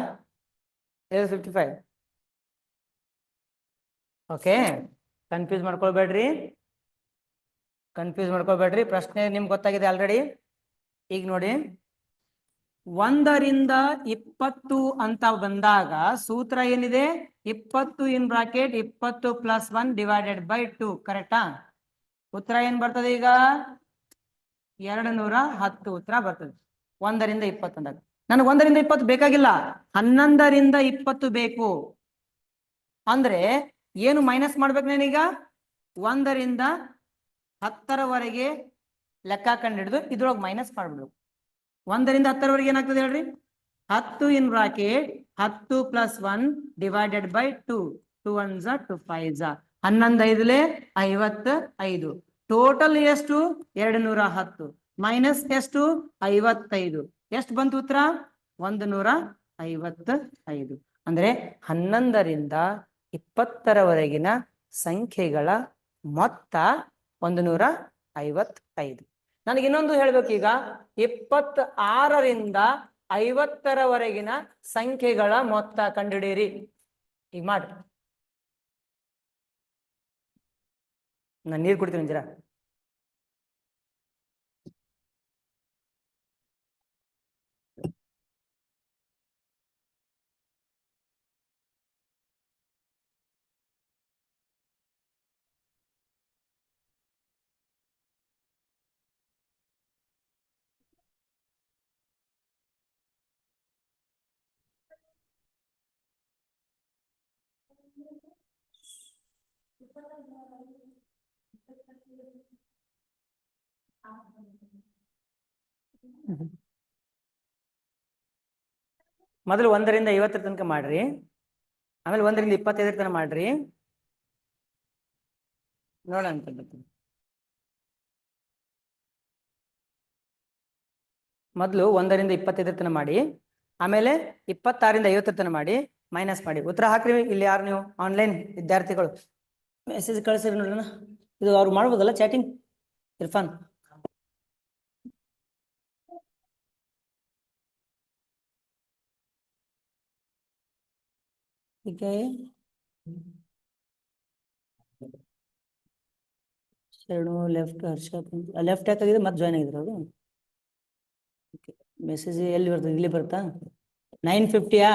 55. ಓಕೆ, ಕನ್ಫ್ಯೂಸ್ ಮಾಡ್ಕೊಳ್ಬೇಡ್ರಿ. ಪ್ರಶ್ನೆ ನಿಮ್ಗೆ ಗೊತ್ತಾಗಿದೆ ಆಲ್ರೆಡಿ. ಈಗ ನೋಡಿ, 1ರಿಂದ 20 ಅಂತ ಬಂದಾಗ ಸೂತ್ರ ಏನಿದೆ? 20 ಇನ್ ಬ್ರಾಕೆಟ್ 20 plus 1 divided by 2. ಕರೆಕ್ಟಾ? ಉತ್ತರ ಏನ್ ಬರ್ತದೆ ಈಗ? 210 ಉತ್ತರ ಬರ್ತದೆ. 1ರಿಂದ 20 ಅಂದಾಗ ನನಗೆ 1ರಿಂದ 20 ಬೇಕಾಗಿಲ್ಲ, 11ರಿಂದ 20 ಬೇಕು. ಅಂದ್ರೆ ಏನು ಮೈನಸ್ ಮಾಡ್ಬೇಕು ನಾನೀಗ? 1ರಿಂದ 10ರವರೆಗೆ ಲೆಕ್ಕ ಕಂಡಿಡಿದು ಇದ್ರೊಳಗೆ ಮೈನಸ್ ಮಾಡ್ಬಿಡ್ಬೇಕು. 1ರಿಂದ 10ರವರೆಗೆ ಏನಾಗ್ತದೆ ಹೇಳ್ರಿ? 10 ಇನ್ bracket 10 plus 1 divided by 2. 2 1s 2 5s 11 5ಲೆ 55. Total ಎಷ್ಟು? 210 ಮೈನಸ್ ಎಷ್ಟು? 55. ಎಷ್ಟು ಬಂತು ಉತ್ತರ? 155. ಅಂದ್ರೆ 11ರಿಂದ 20ರವರೆಗಿನ ಸಂಖ್ಯೆಗಳ ಮೊತ್ತ 155. ನನಗೆ ಇನ್ನೊಂದು ಹೇಳ್ಬೇಕು ಈಗ, 26ರಿಂದ 50ರವರೆಗಿನ ಸಂಖ್ಯೆಗಳ ಮೊತ್ತ ಕಂಡುಹಿಡಿಯಿರಿ. ಈಗ ಮಾಡ್ರಿ, ನಾನು ನೀರು ಕುಡಿತೀನಿ ಜರ. ಮೊದಲು 1ರಿಂದ 50 ತನಕ ಮಾಡ್ರಿ, ಆಮೇಲೆ 1ರಿಂದ 25 ತನಕ ಮಾಡ್ರಿ, ನೋಡೋಣ. ಮೊದಲು 1ರಿಂದ 25 ತನಕ ಮಾಡಿ, ಆಮೇಲೆ 26ರಿಂದ 50 ತನಕ ಮಾಡಿ, ಮೈನಸ್ ಮಾಡಿ ಉತ್ತರ ಹಾಕ್ರಿ. ಇಲ್ಲಿ ಯಾರು ನೀವು ಆನ್ಲೈನ್ ವಿದ್ಯಾರ್ಥಿಗಳು ಮೆಸೇಜ್ ಕಳಿಸಿರಿ ನೋಡೋಣ. ಇದು ಅವ್ರು ಮಾಡ್ಬೋದಲ್ಲ ಚಾಟಿಂಗ್? ಇರ್ಫಾನ್, ಶರಣು ಲೆಫ್ಟ್, ಹರ್ಷ ಲೆಫ್ಟ್ ಯಾಕಾಗಿದೆ ಮತ್ತೆ ಜಾಯ್ನ್ ಆಗಿದ್ರು ಅವರು. ಮೆಸೇಜ್ ಎಲ್ಲಿ ಬರ್ತದೆ, ಇಲ್ಲಿ ಬರ್ತಾ 950ಯಾ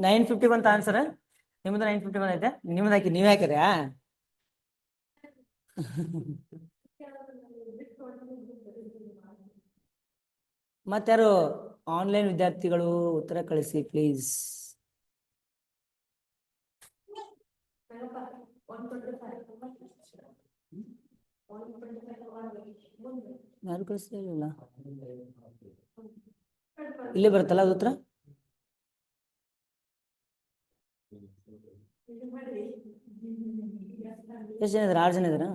950 ಬಂತ ಆನ್ಸರ್. ನಿಮ್ದು 950 ಬಂದೈತೆ, ನಿಮ್ದು ಹಾಕಿ ನೀವೇ ಹಾಕಿರ್ಯಾ? ಮತ್ತಾರು ಆನ್ಲೈನ್ ವಿದ್ಯಾರ್ಥಿಗಳು ಉತ್ತರ ಕಳಿಸಿ ಪ್ಲೀಸ್. ಯಾರು ಕಳಿಸ್ಲಿಲ್ಲ, ಇಲ್ಲೇ ಬರುತ್ತಲ್ಲ ಅದು ಉತ್ತರ. ಎಷ್ಟು ಜನ ಇದಾರೆ? 6 ಜನ ಇದಾರ?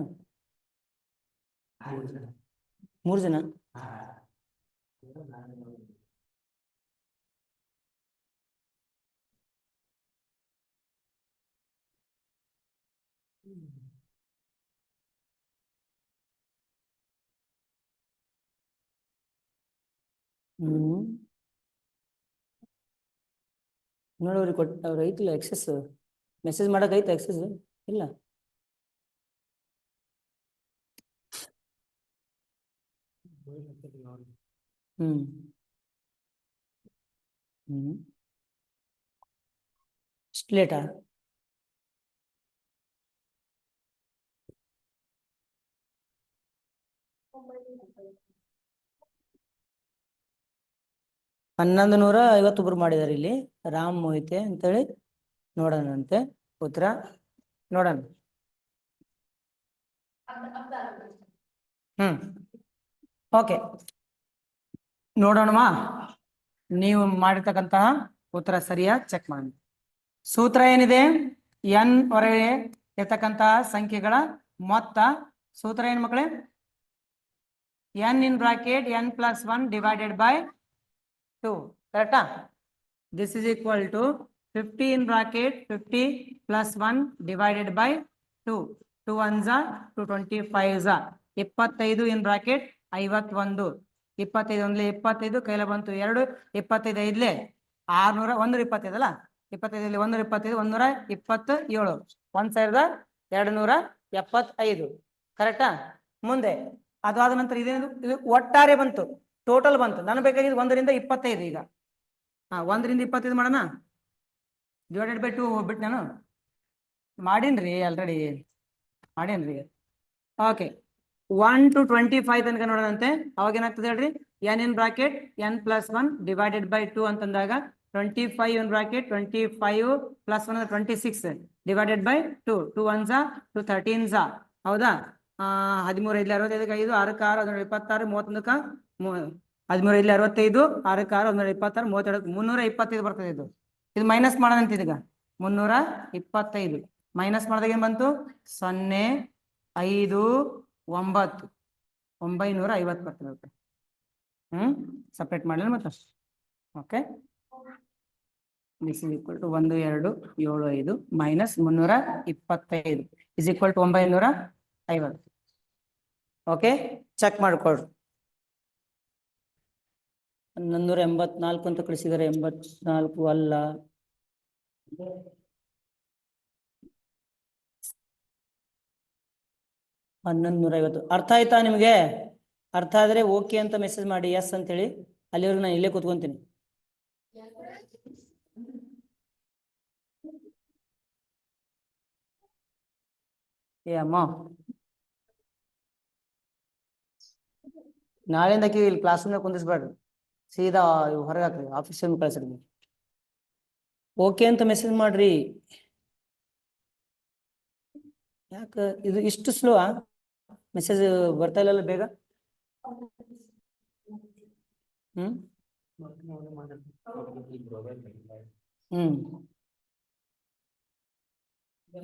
3 ಜನ. ನೋಡೋರಿಗೆ ಕೊಟ್ಟು ಅವ್ರು ಐತಿಲ್ಲ ಎಕ್ಸಸ್, ಮೆಸೇಜ್ ಮಾಡಕ್ ಐತೆ ಎಕ್ಸಸ್ ಇಲ್ಲ. ಇಷ್ಟು ಲೇಟಾ? $1151 ಮಾಡಿದಾರೆ ಇಲ್ಲಿ. ರಾಮ್ ಮೋಹಿತೆ ಅಂತೇಳಿ ನೋಡೋಣಂತೆ ಉತ್ತರ ನೋಡೋಣ. ಓಕೆ ನೋಡೋಣವಾ, ನೀವು ಮಾಡಿರ್ತಕ್ಕಂತಹ ಉತ್ತರ ಸರಿಯಾಗಿ ಚೆಕ್ ಮಾಡಿ. ಸೂತ್ರ ಏನಿದೆ? n ಹೊರಗೆ ಇರ್ತಕ್ಕಂತಹ ಸಂಖ್ಯೆಗಳ ಮೊತ್ತ. ಸೂತ್ರ ಏನ್ ಮಕ್ಕಳೇ? n in bracket n plus 1 divided by 2. ಕರೆಕ್ಟಾ? This is equal to 50 in bracket 50 plus 1 divided by 2. 2 ones are 225s are 25 in bracket 51. 25 ಒಂದ್ಲೆ 25 ಕೈಲ ಬಂತು 2. 25 ಐದ್ಲೆ 600 125 ಅಲ್ಲ. 25 125 127 1275. ಕರೆಕ್ಟಾ? ಮುಂದೆ ಅದಾದ ನಂತರ ಇದೇನು? ಇದು ಒಟ್ಟಾರೆ ಬಂತು, ಟೋಟಲ್ ಬಂತು. ನನಗೆ ಬೇಕಾಗಿದ್ದು 1 ರಿಂದ 25. ಈಗ 1 ರಿಂದ 25 ಮಾಡೋಣ. ಡಿವೈಡೆಡ್ ಬೈ 2 ಹೋಗ್ಬಿಟ್ಟು ನಾನು ಮಾಡೀನ್ರಿ, ಆಲ್ರೆಡಿ ಮಾಡೇನ್ರಿ. ಓಕೆ 1 to 25 ತನಕ ನೋಡೋಣಂತೆ. ಅವಾಗ ಏನಾಗ್ತದೆ ಹೇಳ್ರಿ? n in bracket n plus 1 divided by 2 ಅಂತಂದಾಗ 25 in bracket 25 plus 1 26 divided by 2. 2 ones are 2 13s are. ಹೌದಾ? 13 ಇಲ್ಲಿ 65 5 6 6 26 31 13 ಇಲ್ಲಿ 65 6 6 26 32 325 ಬರ್ತದೆ. ಇದು ಮೈನಸ್ ಮಾಡೋದಂತ. ಇದೀಗ 325 ಮೈನಸ್ ಮಾಡಿದಾಗ ಏನ್ ಬಂತು? 0 5 9 950 ಬರ್ತದೆ. ಸಪ್ರೇಟ್ ಮಾಡಲಿಲ್ಲ ಮತ್ತೆ. Okay this is equal to 1 2 7 5 minus 325 is equal to 950. Okay check ಮಾಡ್ಕೊಳ್ರಿ. 1184 ಅಂತ ಕಳಿಸಿದರೆ 84 ಅಲ್ಲ. $1150. ಅರ್ಥ ಆಯ್ತಾ ನಿಮಗೆ? ಅರ್ಥ ಆದ್ರೆ ಓಕೆ ಅಂತ ಮೆಸೇಜ್ ಮಾಡಿ, ಎಸ್ ಅಂತೇಳಿ. ಅಲ್ಲಿವರೆಗೂ ನಾನು ಇಲ್ಲೇ ಕೂತ್ಕೊಂತೀನಿ. ಏ ಅಮ್ಮ, ನಾಳೆಂದಕ್ಕೆ ಇಲ್ಲಿ ಕ್ಲಾಸ್ ರೂಮ್ನಾಗ ಕುಂದಿಸ್ಬೇಡ್ರಿ, ಸೀದಾ ಹೊರಗೆ ಹಾಕ್ರಿ, ಆಫೀಸ್ ಕಳ್ಸ್ರಿ. ಓಕೆ ಅಂತ ಮೆಸೇಜ್ ಮಾಡ್ರಿ. ಯಾಕ ಇದು ಇಷ್ಟು ಸ್ಲೋ? ಮೆಸೇಜ್ ಬರ್ತಾ ಇಲ್ಲ ಬೇಗ.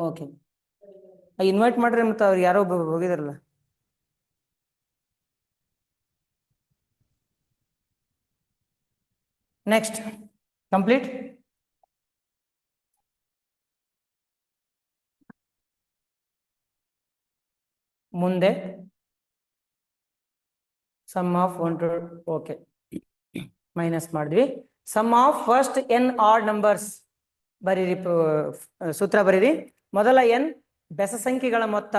ಓಕೆ ಇನ್ವೈಟ್ ಮಾಡ್ರಿ, ಮತ್ತೆ ಅವ್ರು ಯಾರೋ ಹೋಗಿದಾರಲ್ಲ. Next complete. ಮುಂದೆ sum of 1 to okay minus ಮಾಡಿದ್ವಿ. Sum of first n odd numbers ಬರೀರಿ. ಸೂತ್ರ ಬರೀರಿ. ಮೊದಲ n ಬೆಸ ಸಂಖ್ಯೆಗಳ ಮೊತ್ತ.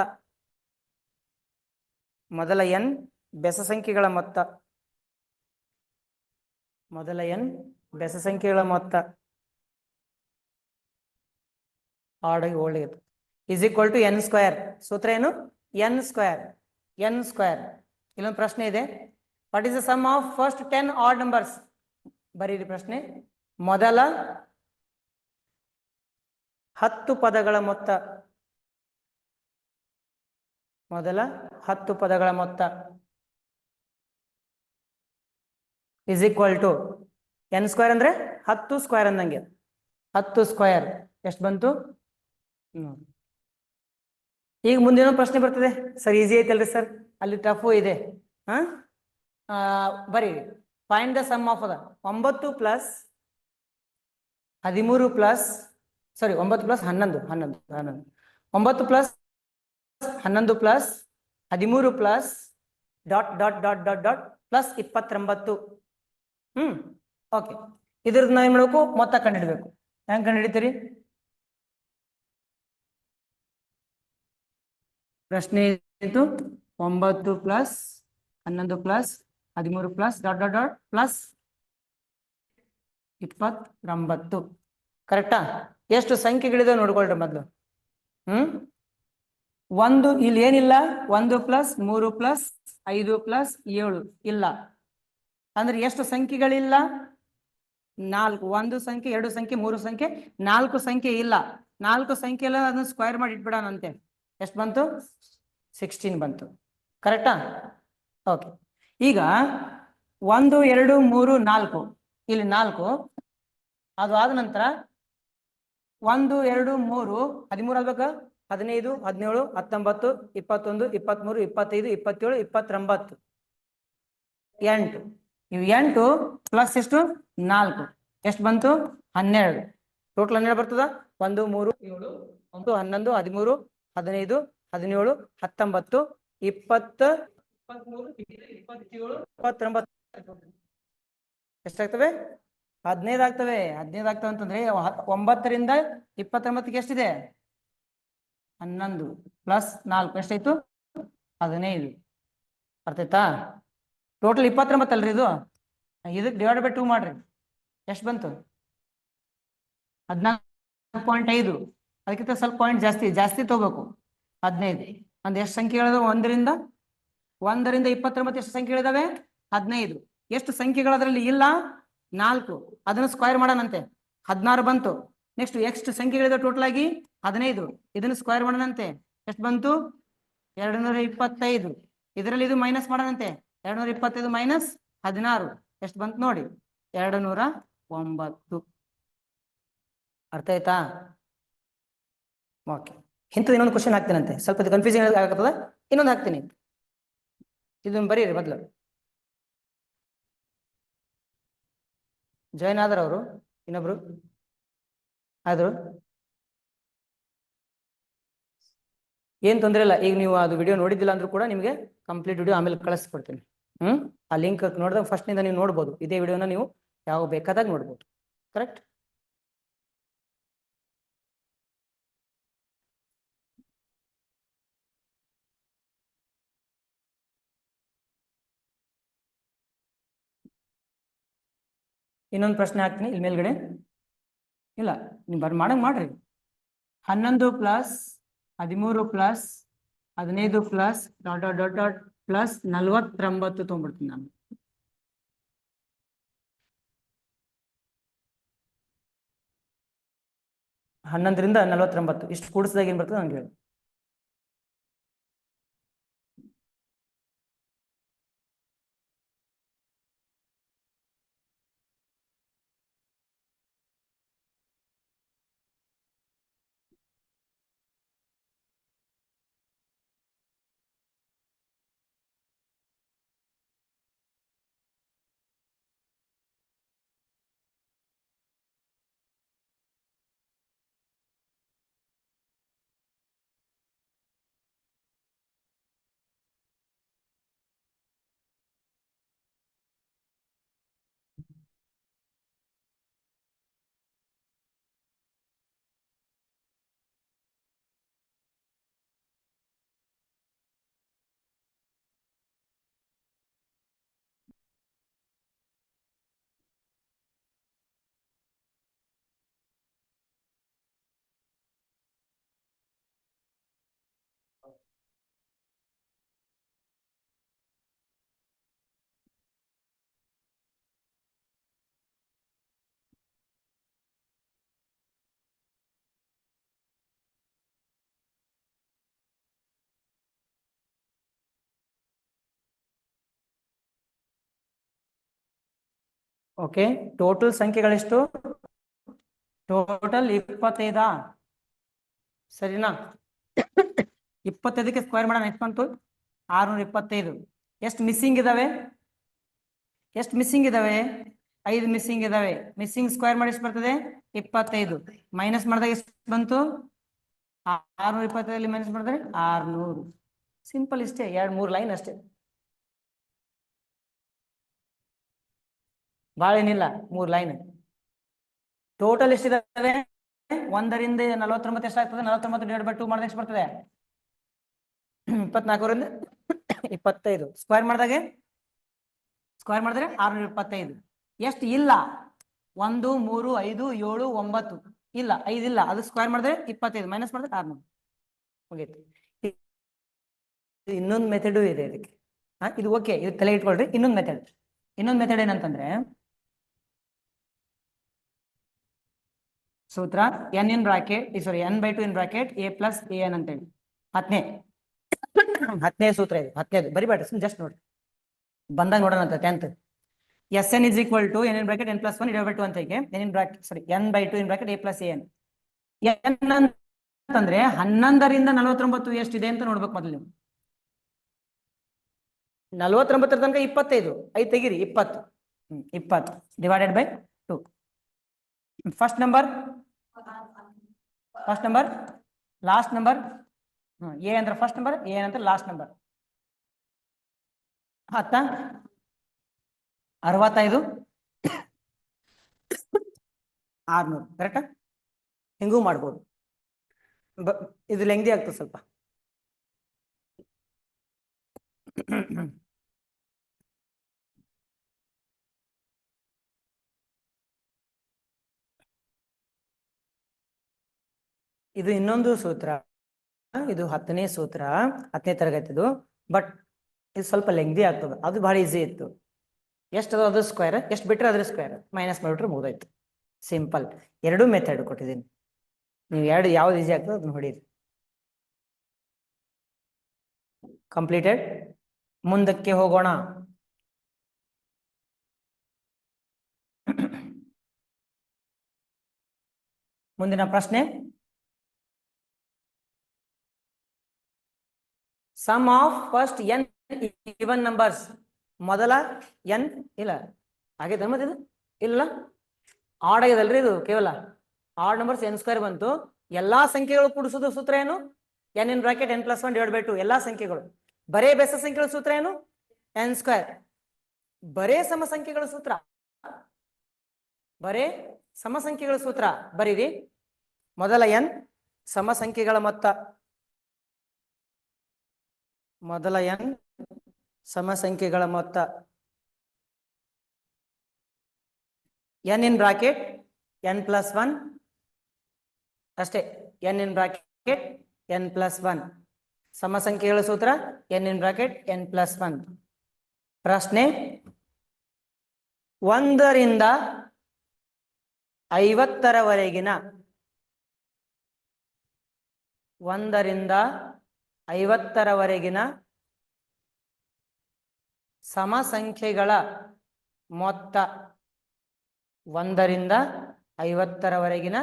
ಮೊದಲ n ಬೆಸ ಸಂಖ್ಯೆಗಳ ಮೊತ್ತ. ಮೊದಲ n ಬೆಸ ಸಂಖ್ಯೆಗಳ ಮೊತ್ತ ಆರ್ಡರ್ ಒಳ್ಳೆಯದು is equal to n square. ಸೂತ್ರ ಏನು? n square. n square. ಇಲ್ಲೊಂದು ಪ್ರಶ್ನೆ ಇದೆ. What is the sum of first 10 odd numbers? ಬರೀರಿ ಪ್ರಶ್ನೆ. ಮೊದಲ 10 ಪದಗಳ ಮೊತ್ತ. ಮೊದಲ 10 ಪದಗಳ ಮೊತ್ತ is equal to n square ಅಂದ್ರೆ 10 ಸ್ಕ್ವೇರ್ ಅಂದಂಗೆ. 10 ಸ್ಕ್ವೇರ್ ಎಷ್ಟು ಬಂತು? ಈಗ ಮುಂದೇನೋ ಪ್ರಶ್ನೆ ಬರ್ತದೆ ಸರ್. ಈಸಿ ಐತಲ್ರಿ ಸರ್? ಅಲ್ಲಿ ಟಫು ಇದೆ. ಬರೀ ಫೈಂಡ್ ದ ಸಮ್ ಆಫ್ ಅದ 9 plus 13 plus 9 plus 11 9 plus 11 plus 13 plus dot dot dot dot dot plus 29. Okay. ಇದ್ರದ್ದು ನಾವು ಏನ್ ಮಾಡಬೇಕು? ಮೊತ್ತ ಕಂಡುಹಿಡಬೇಕು. ಹೆಂಗ್ ಕಂಡುಹಿಡಿತೀರಿ? ಪ್ರಶ್ನೆ ಇತ್ತು 9 plus 11 plus 13 plus dot dot dot plus 29. ಕರೆಕ್ಟಾ? ಎಷ್ಟು ಸಂಖ್ಯೆಗಳಿದೆ ನೋಡ್ಕೊಳ್ರಿ ಮೊದಲು. ಒಂದು ಇಲ್ಲಿ ಏನಿಲ್ಲ. 1 ಪ್ಲಸ್ 3 ಪ್ಲಸ್ 5 ಪ್ಲಸ್ 7 ಇಲ್ಲ. ಅಂದ್ರೆ ಎಷ್ಟು ಸಂಖ್ಯೆಗಳಿಲ್ಲ? 4. 1 ಸಂಖ್ಯೆ, 2 ಸಂಖ್ಯೆ, 3 ಸಂಖ್ಯೆ, 4 ಸಂಖ್ಯೆ ಇಲ್ಲ. 4 ಸಂಖ್ಯೆ ಎಲ್ಲ ಅದನ್ನ ಸ್ಕ್ವೇರ್ ಮಾಡಿ ಇಟ್ಬಿಡೋಣಂತೆ. ಎಷ್ಟು ಬಂತು? 16 ಬಂತು. ಕರೆಕ್ಟಾ? ಓಕೆ. ಈಗ 1 2 3 4 ಇಲ್ಲಿ 4. ಅದು ಆದ ನಂತರ 1 2 3 13 ಆಗ್ಬೇಕಾ? 15 17 19 21 23 25 27 29 8. ಇವು 8 ಪ್ಲಸ್ ಎಷ್ಟು? 4 ಎಷ್ಟು ಬಂತು? 12. ಟೋಟಲ್ 12 ಬರ್ತದ. 1 3 7 9 11 13 15 17 19 20 23 27 29 ಎಷ್ಟಾಗ್ತವೆ? 15 ಆಗ್ತವೆ. 15 ಆಗ್ತವೆ ಅಂತಂದ್ರೆ 9 ರಿಂದ 29ಗೆ ಎಷ್ಟಿದೆ? 11 ಪ್ಲಸ್ 4 ಎಷ್ಟಾಯ್ತು? 15. ಅರ್ಥಾಯ್ತಾ? ಟೋಟಲ್ 29 ಅಲ್ರಿ ಇದು. ಇದಕ್ಕೆ ಡಿವೈಡ್ ಬೈ 2 ಮಾಡ್ರಿ. ಎಷ್ಟು ಬಂತು? 14.5. ಅದಕ್ಕಿಂತ ಸ್ವಲ್ಪ ಪಾಯಿಂಟ್ ಜಾಸ್ತಿ ತಗೋಬೇಕು. 15. ಒಂದು ಎಷ್ಟು ಸಂಖ್ಯೆಗಳಿದಾವೆ? 1ರಿಂದ 29 ಎಷ್ಟು ಸಂಖ್ಯೆಗಳಿದಾವೆ? 15. ಎಷ್ಟು ಸಂಖ್ಯೆಗಳು ಅದರಲ್ಲಿ ಇಲ್ಲ? 4. ಅದನ್ನು ಸ್ಕ್ವೇರ್ ಮಾಡೋಣಂತೆ. 16 ಬಂತು. ನೆಕ್ಸ್ಟ್ ಸಂಖ್ಯೆಗಳಿದಾವೆ ಟೋಟಲ್ ಆಗಿ 15. ಇದನ್ನು ಸ್ಕ್ವೇರ್ ಮಾಡೋಣಂತೆ. ಎಷ್ಟು ಬಂತು? 225. ಇದರಲ್ಲಿ ಇದು ಮೈನಸ್ ಮಾಡೋಣಂತೆ. 225 ಮೈನಸ್ 16 ಎಷ್ಟು ಬಂತು ನೋಡಿ? 209. ಅರ್ಥ ಆಯ್ತಾ? ಓಕೆ. ಇಂಥದ್ದು ಇನ್ನೊಂದು ಕ್ವಶನ್ ಹಾಕ್ತೀನಂತೆ. ಸ್ವಲ್ಪ ಕನ್ಫ್ಯೂಸಿಂಗ್ ಆಗತ್ತದ. ಇನ್ನೊಂದು ಹಾಕ್ತೀನಿ. ಇದನ್ನು ಬರೀರಿ ಮೊದಲು. ಜಾಯ್ನ್ ಆದ್ರ ಅವರು ಇನ್ನೊಬ್ರು ಆದ್ರು ಏನ್ ತೊಂದರೆ ಇಲ್ಲ. ಈಗ ನೀವು ಅದು ವಿಡಿಯೋ ನೋಡಿದ್ದಿಲ್ಲ ಅಂದ್ರೂ ಕೂಡ ನಿಮಗೆ ಕಂಪ್ಲೀಟ್ ವಿಡಿಯೋ ಆಮೇಲೆ ಕಳಿಸ್ಕೊಡ್ತೀನಿ. ಆ ಲಿಂಕ್ ನೋಡಿದಾಗ ಫಸ್ಟ್ ನಿಂದ ನೀವು ನೋಡ್ಬೋದು. ಇದೇ ವಿಡಿಯೋನ ನೀವು ಯಾವ ಬೇಕಾದಾಗ ನೋಡ್ಬೋದು. ಕರೆಕ್ಟ್? ಇನ್ನೊಂದು ಪ್ರಶ್ನೆ ಹಾಕ್ತೀನಿ ಇಲ್ಲಿ ಮೇಲ್ಗಡೆ. ಇಲ್ಲ ನೀವು ಮಾಡಂಗ್ ಮಾಡ್ರಿ. 11 plus 13 plus 15 plus dot dot dot dot plus 49 ತೊಗೊಂಡ್ಬಿಡ್ತೀನಿ ನಾನು. ಹನ್ನೊಂದರಿಂದ 49 ಇಷ್ಟು ಕೂಡಿಸಿದಾಗ ಏನ್ ಬರ್ತದೆ ನಂಗೆ ಹೇಳಿ. ಓಕೆ, ಟೋಟಲ್ ಸಂಖ್ಯೆಗಳೆಷ್ಟು? ಟೋಟಲ್ 25. ಸರಿನಾ? 25ಕ್ಕೆ ಸ್ಕ್ವೇರ್ ಮಾಡೋಣ, ಎಷ್ಟು ಬಂತು? 625. ಎಷ್ಟು ಮಿಸ್ಸಿಂಗ್ ಇದಾವೆ? ಎಷ್ಟು ಮಿಸ್ಸಿಂಗ್ ಇದಾವೆ? 5 ಮಿಸ್ಸಿಂಗ್ ಇದಾವೆ. ಮಿಸ್ಸಿಂಗ್ ಸ್ಕ್ವೇರ್ ಮಾಡಿ ಎಷ್ಟು ಬರ್ತದೆ? 25. ಮೈನಸ್ ಮಾಡಿದಾಗ ಎಷ್ಟು ಬಂತು? 625 ಮೈನಸ್ ಮಾಡಿದ್ರೆ 600. ಸಿಂಪಲ್ ಇಷ್ಟೇ, 2-3 ಲೈನ್ ಅಷ್ಟೇ, ಭಾಳ ಏನಿಲ್ಲ, 3 ಲೈನ್. ಟೋಟಲ್ ಎಷ್ಟಿದಾವೆ? 1ರಿಂದ 49 ಎಷ್ಟಾಗ್ತದೆ? 49/2 ಮಾಡಿದ್ರೆ ಎಷ್ಟು ಬರ್ತದೆ? 24ರಿಂದ 25. ಸ್ಕ್ವೇರ್ ಮಾಡಿದ್ರೆ 625. ಎಷ್ಟು ಇಲ್ಲ? 1, 3, 5, 7, 9 ಇಲ್ಲ, 5 ಇಲ್ಲ. ಅದು ಸ್ಕ್ವೇರ್ ಮಾಡಿದ್ರೆ 25, ಮೈನಸ್ ಮಾಡಿದ್ರೆ 600. ಹೋಗೈತಿ. ಇನ್ನೊಂದು ಮೆಥಡು ಇದೆ ಇದಕ್ಕೆ. ಇದು ಓಕೆ, ಇದು ತಲೆ ಇಟ್ಕೊಳ್ರಿ. ಇನ್ನೊಂದು ಮೆಥಡ್ ಏನಂತಂದ್ರೆ, ಸೂತ್ರ n in bracket, sorry, n/2 in bracket a plus an ಅಂತೇಳಿ 10ನೇ ಸೂತ್ರ ಇದು. 10ನೇದು ಬರಿಬೇಡ್ರಿ, ಜಸ್ಟ್ ನೋಡಿ, ಬಂದಾಗ ನೋಡೋಣ ಅಂತ. 10th Sn is equal to n in bracket n plus 1 divided by 2 ಅಂತ ಇದೆ. n in bracket, sorry, n/2 in bracket a plus an. n ಅಂತಂದ್ರೆ 11ರಿಂದ 49 ಎಷ್ಟಿದೆ ಅಂತ ನೋಡ್ಬೇಕು ಮೊದಲು ನೀವು. 49 ತನಕ 25, 5 ತೆಗೀರಿ, 20. 20 divided by 2. First number, last number. A ಅಂದ್ರೆ ಫಸ್ಟ್ ನಂಬರ್, ಎ ಅಂದ್ರೆ ಲಾಸ್ಟ್ ನಂಬರ್. 10 65 600. ಕರೆಕ್ಟಾ? ಹಿಂಗೂ ಮಾಡ್ಬೋದು. ಇದು ಲೆಂಗ್ದಿ ಆಗ್ತದೆ ಸ್ವಲ್ಪ. ಇದು ಇನ್ನೊಂದು ಸೂತ್ರ, ಇದು 10ನೇ ಸೂತ್ರ, 10ನೇ ತರಗತಿದು. ಬಟ್ ಇದು ಸ್ವಲ್ಪ ಲೆಂಗ್ದಿ ಆಗ್ತದೆ. ಅದು ಬಹಳ ಈಸಿ ಇತ್ತು. ಎಷ್ಟು ಅದು ಸ್ಕ್ವೇರ್, ಎಷ್ಟು ಬಿಟ್ಟರೆ ಅದ್ರ ಸ್ಕ್ವೇರ್, ಮೈನಸ್ ಮಾಡಿಬಿಟ್ರೆ ಮುಗಿದೋಯ್ತು. ಸಿಂಪಲ್. 2 ಮೆಥಡ್ ಕೊಟ್ಟಿದ್ದೀನಿ, ನೀವು ಯಾವ್ದು ಈಸಿ ಆಗ್ತದೆ ಅದನ್ನ ಹೊಡೀರಿ. ಕಂಪ್ಲೀಟೆಡ್. ಮುಂದಕ್ಕೆ ಹೋಗೋಣ. ಮುಂದಿನ ಪ್ರಶ್ನೆ, sum of first n even numbers. ಮೊದಲ n ಇಲ್ಲ ಹಾಗೆ ಮತ್ತೆ ಇದು ಇಲ್ಲ, ಆಡ್ ಆಗಿದಲ್ರಿ ಇದು. ಕೇವಲ ಆಡ್ ನಂಬರ್ಸ್ n² ಬಂತು. ಎಲ್ಲಾ ಸಂಖ್ಯೆಗಳು ಕೂಡಿಸೋದು ಸೂತ್ರ ಏನು? n in bracket n plus 1 divided by 2. ಎಲ್ಲಾ ಸಂಖ್ಯೆಗಳು. ಬರೇ ಬೆಸ ಸಂಖ್ಯೆಗಳ ಸೂತ್ರ ಏನು? n². ಬರೇ ಸಮ ಸಂಖ್ಯೆಗಳ ಸೂತ್ರ, ಬರೇ ಸಮ ಸಂಖ್ಯೆಗಳ ಸೂತ್ರ ಬರೀರಿ. ಮೊದಲ n ಸಮ ಸಂಖ್ಯೆಗಳ ಮೊತ್ತ, ಮೊದಲ n ಸಮ ಸಂಖ್ಯೆಗಳ ಮೊತ್ತ. n in bracket n plus 1 ಅಷ್ಟೇ. n in bracket n plus 1 ಸಮ ಸಂಖ್ಯೆಗಳ ಸೂತ್ರ n in bracket n plus 1. ಪ್ರಶ್ನೆ, 1ರಿಂದ 50ರವರೆಗಿನ 1ರಿಂದ 50ರವರೆಗಿನ ಸಮ ಸಂಖ್ಯೆಗಳ ಮೊತ್ತ. 1ರಿಂದ 50ರವರೆಗಿನ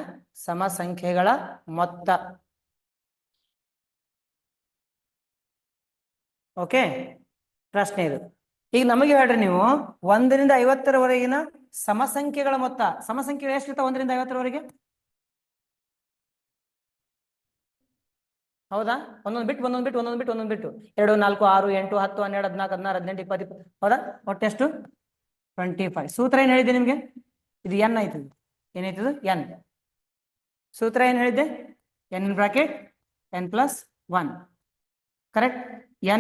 ಸಮ ಸಂಖ್ಯೆಗಳ ಮೊತ್ತ. ಓಕೆ, ಪ್ರಶ್ನೆ ಇದು. ಈಗ ನಮಗೆ ಹೇಳ್ರಿ ನೀವು, 1ರಿಂದ 50ರವರೆಗಿನ ಸಮ ಸಂಖ್ಯೆಗಳ ಮೊತ್ತ. ಸಮ ಸಂಖ್ಯೆಗಳು ಎಷ್ಟಿರ್ತಾವ 1ರಿಂದ 50ರವರೆಗೆ? ಹೌದಾ? ಒಂದೊಂದು ಬಿಟ್ಟು 2, 4, 6, 8, 10, 12, 14, 16, 18, 20. ಹೌದಾ? ಒಟ್ಟೆಷ್ಟು? 25. ಸೂತ್ರ ಏನ್ ಹೇಳಿದ್ದೆ ನಿಮ್ಗೆ? ಇದು n ಆಯ್ತದ. ಏನಾಯ್ತದ? n. ಸೂತ್ರ ಏನ್ ಹೇಳಿದ್ದೆ? n in bracket n plus 1. Correct?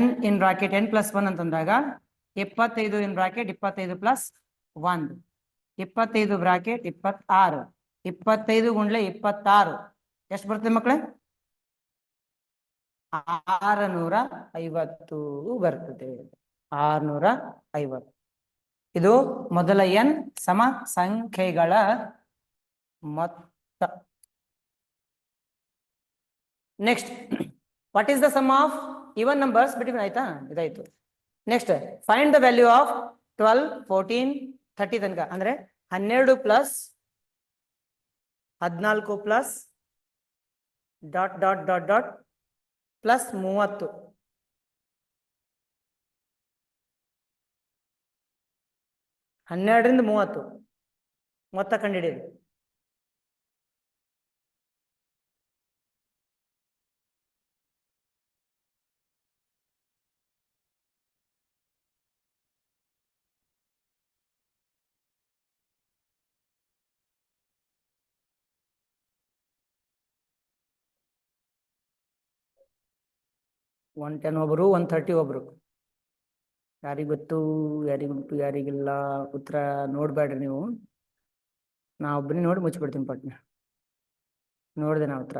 n in bracket n plus 1 ಅಂತಂದಾಗ 25 in bracket 25 plus 1. 25 ಬ್ರಾಕೆಟ್ 26. 25 ಗುಂಡ್ಲೆ 26 ಎಷ್ಟು ಬರ್ತದೆ ಮಕ್ಕಳೇ? 650 ಬರ್ತದೆ. 650. ಇದು ಮೊದಲ n ಸಮ ಸಂಖ್ಯೆಗಳ ಮೊತ್ತ. Next, what is the sum of even numbers between? ಆಯ್ತಾ? ಇದಾಯ್ತು. Next, find the value of 12, 14, 30 ತನಕ ಅಂದ್ರೆ 12 plus 14 plus dot dot dot dot plus 30. 12ರಿಂದ 30 ಮೊತ್ತ ಕಂಡುಹಿಡಿಯಿರಿ. ಒನ್ 10 ಒಬ್ರು 130 ಒಬ್ರು. ಯಾರಿಗೊತ್ತು ಯಾರಿಗುಂಟು ಯಾರಿಗಿಲ್ಲ ಉತ್ತರ ನೋಡ್ಬೇಡ್ರಿ ನೀವು. ನಾ ಒಬ್ಬನೇ ನೋಡಿ ಮುಚ್ಚಿಬಿಡ್ತೀನಿ ಪಟ್ನ. ನೋಡಿದೆ ನಾ ಉತ್ತರ.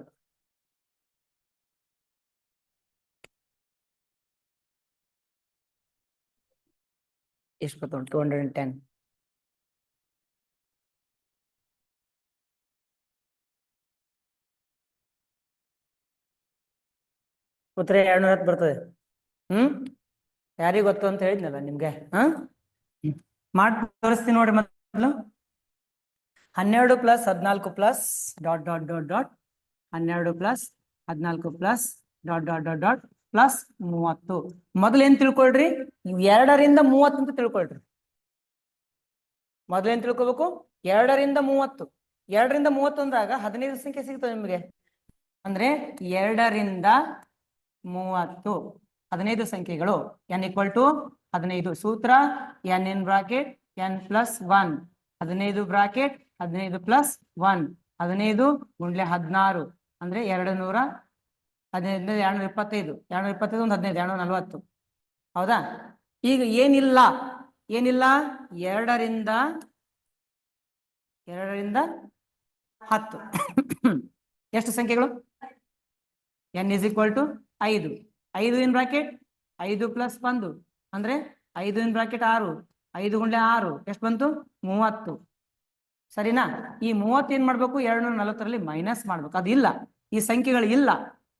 ಎಷ್ಟು ಬರ್ತದೆ? 210. ಉತ್ತರ 210 ಬರ್ತದೆ. ಯಾರಿಗ ಗೊತ್ತು ಅಂತ ಹೇಳಿದ್ನಲ್ಲ ನಿಮ್ಗೆ. ಮಾಡಿ ತೋರಿಸ್ತೀನಿ ನೋಡಿ. ಮೊದಲು 12 plus 14 plus dot dot dot dot 12 plus 14 plus dot dot dot dot plus 30. ಮೊದಲು ಏನ್ ತಿಳ್ಕೊಳ್ರಿ? 2ರಿಂದ 30 ಅಂತ ತಿಳ್ಕೊಳ್ರಿ. ಮೊದಲು ಏನ್ ತಿಳ್ಕೊಬೇಕು? 2ರಿಂದ 30. 2ರಿಂದ 30 ಅಂದಾಗ 15 ಸಂಖ್ಯೆ ಸಿಗ್ತದೆ ನಿಮಗೆ. ಅಂದ್ರೆ 2ರಿಂದ 30 15 ಸಂಖ್ಯೆಗಳು. n = 15. ಸೂತ್ರ n in bracket n plus 1. 15 bracket 15 plus 1. 15 ಗುಂಡ್ಲೆ 16 ಅಂದ್ರೆ 200. 15 225. 225 ಒಂದು 15 240. ಹೌದಾ? ಈಗ ಏನಿಲ್ಲ 2ರಿಂದ 10. ಎಷ್ಟು ಸಂಖ್ಯೆಗಳು? n = 5. 5 ಇನ್ ಬ್ರಾಕೆಟ್ 5 ಪ್ಲಸ್ 1 ಅಂದ್ರೆ 5 ಇನ್ ಬ್ರಾಕೆಟ್ 6. 5 ಗುಂಡ್ಲೆ 6 ಎಷ್ಟು ಬಂತು? 30. ಸರಿನಾ? ಈ 30 ಏನ್ ಮಾಡ್ಬೇಕು? 240ರಲ್ಲಿ ಮೈನಸ್ ಮಾಡ್ಬೇಕು. ಅದಿಲ್ಲ, ಈ ಸಂಖ್ಯೆಗಳು ಇಲ್ಲ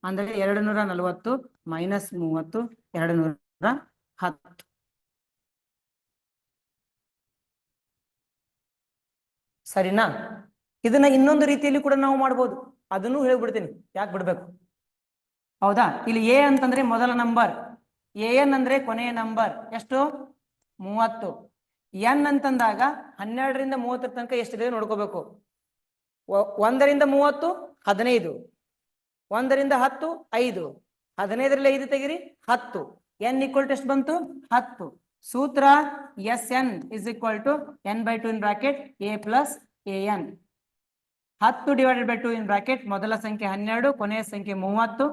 ಅಂದ್ರೆ 240 ಮೈನಸ್ 30 210. ಸರಿನಾ? ಇದನ್ನ ಇನ್ನೊಂದು ರೀತಿಯಲ್ಲಿ ಕೂಡ ನಾವು ಮಾಡ್ಬೋದು. ಅದನ್ನು ಹೇಳ್ಬಿಡ್ತೀನಿ, ಯಾಕೆ ಬಿಡ್ಬೇಕು. ಹೌದಾ? ಇಲ್ಲಿ ಎ ಅಂತಂದ್ರೆ ಮೊದಲ ನಂಬರ್, an ಅಂದ್ರೆ ಕೊನೆಯ ನಂಬರ್. ಎಷ್ಟು? 30. n ಅಂತಂದಾಗ 12ರಿಂದ 30 ತನಕ ಎಷ್ಟಿದೆ ನೋಡ್ಕೋಬೇಕು. 1ರಿಂದ 30 15. 1ರಿಂದ 10 5. 15ರಲ್ಲಿ 5 ತೆಗಿರಿ 10. n = ಎಷ್ಟು ಬಂತು? 10. ಸೂತ್ರ Sn = n/2 in bracket a plus an. 10 / 2 in bracket ಮೊದಲ ಸಂಖ್ಯೆ 12, ಕೊನೆಯ ಸಂಖ್ಯೆ 30.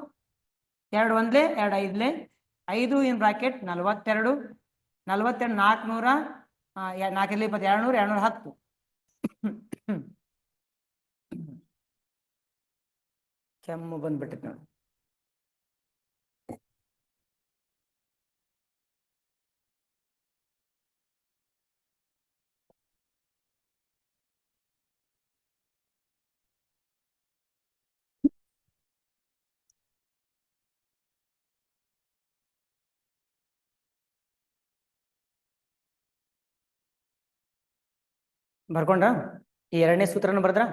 2 1 2 5 5 in bracket 42. 42 400 4 20 200 210. ಕೆಮ್ಮು ಬಂದ್ಬಿಟ್ಟಿತ್ತು ನೋಡಿ. ಬರ್ಕೊಂಡ? ಈ 2ನೇ ಸೂತ್ರನ ಬರ್ದ್ರ?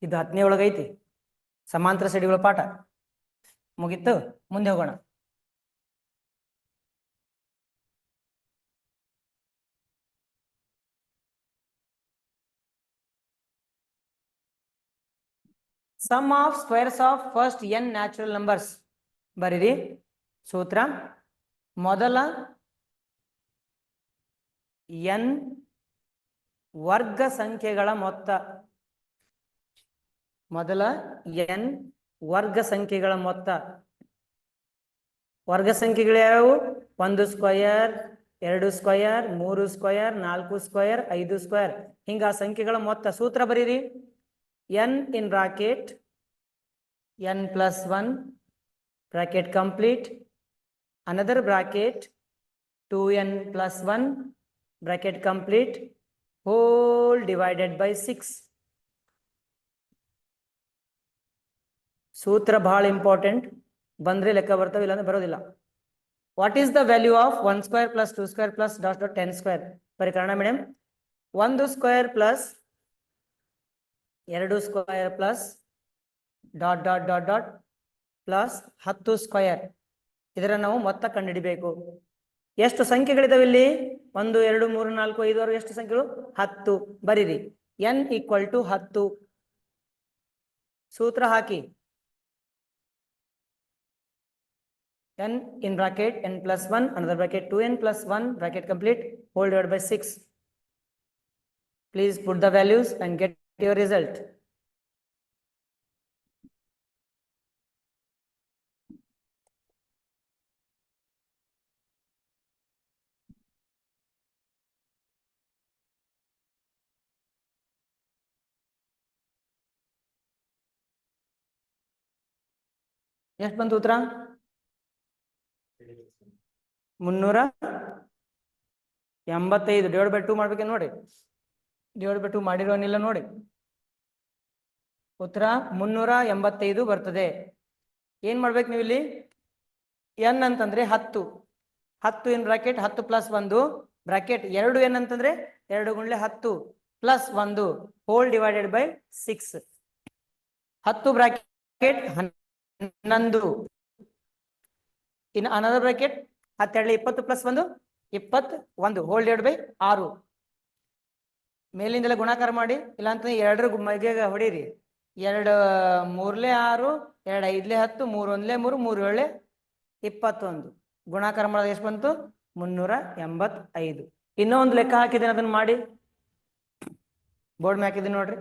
ಇದು 10ನೇ ಒಳಗೈತಿ. ಸಮಾಂತರ ಸಡಿಗಳ ಪಾಠ ಮುಗೀತು. ಮುಂದೆ ಹೋಗೋಣ. Sum of squares of first n natural numbers. ಬರೀರಿ ಸೂತ್ರ. ಮೊದಲ n ವರ್ಗ ಸಂಖ್ಯೆಗಳ ಮೊತ್ತ. ಮೊದಲ n ವರ್ಗ ಸಂಖ್ಯೆಗಳ ಮೊತ್ತ. ವರ್ಗ ಸಂಖ್ಯೆಗಳು ಯಾವುವು? 1 square 2 square 3 square 4 square 5 square. ಹಿಂಗ ಸಂಖ್ಯೆಗಳ ಮೊತ್ತ. ಸೂತ್ರ ಬರೀರಿ. n in bracket n plus 1 bracket complete, another bracket 2n plus 1 bracket complete, whole divided by 6. ಸೂತ್ರ ಬಹಳ ಇಂಪಾರ್ಟೆಂಟ್. ಬಂದ್ರೆ ಲೆಕ್ಕ ಬರ್ತಾವೆ, ಇಲ್ಲಾಂದ್ರೆ ಬರೋದಿಲ್ಲ. What is the value of 1 square plus 2 square plus dot dot 10 square? ಬರೀ Kannada madam. 1 square plus 2 square plus dot dot dot dot plus 10 square. ಇದರ ನಾವು ಮೊತ್ತ ಕಂಡುಹಿಡಿಬೇಕು. ಎಷ್ಟು ಸಂಖ್ಯೆಗಳಿದಾವೆ ಇಲ್ಲಿ? 1 2 3 4 5 6 ಎಷ್ಟು ಸಂಖ್ಯೆಗಳು? 10. ಬರೀರಿ n ಈಕ್ವಲ್ ಟು 10. ಸೂತ್ರ ಹಾಕಿ. n in bracket n plus 1, another bracket 2n plus 1, bracket complete, whole divided by 6. Please put the values and get your result. ಎಷ್ಟು ಬಂತು ಉತ್ತರ? 385 ಡಿವೈಡ್ ಬೈ 2 ಮಾಡ್ಬೇಕೆ ನೋಡಿ. ಡಿವೈಡ್ ಬೈ 2 ಮಾಡಿರೋನಿಲ್ಲ ನೋಡಿ. ಉತ್ತರ 385 ಬರ್ತದೆ. ಏನ್ ಮಾಡ್ಬೇಕು ನೀವು ಇಲ್ಲಿ? n ಅಂತಂದ್ರೆ 10. 10 ಇನ್ ಬ್ರಾಕೆಟ್ 10 ಪ್ಲಸ್ 1 ಬ್ರಾಕೆಟ್ 2 n ಅಂತಂದ್ರೆ 2 ಗುಂಡ್ಲೆ 10 plus 1 whole divided by 6. 10 bracket 11 in another bracket 12 20 plus 1 21 hole divide by 6. ಮೇಲಿಂದೆಲ್ಲ ಗುಣಾಕಾರ ಮಾಡಿ, ಇಲ್ಲ ಅಂತ 2 ಮಗೆ ಹೊಡೀರಿ. 2 3 6, 2 5 10, 3 1 3, 3 7 21. ಗುಣಾಕಾರ ಮಾಡೋದು ಎಷ್ಟು ಬಂತು? 385. ಇನ್ನೂ ಒಂದು ಲೆಕ್ಕ ಹಾಕಿದ್ದೇನೆ, ಅದನ್ನ ಮಾಡಿ ಬೋರ್ಡ್ ಮೇಲೆ ಹಾಕಿದ್ದೀನಿ ನೋಡ್ರಿ.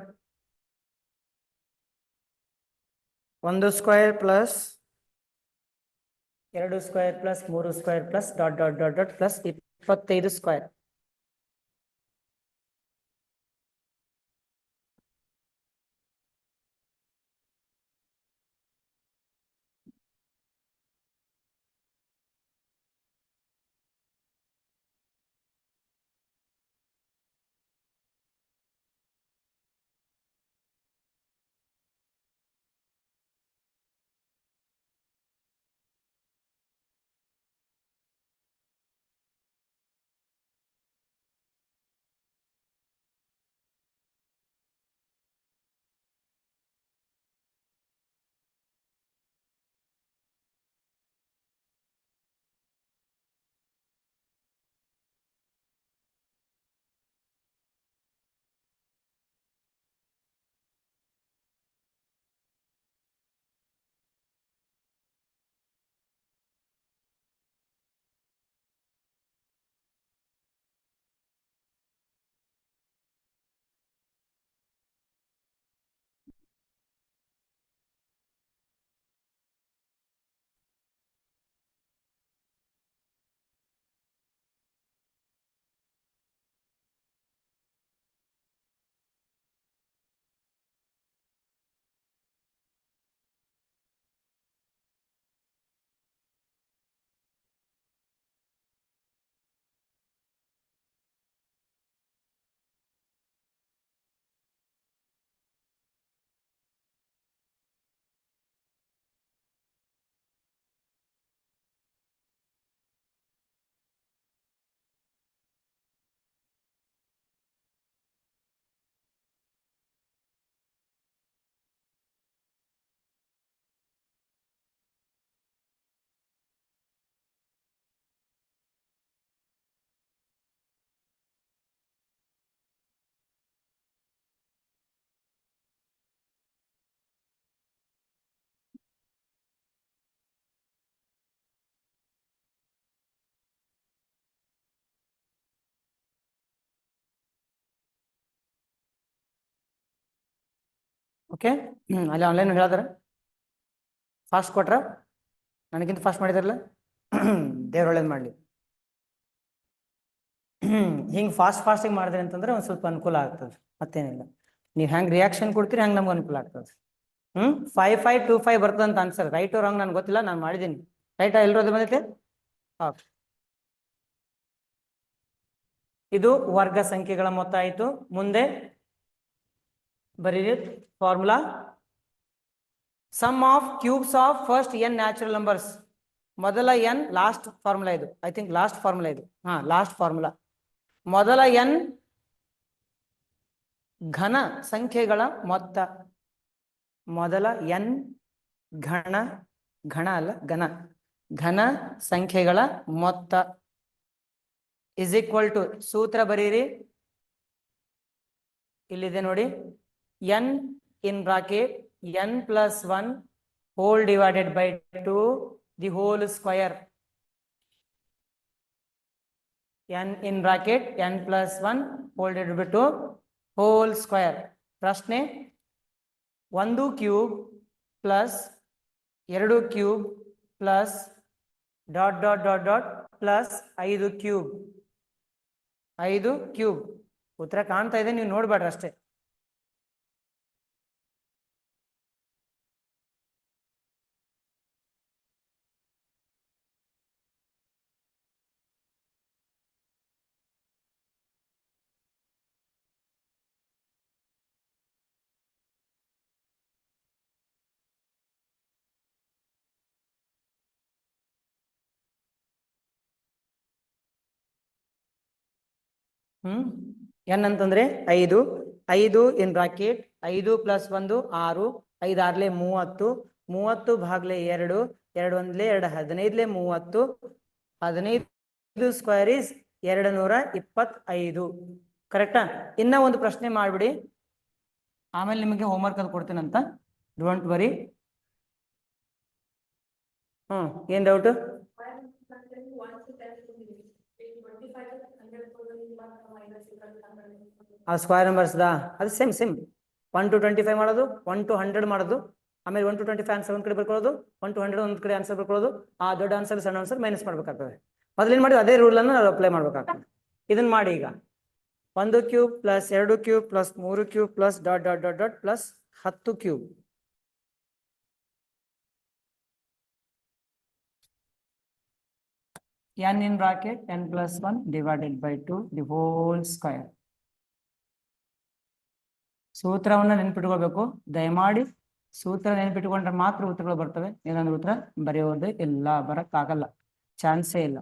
1 square plus 2 square plus 3 square plus dot dot dot dot plus 25 square. Okay, ಅಲ್ಲಿ ಆನ್ಲೈನ್ ಹೇಳಿದಾರೆ, ಫಾಸ್ಟ್ ಕೊಟ್ರ, ನನಗಿಂತ ಫಾಸ್ಟ್ ಮಾಡಿದಾರಲ್ಲ. ದೇವ್ರ ಒಳ್ಳೇದು ಮಾಡಲಿ. ಹಿಂಗೆ ಫಾಸ್ಟಿಂಗ್ ಮಾಡಿದ್ರಿ ಅಂತಂದ್ರೆ ಒಂದು ಸ್ವಲ್ಪ ಅನುಕೂಲ ಆಗ್ತದೆ, ಮತ್ತೇನಿಲ್ಲ. ನೀವು ಹೆಂಗೆ ರಿಯಾಕ್ಷನ್ ಕೊಡ್ತೀರಿ ಹಂಗೆ ನಮ್ಗೆ ಅನುಕೂಲ ಆಗ್ತದೆ. 5525 ಬರ್ತದೆ ಅಂತ ಆನ್ಸರ್. ರೈಟ್ ರಾಂಗ್ ನನ್ಗೆ ಗೊತ್ತಿಲ್ಲ, ನಾನು ಮಾಡಿದ್ದೀನಿ. ರೈಟಾ? ಎಲ್ಲರೂ ಬಂದೈತೆ? ಓಕೆ, ಇದು ವರ್ಗ ಸಂಖ್ಯೆಗಳ ಮೊತ್ತ ಆಯಿತು. ಮುಂದೆ ಬರೀರಿ formula. Sum of cubes of first n natural numbers. ಮೊದಲ ಎನ್ ಲಾಸ್ಟ್ ಫಾರ್ಮುಲಾ ಇದು, ಐ ಥಿಂಕ್ ಲಾಸ್ಟ್ ಫಾರ್ಮುಲಾ ಇದು, ಲಾಸ್ಟ್ ಫಾರ್ಮುಲಾ. ಮೊದಲ ಎನ್ ಘನ ಸಂಖ್ಯೆಗಳ ಮೊತ್ತ, ಮೊದಲ ಎನ್ ಘನ ಅಲ್ಲ ಘನ ಸಂಖ್ಯೆಗಳ ಮೊತ್ತ ಇಸ್ ಈಕ್ವಲ್ ಟು, ಸೂತ್ರ ಬರೀರಿ, ಇಲ್ಲಿದೆ ನೋಡಿ, N in bracket N plus 1 whole divided by 2 the whole square. n in bracket n plus 1 whole divided by 2 whole square. ಪ್ರಶ್ನೆ 1 cube plus 2 cube plus dot dot dot dot plus 5 cube. 5 cube ಉತ್ತರ ಕಾಣ್ತಾ ಇದೆ, ನೀವು ನೋಡ್ಬೇಡ್ರಿ ಅಷ್ಟೇ. N ಅಂತಂದ್ರೆ 5, 5 ಇನ್ bracket 5 plus 1 6, 5 6 30, 30 ಭಾಗ್ಲೆ 2, 2 1 2, 15 30, 15 square is 225. ಕರೆಕ್ಟಾ? ಇನ್ನ ಒಂದು ಪ್ರಶ್ನೆ ಮಾಡ್ಬಿಡಿ, ಆಮೇಲೆ ನಿಮಗೆ ಹೋಮ್ವರ್ಕ್ ಅದು ಕೊಡ್ತೀನಂತ, ಡೋಂಟ್ ವರಿ. ಏನ್ ಡೌಟ್? ಆ ಸ್ಕ್ವೇರ್ ನಂಬರ್ಸ್ ಅದು ಸೇಮ್ 1 to 25 ಮಾಡೋದು, 1 to 100 ಮಾಡೋದು, ಆಮೇಲೆ 1 to 25 ಆನ್ಸರ್ ಒಂದ್ ಕಡೆ ಬರ್ಕೊಳ್ಳೋದು, 1 to 100 ಒಂದ್ ಕಡೆ ಆನ್ಸರ್ ಬರ್ಕೊಳ್ಳೋದು, ಆ ದೊಡ್ಡ ಆನ್ಸರ್ ಸಣ್ಣ ಆನ್ಸರ್ ಮೈನಸ್ ಮಾಡ್ಬೇಕಾಗ್ತದೆ. ಮೊದಲೇನ್ ಮಾಡಿ ಅದೇ ರೂಲ್ ಅನ್ನು ನಾವು ಅಪ್ಲೈ ಮಾಡ್ಬೇಕಾಗ್ತದೆ. ಇದನ್ನ ಮಾಡಿ ಈಗ 1 cube plus 2 cube plus 3 cube plus dot dot dot dot plus 10 cube. n in bracket n plus 1 divided by 2 the whole square. ಸೂತ್ರವನ್ನ ನೆನ್ಪಿಟ್ಕೊಳ್ಬೇಕು, ದಯಮಾಡಿ ಸೂತ್ರ ನೆನ್ಪಿಟ್ಕೊಂಡ್ರೆ ಮಾತ್ರ ಉತ್ತರಗಳು ಬರ್ತವೆ, ಇಲ್ಲಾಂದ್ರೆ ಉತ್ತರ ಬರೆಯೋದೇ ಇಲ್ಲ, ಬರಕ್ಕಾಗಲ್ಲ, ಚಾನ್ಸೇ ಇಲ್ಲ.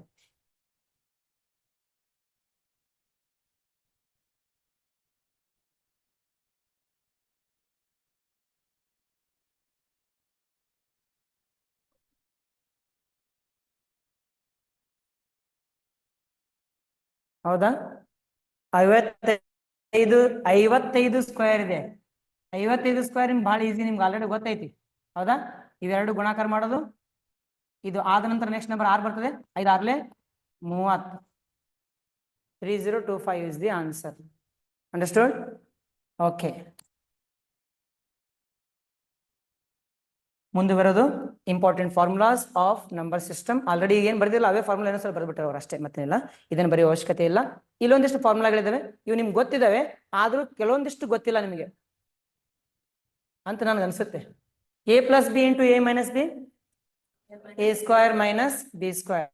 ಹೌದಾ? 55 ಸ್ಕ್ವೇರ್ ಇದೆ. 55 ಸ್ಕ್ವೇರ್ ಬಹಳ ಈಸಿ, ನಿಮ್ಗೆ ಆಲ್ರೆಡಿ ಗೊತ್ತೈತಿ. ಹೌದಾ? ಇವೆರಡು ಗುಣಾಕಾರ ಮಾಡೋದು, ಇದು ಆದ ನಂತರ ನೆಕ್ಸ್ಟ್ ನಂಬರ್ 6 ಬರ್ತದೆ, 5 6 30. 3025 is the answer. Understood? Okay. ಮುಂದೆ ಬರೋದು important formulas of number system. Already ಏನ್ ಬರ್ದಿಲ್ಲ ಅವೇ ಫಾರ್ಮುಲಾ ಏನೋ ಸ್ವಲ್ಪ ಬರ್ಬಿಟ್ರೆ ಅವ್ರು ಅಷ್ಟೇ, ಮತ್ತೇನಿಲ್ಲ, ಇದನ್ನು ಬರೆಯೋ ಅವಶ್ಯಕತೆ ಇಲ್ಲ. ಇಲ್ಲೊಂದಿಷ್ಟು ಫಾರ್ಮುಲಾಗಳಿದಾವೆ, ಇವು ನಿಮ್ಗೆ ಗೊತ್ತಿದಾವೆ, ಆದ್ರೂ ಕೆಲವೊಂದಿಷ್ಟು ಗೊತ್ತಿಲ್ಲ ನಿಮಗೆ ಅಂತ ನನಗೆ ಅನ್ಸುತ್ತೆ. a plus B into a minus B, a square minus B square.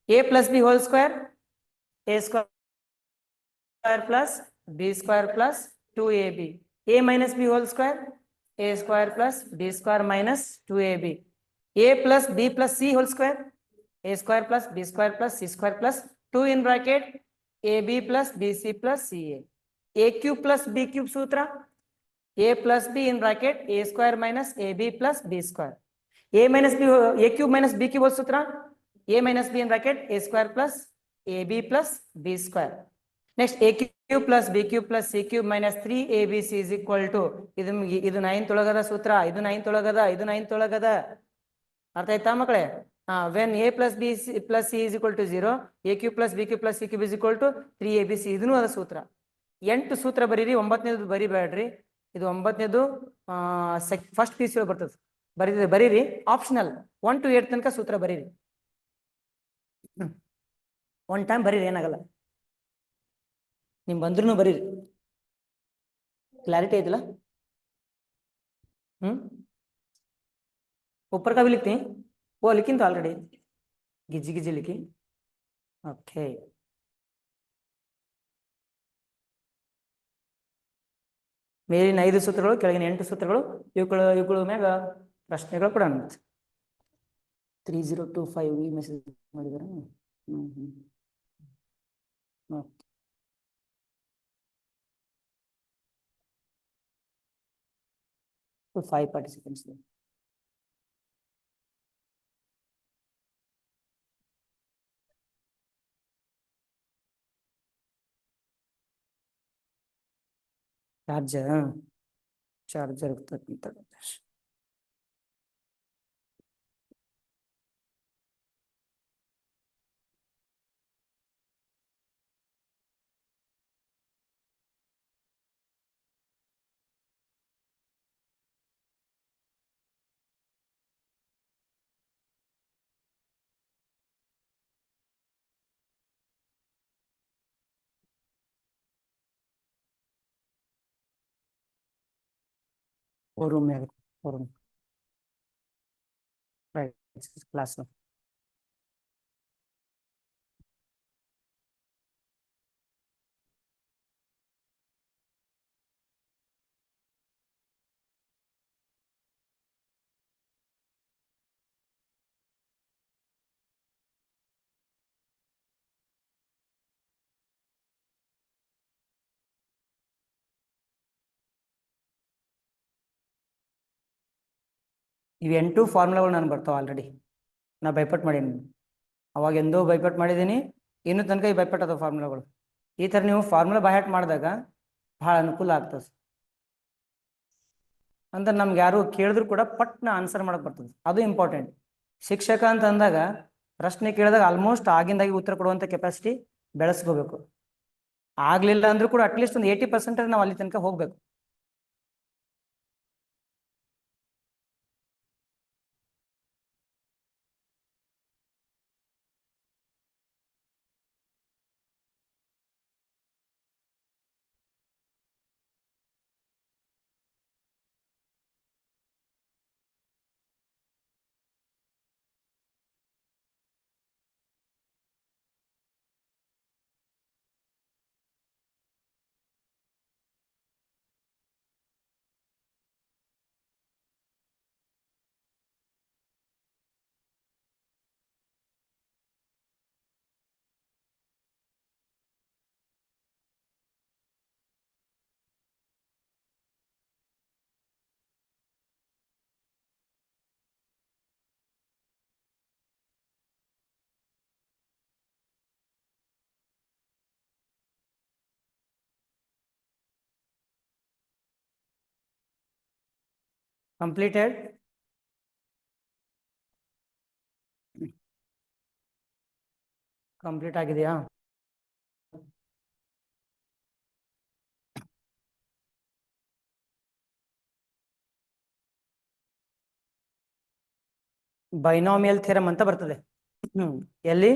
a plus B whole square, a square plus B square plus 2ab. a minus B whole square, a square plus b square minus 2ab. a plus b plus c whole square, a square plus b square plus c square plus 2 in bracket ab plus bc plus ca. a cube plus b cube sutra, a plus b in bracket a square minus ab plus b square. a minus b, a cube minus b cube whole sutra, a minus b in bracket a square plus ab plus b square. Next a cube plus b cube plus c cube minus 3abc is equal to, ಇದು 9th ಒಳಗದ ಸೂತ್ರ, ಇದು 9th ಒಳಗದ, ಇದು 9th ಒಳಗದ. ಅರ್ಥ ಆಯ್ತಾ ಮಕ್ಕಳೇ? when a plus b plus c is equal to 0, a cube plus b cube plus c cube is equal to 3abc, ಇದನ್ನು ಅದ ಸೂತ್ರ. 8 ಸೂತ್ರ ಬರೀರಿ, 9ನೇದು ಬರಿಬೇಡ್ರಿ, ಇದು 9ನೇದು ಫಸ್ಟ್ ಪಿ ಸಿ ಬರ್ತದೆ, ಬರೀರಿ, ಆಪ್ಷನಲ್. 1 to 8 ತನಕ ಸೂತ್ರ ಬರೀರಿ, ಒನ್ ಟೈಮ್ ಬರೀರಿ, ಏನಾಗಲ್ಲ, ನಿಮ್ ಬಂದ್ರೂ ಬರೀರಿ. ಕ್ಲಾರಿಟಿ ಐತಿಲ್ಲ? ऊपर का भी लिखते हैं, वो लिखी तो ऑलरेडी, गिजी गिजी लिखी. ओके, ಮೇಲಿನ 5 ಸೂತ್ರಗಳು, ಕೆಳಗಿನ 8 ಸೂತ್ರಗಳು, ಇವುಗಳ ಮ್ಯಾಗ ಪ್ರಶ್ನೆಗಳು ಕೊಡೋಣ. 3025 ಈ ಮೆಸೇಜ್ ಮಾಡಿದಾರ. to 5 participants. Charger room room. Right, class. ಇವು 8 ಫಾರ್ಮುಲಾಗಳು ನಾನು ಬರ್ತಾವೆ ಆಲ್ರೆಡಿ. ನಾ ಬೈಪಟ್ ಮಾಡೀನಿ, ಅವಾಗ ಎಂದೋ ಬೈಪಟ್ ಮಾಡಿದ್ದೀನಿ, ಇನ್ನೂ ತನಕ ಈ ಬೈಪಟ್ ಅದ ಫಾರ್ಮುಲಾಗಳು. ಈ ಥರ ನೀವು ಫಾರ್ಮುಲಾ ಬೈಹಾಟ್ ಮಾಡಿದಾಗ ಭಾಳ ಅನುಕೂಲ ಆಗ್ತದೆ. ಅಂತ ನಮ್ಗೆ ಯಾರು ಕೇಳಿದ್ರು ಕೂಡ ಪಟ್ನ ಆನ್ಸರ್ ಮಾಡಕ್ ಬರ್ತದೆ, ಅದು ಇಂಪಾರ್ಟೆಂಟ್. ಶಿಕ್ಷಕ ಅಂತ ಅಂದಾಗ ಪ್ರಶ್ನೆ ಕೇಳಿದಾಗ ಆಲ್ಮೋಸ್ಟ್ ಆಗಿಂದಾಗಿ ಉತ್ತರ ಕೊಡುವಂಥ ಕೆಪಾಸಿಟಿ ಬೆಳೆಸ್ಕೋಬೇಕು. ಆಗ್ಲಿಲ್ಲ ಅಂದ್ರೂ ಕೂಡ ಅಟ್ಲೀಸ್ಟ್ ಒಂದು 80% ನಾವು ಅಲ್ಲಿ ತನಕ ಹೋಗ್ಬೇಕು. ಕಂಪ್ಲೀಟೆಡ್. ಕಂಪ್ಲೀಟ್ ಆಗಿದೆಯಾ? ಬೈನಾಮಿಯಲ್ ಥಿಯರಮ್ ಅಂತ ಬರ್ತದೆ ಎಲ್ಲಿ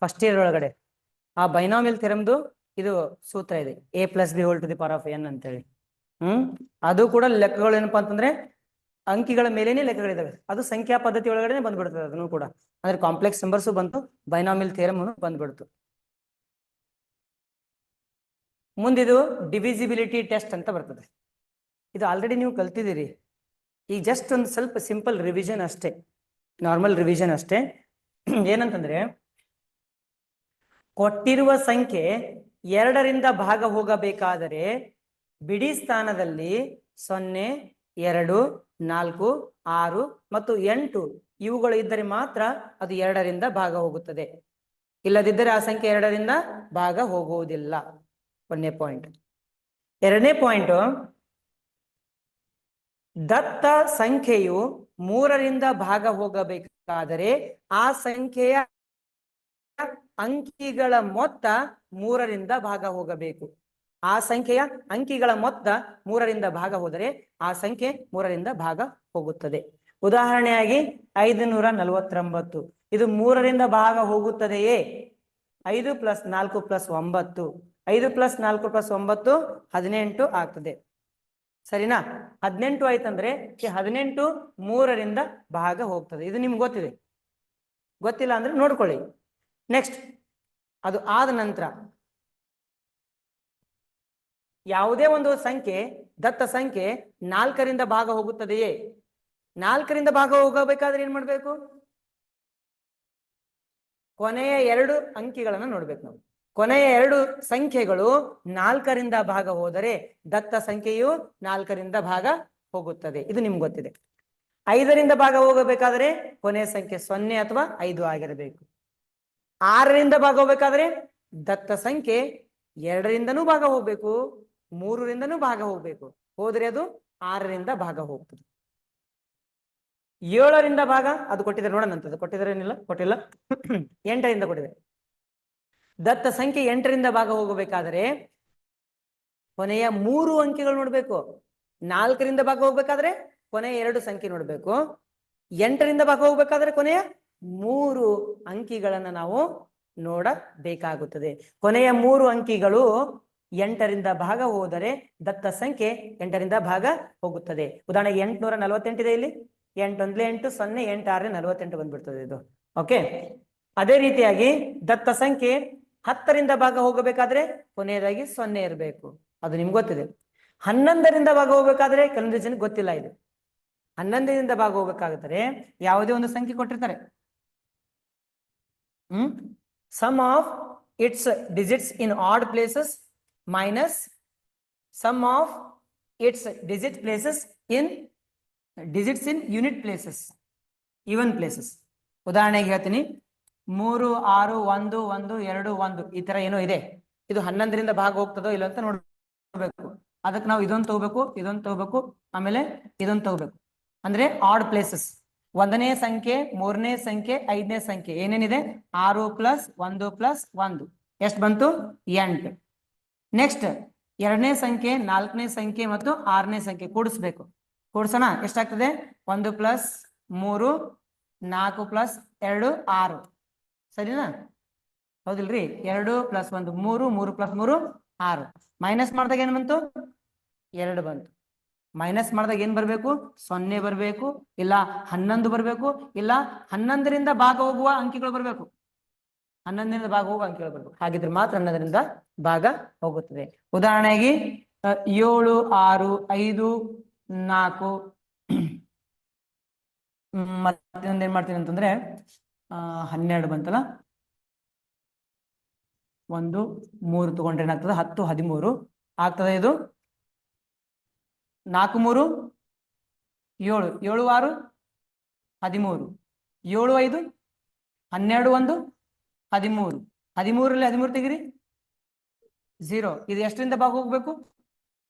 ಫಸ್ಟ್ ಇಯರ್ ಒಳಗಡೆ. ಆ ಬೈನಾಮಿಯಲ್ ಥಿಯರಮ್ದು ಇದು ಸೂತ್ರ ಇದೆ, a+b² ಅಂತೇಳಿ. ಅದು ಕೂಡ ಲೆಕ್ಕಗಳು ಏನಪ್ಪಾ ಅಂತಂದ್ರೆ ಅಂಕಿಗಳ ಮೇಲೇನೆ ಲೆಕ್ಕಗಳಿದಾವೆ. ಅದು ಸಂಖ್ಯಾ ಪದ್ಧತಿ ಒಳಗಡೆ ಬಂದ್ಬಿಡ್ತದೆ. ಅದನ್ನು ಕೂಡ ಅಂದ್ರೆ ಕಾಂಪ್ಲೆಕ್ಸ್ ನಂಬರ್ಸ್ ಬಂತು, ಬೈನಾಮಿಯಲ್ ಥಿಯರಮ್ ಬಂದ್ಬಿಡ್ತು. ಮುಂದಿದು ಡಿವಿಸಿಬಿಲಿಟಿ ಟೆಸ್ಟ್ ಅಂತ ಬರ್ತದೆ. ಇದು ಆಲ್ರೆಡಿ ನೀವು ಕಲ್ತಿದ್ದೀರಿ. ಈಗ ಜಸ್ಟ್ ಒಂದು ಸ್ವಲ್ಪ ಸಿಂಪಲ್ ರಿವಿಷನ್ ಅಷ್ಟೇ, ನಾರ್ಮಲ್ ರಿವಿಷನ್ ಅಷ್ಟೇ. ಏನಂತಂದ್ರೆ ಕೊಟ್ಟಿರುವ ಸಂಖ್ಯೆ 2ರಿಂದ ಭಾಗ ಹೋಗಬೇಕಾದರೆ ಬಿಡಿ ಸ್ಥಾನದಲ್ಲಿ 0, 2, 4, 6 ಮತ್ತು 8 ಇವುಗಳು ಇದ್ದರೆ ಮಾತ್ರ ಅದು 2ರಿಂದ ಭಾಗ ಹೋಗುತ್ತದೆ. ಇಲ್ಲದಿದ್ದರೆ ಆ ಸಂಖ್ಯೆ 2ರಿಂದ ಭಾಗ ಹೋಗುವುದಿಲ್ಲ. 1ನೇ ಪಾಯಿಂಟ್. 2ನೇ ಪಾಯಿಂಟ್, ದತ್ತ ಸಂಖ್ಯೆಯು 3ರಿಂದ ಭಾಗ ಹೋಗಬೇಕಾದರೆ ಆ ಸಂಖ್ಯೆಯ ಅಂಕಿಗಳ ಮೊತ್ತ 3ರಿಂದ ಭಾಗ ಹೋಗಬೇಕು. ಆ ಸಂಖ್ಯೆಯ ಅಂಕಿಗಳ ಮೊತ್ತ 3ರಿಂದ ಭಾಗ ಹೋದರೆ ಆ ಸಂಖ್ಯೆ 3ರಿಂದ ಭಾಗ ಹೋಗುತ್ತದೆ. ಉದಾಹರಣೆಯಾಗಿ 549 ಇದು 3ರಿಂದ ಭಾಗ ಹೋಗುತ್ತದೆಯೇ? 5 + 4 + 9, 5 + 4 + 9 18 ಆಗ್ತದೆ. ಸರಿನಾ? 18 ಆಯ್ತಂದ್ರೆ 18 3ರಿಂದ ಭಾಗ ಹೋಗ್ತದೆ. ಇದು ನಿಮ್ಗೆ ಗೊತ್ತಿದೆ, ಗೊತ್ತಿಲ್ಲ ಅಂದ್ರೆ ನೋಡ್ಕೊಳ್ಳಿ. ನೆಕ್ಸ್ಟ್, ಅದು ಆದ ನಂತರ ಯಾವುದೇ ಒಂದು ಸಂಖ್ಯೆ, ದತ್ತ ಸಂಖ್ಯೆ 4ರಿಂದ ಭಾಗ ಹೋಗುತ್ತದೆಯೇ? 4ರಿಂದ ಭಾಗ ಹೋಗಬೇಕಾದ್ರೆ ಏನ್ ಮಾಡ್ಬೇಕು? ಕೊನೆಯ 2 ಅಂಕಿಗಳನ್ನು ನೋಡ್ಬೇಕು ನಾವು. ಕೊನೆಯ 2 ಸಂಖ್ಯೆಗಳು 4ರಿಂದ ಭಾಗ ಹೋದರೆ ದತ್ತ ಸಂಖ್ಯೆಯು 4ರಿಂದ ಭಾಗ ಹೋಗುತ್ತದೆ. ಇದು ನಿಮ್ಗೆ ಗೊತ್ತಿದೆ. 5ರಿಂದ ಭಾಗ ಹೋಗಬೇಕಾದ್ರೆ ಕೊನೆಯ ಸಂಖ್ಯೆ 0 ಅಥವಾ 5 ಆಗಿರಬೇಕು. 6ರಿಂದ ಭಾಗ ಹೋಗ್ಬೇಕಾದ್ರೆ ದತ್ತ ಸಂಖ್ಯೆ 2ರಿಂದನೂ ಭಾಗ ಹೋಗ್ಬೇಕು, 3ರಿಂದನೂ ಭಾಗ ಹೋಗ್ಬೇಕು. ಹೋದ್ರೆ ಅದು 6ರಿಂದ ಭಾಗ ಹೋಗ್ತದೆ. 7ರಿಂದ ಭಾಗ ಅದು ಕೊಟ್ಟಿದ್ದಾರೆ, ನೋಡೋಣ ಅಂತದ್ದು ಕೊಟ್ಟಿದ್ದಾರೆ, ಏನಿಲ್ಲ ಕೊಟ್ಟಿಲ್ಲ. 8ರಿಂದ ಕೊಟ್ಟಿದೆ. ದತ್ತ ಸಂಖ್ಯೆ 8ರಿಂದ ಭಾಗ ಹೋಗಬೇಕಾದ್ರೆ ಕೊನೆಯ 3 ಅಂಕಿಗಳು ನೋಡ್ಬೇಕು. 4ರಿಂದ ಭಾಗ ಹೋಗ್ಬೇಕಾದ್ರೆ ಕೊನೆಯ 2 ಸಂಖ್ಯೆ ನೋಡ್ಬೇಕು. 8ರಿಂದ ಭಾಗ ಹೋಗ್ಬೇಕಾದ್ರೆ ಕೊನೆಯ 3 ಅಂಕಿಗಳನ್ನ ನಾವು ನೋಡಬೇಕಾಗುತ್ತದೆ. ಕೊನೆಯ 3 ಅಂಕಿಗಳು 8ರಿಂದ ಭಾಗ ಹೋದರೆ ದತ್ತ ಸಂಖ್ಯೆ 8ರಿಂದ ಭಾಗ ಹೋಗುತ್ತದೆ. ಉದಾಹರಣೆಗೆ 848 ಇದೆ ಇಲ್ಲಿ. 8 1 8 0 8 6 48 ಬಂದ್ಬಿಡ್ತದೆ ಇದು. ಓಕೆ. ಅದೇ ರೀತಿಯಾಗಿ ದತ್ತ ಸಂಖ್ಯೆ 10ರಿಂದ ಭಾಗ ಹೋಗಬೇಕಾದ್ರೆ ಕೊನೆಯದಾಗಿ 0 ಇರಬೇಕು, ಅದು ನಿಮ್ಗೆ ಗೊತ್ತಿದೆ. 11ರಿಂದ ಭಾಗ ಹೋಗ್ಬೇಕಾದ್ರೆ ಕೆಲವೊಂದು ಜನಕ್ಕೆ ಗೊತ್ತಿಲ್ಲ ಇದು. 11ರಿಂದ ಭಾಗ ಹೋಗ್ಬೇಕಾದ್ರೆ ಯಾವುದೇ ಒಂದು ಸಂಖ್ಯೆ ಕೊಟ್ಟಿರ್ತಾರೆ. Sum of its digits in odd places minus sum of its digits in unit places, even places. ಉದಾಹರಣೆಗೆ ಹೇಳ್ತೀನಿ, 3 6 1 1 2 1 ಈ ತರ ಏನೋ ಇದೆ. ಇದು 11ರಿಂದ ಭಾಗ ಹೋಗ್ತದೋ ಇಲ್ಲ ಅಂತ ನೋಡ್ಬೇಕು. ಅದಕ್ಕೆ ನಾವು ಇದೊಂದು ತಗೋಬೇಕು, ಇದೊಂದು ತಗೋಬೇಕು, ಆಮೇಲೆ ಇದೊಂದು ತಗೋಬೇಕು. ಅಂದ್ರೆ ಆಡ್ ಪ್ಲೇಸಸ್. 1ನೇ ಸಂಖ್ಯೆ, 3ನೇ ಸಂಖ್ಯೆ, 5ನೇ ಸಂಖ್ಯೆ ಏನೇನಿದೆ 6 + 1 + 1 ಎಷ್ಟು ಬಂತು 8. ನೆಕ್ಸ್ಟ್ 2ನೇ ಸಂಖ್ಯೆ, 4ನೇ ಸಂಖ್ಯೆ ಮತ್ತು 6ನೇ ಸಂಖ್ಯೆ ಕೂಡಿಸ್ಬೇಕು. ಕೂಡ್ಸೋಣ, ಎಷ್ಟಾಗ್ತದೆ 1 + 3 4 + 2 6. ಸರಿನಾ? ಹೌದಿಲ್ರಿ? 2 + 1 3 3 + 3 6. ಮೈನಸ್ ಮಾಡಿದಾಗ ಏನು ಬಂತು 2 ಬಂತು. ಮೈನಸ್ ಮಾಡಿದಾಗ ಏನ್ ಬರಬೇಕು 0 ಬರಬೇಕು, ಇಲ್ಲ 11 ಬರಬೇಕು, ಇಲ್ಲ 11ರಿಂದ ಭಾಗ ಹೋಗುವ ಅಂಕಿಗಳು ಬರಬೇಕು. 11ರಿಂದ ಭಾಗ ಹೋಗುವ ಅಂಕಿಗಳು ಬರಬೇಕು. ಹಾಗಿದ್ರೆ ಮಾತ್ರ 11ರಿಂದ ಭಾಗ ಹೋಗುತ್ತದೆ. ಉದಾಹರಣೆಗೆ 7 6 5 4 ಮತ್ತೆ ಏನ್ ಮಾಡ್ತೀನಿ ಅಂತಂದ್ರೆ 12 ಬಂತಲ್ಲ, 1 3 ತಗೊಂಡ್ರೆ ಏನಾಗ್ತದೆ 10 13 ಆಗ್ತದೆ. ಇದು 4 3 7 7 6 13 7 5 12 1 13 13ರಲ್ಲಿ 13 ತೆಗಿರಿ 0. ಇದು ಎಷ್ಟರಿಂದ ಭಾಗ ಹೋಗ್ಬೇಕು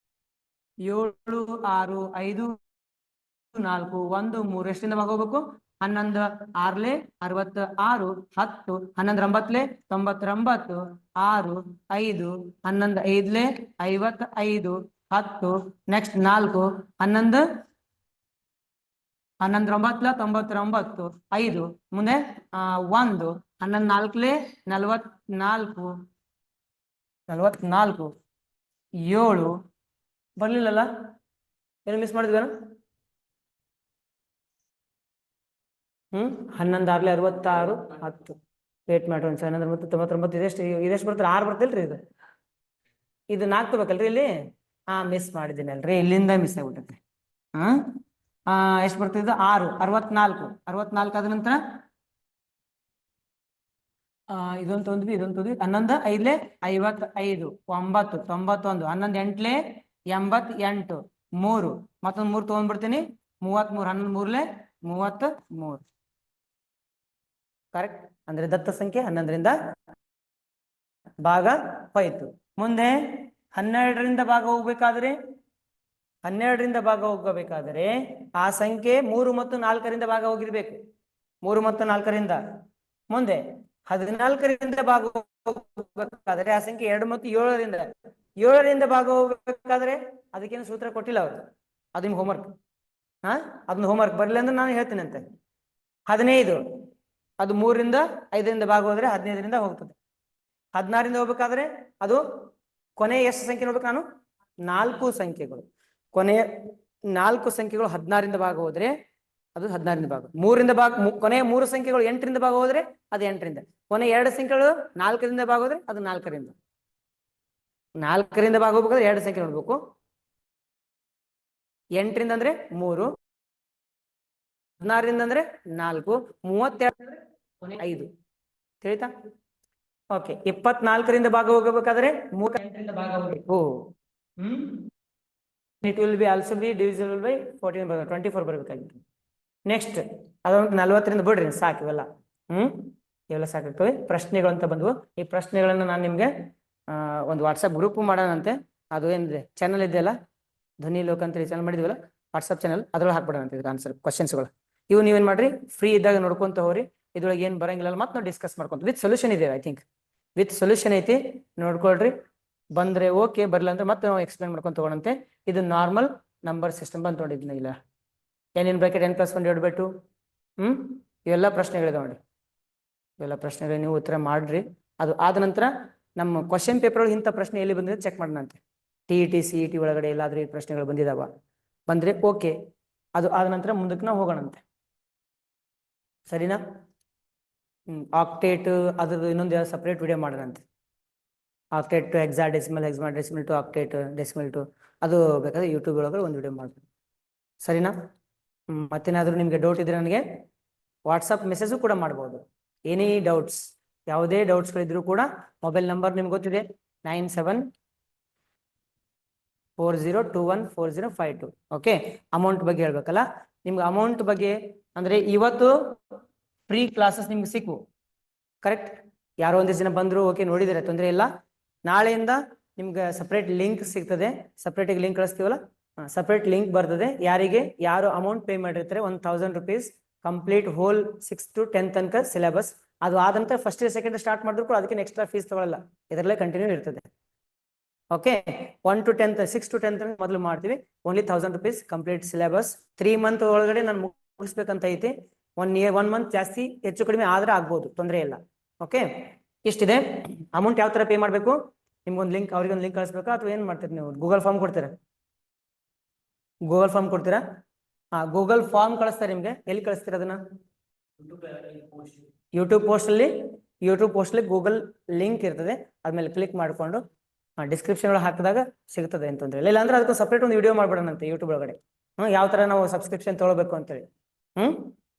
7 6 5 4 1 3 ಎಷ್ಟರಿಂದ ಭಾಗ ಹೋಗ್ಬೇಕು 11 6 66 10 11 9 99 6 5 11 5 55 10 ನೆಕ್ಸ್ಟ್ 4 11 11 9 99 5 ಮುಂದೆ 1 11 4 44 7 ಬರ್ಲಿಲ್ಲಲ್ಲ, ಏನು ಮಿಸ್ ಮಾಡಿದ್ವಿ? 11 6 66 10 ವೇಟ್ ಮಾಡ್ರಿ ಒಂದು 99 ಇದೆಷ್ಟು ಬರ್ತಾರೆ 6 ಬರ್ತಿಲ್ರಿ. ಇದು 4 ತಗೋಬೇಕಲ್ರಿ ಇಲ್ಲಿ. ಮಿಸ್ ಮಾಡಿದ್ದೀನಲ್ರಿ, ಇಲ್ಲಿಂದ ಮಿಸ್ ಆಗ್ಬಿಟ್ಟೈತೆ. ಎಷ್ಟು ಬರ್ತಿದ್ದು 6 64 ಆದ ನಂತರ ಇದೊಂದು ತೊಂದ್ವಿ 11 5 55 9 91 11 8 88 3 ಮತ್ತೊಂದು 3 ತಗೊಂಡ್ಬಿಡ್ತೀನಿ 33 11 3 33. ಕರೆಕ್ಟ್. ಅಂದ್ರೆ ದತ್ತ ಸಂಖ್ಯೆ 11ರಿಂದ ಭಾಗ ಹೋಯ್ತು. ಮುಂದೆ 12ರಿಂದ ಭಾಗ ಹೋಗ್ಬೇಕಾದ್ರೆ ಆ ಸಂಖ್ಯೆ 3 ಮತ್ತು 4ರಿಂದ ಭಾಗ ಹೋಗಿರ್ಬೇಕು. 3 ಮತ್ತು 4ರಿಂದ ಮುಂದೆ 14ರಿಂದ ಭಾಗ ಹೋಗ್ಬೇಕಾದ್ರೆ ಆ ಸಂಖ್ಯೆ 2 ಮತ್ತು 7ರಿಂದ ಭಾಗ ಹೋಗ್ಬೇಕಾದ್ರೆ ಅದಕ್ಕೇನು ಸೂತ್ರ ಕೊಟ್ಟಿಲ್ಲ ಅವರು. ಅದು ನಿಮ್ಗೆ ಹೋಮ್ವರ್ಕ್. ಅದನ್ನ ಹೋಮ್ವರ್ಕ್ ಬರಲಿಲ್ಲ ಅಂದ್ರೆ ನಾನು ಹೇಳ್ತೀನಿ ಅಂತೆ. 15 ಅದು 3ರಿಂದ 5ರಿಂದ ಭಾಗ ಹೋದ್ರೆ 15ರಿಂದ ಹೋಗ್ತದೆ. 16ರಿಂದ ಹೋಗ್ಬೇಕಾದ್ರೆ ಅದು ಕೊನೆಯ ಎಷ್ಟು ಸಂಖ್ಯೆ ನೋಡ್ಬೇಕು ನಾನು 4 ಸಂಖ್ಯೆಗಳು. ಕೊನೆಯ 4 ಸಂಖ್ಯೆಗಳು 16ರಿಂದ ಭಾಗ ಹೋದ್ರೆ ಅದು 16ರಿಂದ ಭಾಗ. 3ರಿಂದ ಭಾಗ ಕೊನೆಯ 3 ಸಂಖ್ಯೆಗಳು 8ರಿಂದ ಭಾಗ ಹೋದ್ರೆ ಅದು 8ರಿಂದ. ಕೊನೆಯ 2 ಸಂಖ್ಯೆಗಳು 4ರಿಂದ ಭಾಗ ಹೋದ್ರೆ ಅದು 4ರಿಂದ. 4ರಿಂದ ಭಾಗ ಹೋಗ್ಬೇಕಾದ್ರೆ 2 ಸಂಖ್ಯೆ ನೋಡ್ಬೇಕು. 8ರಿಂದ ಅಂದ್ರೆ 3, 16ರಿಂದ ಅಂದ್ರೆ 4, 32 5. ತಿಳಿತಾ? ಓಕೆ, 24ರಿಂದ ಭಾಗ ಹೋಗಬೇಕಾದ್ರೆ 3 ಭಾಗ ಹೋಗಬೇಕು. It will be also be divisible by 14 24 ಬರಬೇಕಾಗಿತ್ತು. ನೆಕ್ಸ್ಟ್ ಅದೊಂದು 40ರಿಂದ ಬಿಡ್ರಿ, ಸಾಕು ಇವೆಲ್ಲ. ಇವೆಲ್ಲ ಸಾಕಾಗ್ತವೆ. ಪ್ರಶ್ನೆಗಳು ಅಂತ ಬಂದ್ವು. ಈ ಪ್ರಶ್ನೆಗಳನ್ನ ನಾನು ನಿಮ್ಗೆ ಒಂದು ವಾಟ್ಸಪ್ ಗ್ರೂಪ್ ಮಾಡೋಣಂತೆ. ಅದು ಏನಿದೆ ಚಾನಲ್ ಇದೆಯಲ್ಲ, ಧ್ವನಿ ಲೋಕ ಅಂತ ಚಾನಲ್ ಮಾಡಿದ್ವಲ್ಲ ವಾಟ್ಸಪ್ ಚಾನಲ್, ಅದ್ರೊಳಗೆ ಹಾಕ್ಬಿಡೋಣ ಇದಕ್ಕೆ ಆನ್ಸರ್ ಕ್ವಶನ್ಸ್ಗಳು. ಇವು ನೀವೇನ್ ಮಾಡ್ರಿ, ಫ್ರೀ ಇದ್ದಾಗ ನೋಡ್ಕೊಂತ ಹೋಗ್ರಿ. ಇದ್ರೊಳಗೆ ಏನ್ ಬರಂಗಿಲ್ಲ ಮತ್ತೆ ನಾವು ಡಿಸ್ಕಸ್ ಮಾಡ್ಕೊಂತ ವಿತ್ ಸೊಲ್ಯೂಷನ್ ಇದೆ. ಐ ಥಿಂಕ್ ವಿತ್ ಸೊಲ್ಯೂಷನ್ ಐತಿ, ನೋಡ್ಕೊಳ್ರಿ. ಬಂದ್ರೆ ಓಕೆ, ಬರ್ಲಿಲ್ಲ ಅಂದ್ರೆ ಮತ್ತೆ ನಾವು ಎಕ್ಸ್ಪ್ಲೇನ್ ಮಾಡ್ಕೊಂತ ತಗೊಳಂತೆ. ಇದು ನಾರ್ಮಲ್ ನಂಬರ್ ಸಿಸ್ಟಮ್ ಬಂದ್ ನೋಡಿದ್ನ ಇಲ್ಲ, n ಬ್ರಾಕೆಟ್ n+1/2. ಇವೆಲ್ಲ ಪ್ರಶ್ನೆಗಳಿದಾವೆ ನೋಡಿ. ಇವೆಲ್ಲ ಪ್ರಶ್ನೆಗಳು ನೀವು ಉತ್ತರ ಮಾಡ್ರಿ. ಅದು ಆದ ನಂತರ ನಮ್ಮ ಕ್ವಶನ್ ಪೇಪರ್ ಒಳಗೆ ಇಂಥ ಪ್ರಶ್ನೆ ಎಲ್ಲಿ ಬಂದಿದೆ ಚೆಕ್ ಮಾಡೋಣಂತೆ. TET CET ಒಳಗಡೆ ಎಲ್ಲಾದ್ರೂ ಈ ಪ್ರಶ್ನೆಗಳು ಬಂದಿದಾವ, ಬಂದ್ರೆ ಓಕೆ. ಅದು ಆದ ನಂತರ ಮುಂದಕ್ಕೆ ನಾವು ಹೋಗೋಣಂತೆ. ಸರಿನಾ? ಆಕ್ಟೇಟ್ ಅದ್ರದ್ದು ಇನ್ನೊಂದು ಸಪ್ರೇಟ್ ವಿಡಿಯೋ ಮಾಡೋಣಂತೆ. Octet to hexadecimal, hexadecimal to octet, decimal to, ಅದು ಬೇಕಾದ್ರೆ ಯೂಟ್ಯೂಬ್ ಒಳಗಡೆ ಒಂದು ವಿಡಿಯೋ ಮಾಡ್ತೀನಿ. ಸರಿನಾ? ಮತ್ತೇನಾದ್ರೂ ನಿಮ್ಗೆ ಡೌಟ್ ಇದ್ರೆ ನನಗೆ ವಾಟ್ಸಪ್ ಮೆಸೇಜು ಕೂಡ ಮಾಡ್ಬೋದು. ಎನಿ ಡೌಟ್ಸ್, ಯಾವುದೇ ಡೌಟ್ಸ್ಗಳಿದ್ರು ಕೂಡ ಮೊಬೈಲ್ ನಂಬರ್ ನಿಮ್ಗೆ ಗೊತ್ತಿದೆ, 9740214052. ಓಕೆ, ಅಮೌಂಟ್ ಬಗ್ಗೆ ಹೇಳ್ಬೇಕಲ್ಲ ನಿಮ್ಗೆ. ಅಮೌಂಟ್ ಬಗ್ಗೆ ಅಂದ್ರೆ ಇವತ್ತು ಫ್ರೀ ಕ್ಲಾಸಸ್ ನಿಮ್ಗೆ ಸಿಕ್ಕು, ಕರೆಕ್ಟ್? ಯಾರೋ ಒಂದಿಷ್ಟು ಜನ ಬಂದ್ರು, ಓಕೆ, ನೋಡಿದರೆ ತೊಂದರೆ ಇಲ್ಲ. ನಾಳೆಯಿಂದ ನಿಮ್ಗೆ ಸಪ್ರೇಟ್ ಲಿಂಕ್ ಸಿಗ್ತದೆ. ಸಪ್ರೇಟ್ ಲಿಂಕ್ ಕಳಿಸ್ತೀವಲ್ಲ, ಸಪ್ರೇಟ್ ಲಿಂಕ್ ಬರ್ತದೆ. ಯಾರು ಅಮೌಂಟ್ ಪೇ ಮಾಡಿರ್ತಾರೆ 1000 rupees ಕಂಪ್ಲೀಟ್ ಹೋಲ್ 6 to 10 ತನಕ ಸಿಲೆಬಸ್. ಅದು ಆದಂತ ಫಸ್ಟ್ ಇಯರ್ ಸೆಕೆಂಡ್ ಸ್ಟಾರ್ಟ್ ಮಾಡಿದ್ರು ಕೂಡ ಅದಕ್ಕೆ ಎಕ್ಸ್ಟ್ರಾ ಫೀಸ್ ತಗೊಳ್ಳಲ್ಲ, ಇದರಲ್ಲೇ ಕಂಟಿನ್ಯೂ ಇರ್ತದೆ. ಓಕೆ, 1 to 10, 6 to 10 ತನಕ ಮೊದಲು ಮಾಡ್ತೀವಿ. Only 1000 rupees complete syllabus. 3 month ಒಳಗಡೆ ನಾನು ಮುಗಿಸ್ಬೇಕಂತ ಐತಿ. 1 month ಜಾಸ್ತಿ ಹೆಚ್ಚು ಕಡಿಮೆ ಆದ್ರೆ ಆಗ್ಬೋದು, ತೊಂದರೆ ಇಲ್ಲ. ಓಕೆ, ಇಷ್ಟಿದೆ. ಅಮೌಂಟ್ ಯಾವ ತರ ಪೇ ಮಾಡಬೇಕು, ನಿಮ್ಗೊಂದು ಲಿಂಕ್, ಅವ್ರಿಗೆ ಒಂದು ಲಿಂಕ್ ಕಳಿಸ್ಬೇಕಾ ಅಥವಾ ಏನ್ ಮಾಡ್ತೀರಿ ನೀವು? ಗೂಗಲ್ ಫಾರ್ಮ್ ಕೊಡ್ತೀರಾ? ಗೂಗಲ್ ಫಾರ್ಮ್ ಕೊಡ್ತೀರಾ? ಗೂಗಲ್ ಫಾರ್ಮ್ ಕಳಿಸ್ತಾರೆ ನಿಮ್ಗೆ. ಎಲ್ಲಿ ಕಳಿಸ್ತೀರ ಅದನ್ನ? ಯೂಟ್ಯೂಬ್ ಪೋಸ್ಟ್ ಅಲ್ಲಿ ಗೂಗಲ್ ಲಿಂಕ್ ಇರ್ತದೆ. ಅದ್ಮೇಲೆ ಕ್ಲಿಕ್ ಮಾಡ್ಕೊಂಡು ಡಿಸ್ಕ್ರಿಪ್ಷನ್ ಒಳಗೆ ಹಾಕಿದಾಗ ಸಿಗ್ತದೆ ಅಂತಂದ್ರೆ. ಇಲ್ಲ ಅಂದ್ರೆ ಅದಕ್ಕೆ ಸಪ್ರೇಟ್ ಒಂದು ವಿಡಿಯೋ ಮಾಡ್ಬಿಡೋಣಂತೆ ಯೂಟ್ಯೂಬ್ ಒಳಗಡೆ. ಯಾವ ತರ ನಾವು ಸಬ್ಸ್ಕ್ರಿಪ್ಷನ್ ತಗೊಳ್ಬೇಕು ಅಂತೇಳಿ.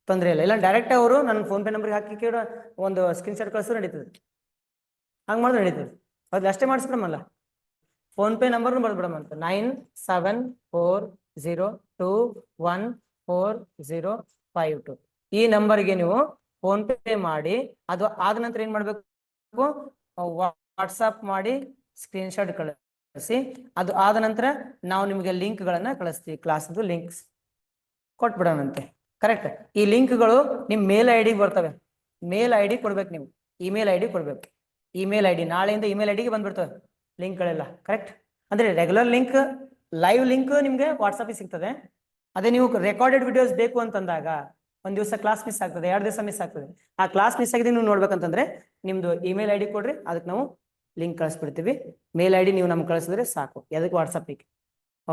ತೊಂದರೆ ಇಲ್ಲ. ಇಲ್ಲ ಡೈರೆಕ್ಟ್ ಅವರು ನನ್ನ ಫೋನ್ ಪೇ ನಂಬರ್ಗೆ ಹಾಕಿ ಒಂದು ಸ್ಕ್ರೀನ್ಶಾಟ್ ಕಳಿಸೋ ನಡೀತದೆ. ಹಂಗೆ ಮಾಡಿದ್ರೆ ನಡೀತದೆ. ಅದ್ ಅಷ್ಟೇ ಮಾಡಿಸ್ಬಿಡಮಲ್ಲ. Phone pay ನಂಬರ್ನು ಬರ್ಬಿಡಮಂತ, 9740214052. ಈ ನಂಬರ್ಗೆ ನೀವು ಫೋನ್ ಪೇ ಮಾಡಿ. ಅದು ಆದ ನಂತರ ಏನ್ ಮಾಡ್ಬೇಕು, ವಾಟ್ಸಪ್ ಮಾಡಿ ಸ್ಕ್ರೀನ್ಶಾಟ್ ಕಳಿಸಿ. ಅದು ಆದ ನಂತರ ನಾವು ನಿಮಗೆ ಲಿಂಕ್ ಗಳನ್ನ ಕಳಿಸ್ತೀವಿ, ಕ್ಲಾಸ್ದು ಲಿಂಕ್ಸ್ ಕೊಟ್ಬಿಡೋಣಂತೆ. ಕರೆಕ್ಟ್? ಈ ಲಿಂಕ್ಗಳು ನಿಮ್ ಮೇಲ್ ಐಡಿ ಬರ್ತವೆ. ಮೇಲ್ ಐಡಿ ಕೊಡ್ಬೇಕು ನೀವು, ಇಮೇಲ್ ಐಡಿ ಕೊಡ್ಬೇಕು. ಇಮೇಲ್ ಐಡಿ ನಾಳೆಯಿಂದ ಇಮೇಲ್ ಐಡಿಗೆ ಬಂದ್ಬಿಡ್ತವೆ ಲಿಂಕ್ಗಳೆಲ್ಲ. ಕರೆಕ್ಟ್? ಅಂದ್ರೆ ರೆಗ್ಯುಲರ್ ಲಿಂಕ್, ಲೈವ್ ಲಿಂಕ್ ನಿಮ್ಗೆ ವಾಟ್ಸಪ್ ಸಿಗ್ತದೆ. ಅದೇ ನೀವು ರೆಕಾರ್ಡೆಡ್ ವಿಡಿಯೋಸ್ ಬೇಕು ಅಂತಂದಾಗ ಒಂದ್ ದಿವಸ ಕ್ಲಾಸ್ ಮಿಸ್ ಆಗ್ತದೆ, 2 ದಿವಸ ಮಿಸ್ ಆಗ್ತದೆ. ಆ ಕ್ಲಾಸ್ ಮಿಸ್ ಆಗಿದೆ ನೀವು ನೋಡ್ಬೇಕಂತಂದ್ರೆ ನಿಮ್ದು ಇಮೇಲ್ ಐಡಿ ಕೊಡ್ರಿ, ಅದಕ್ಕೆ ನಾವು ಲಿಂಕ್ ಕಳಿಸ್ಬಿಡ್ತೀವಿ. ಮೇಲ್ ಐಡಿ ನೀವು ನಮ್ಗೆ ಕಳಿಸಿದ್ರೆ ಸಾಕು, ಅದಕ್ಕೆ ವಾಟ್ಸಪ್ಪಿಗೆ.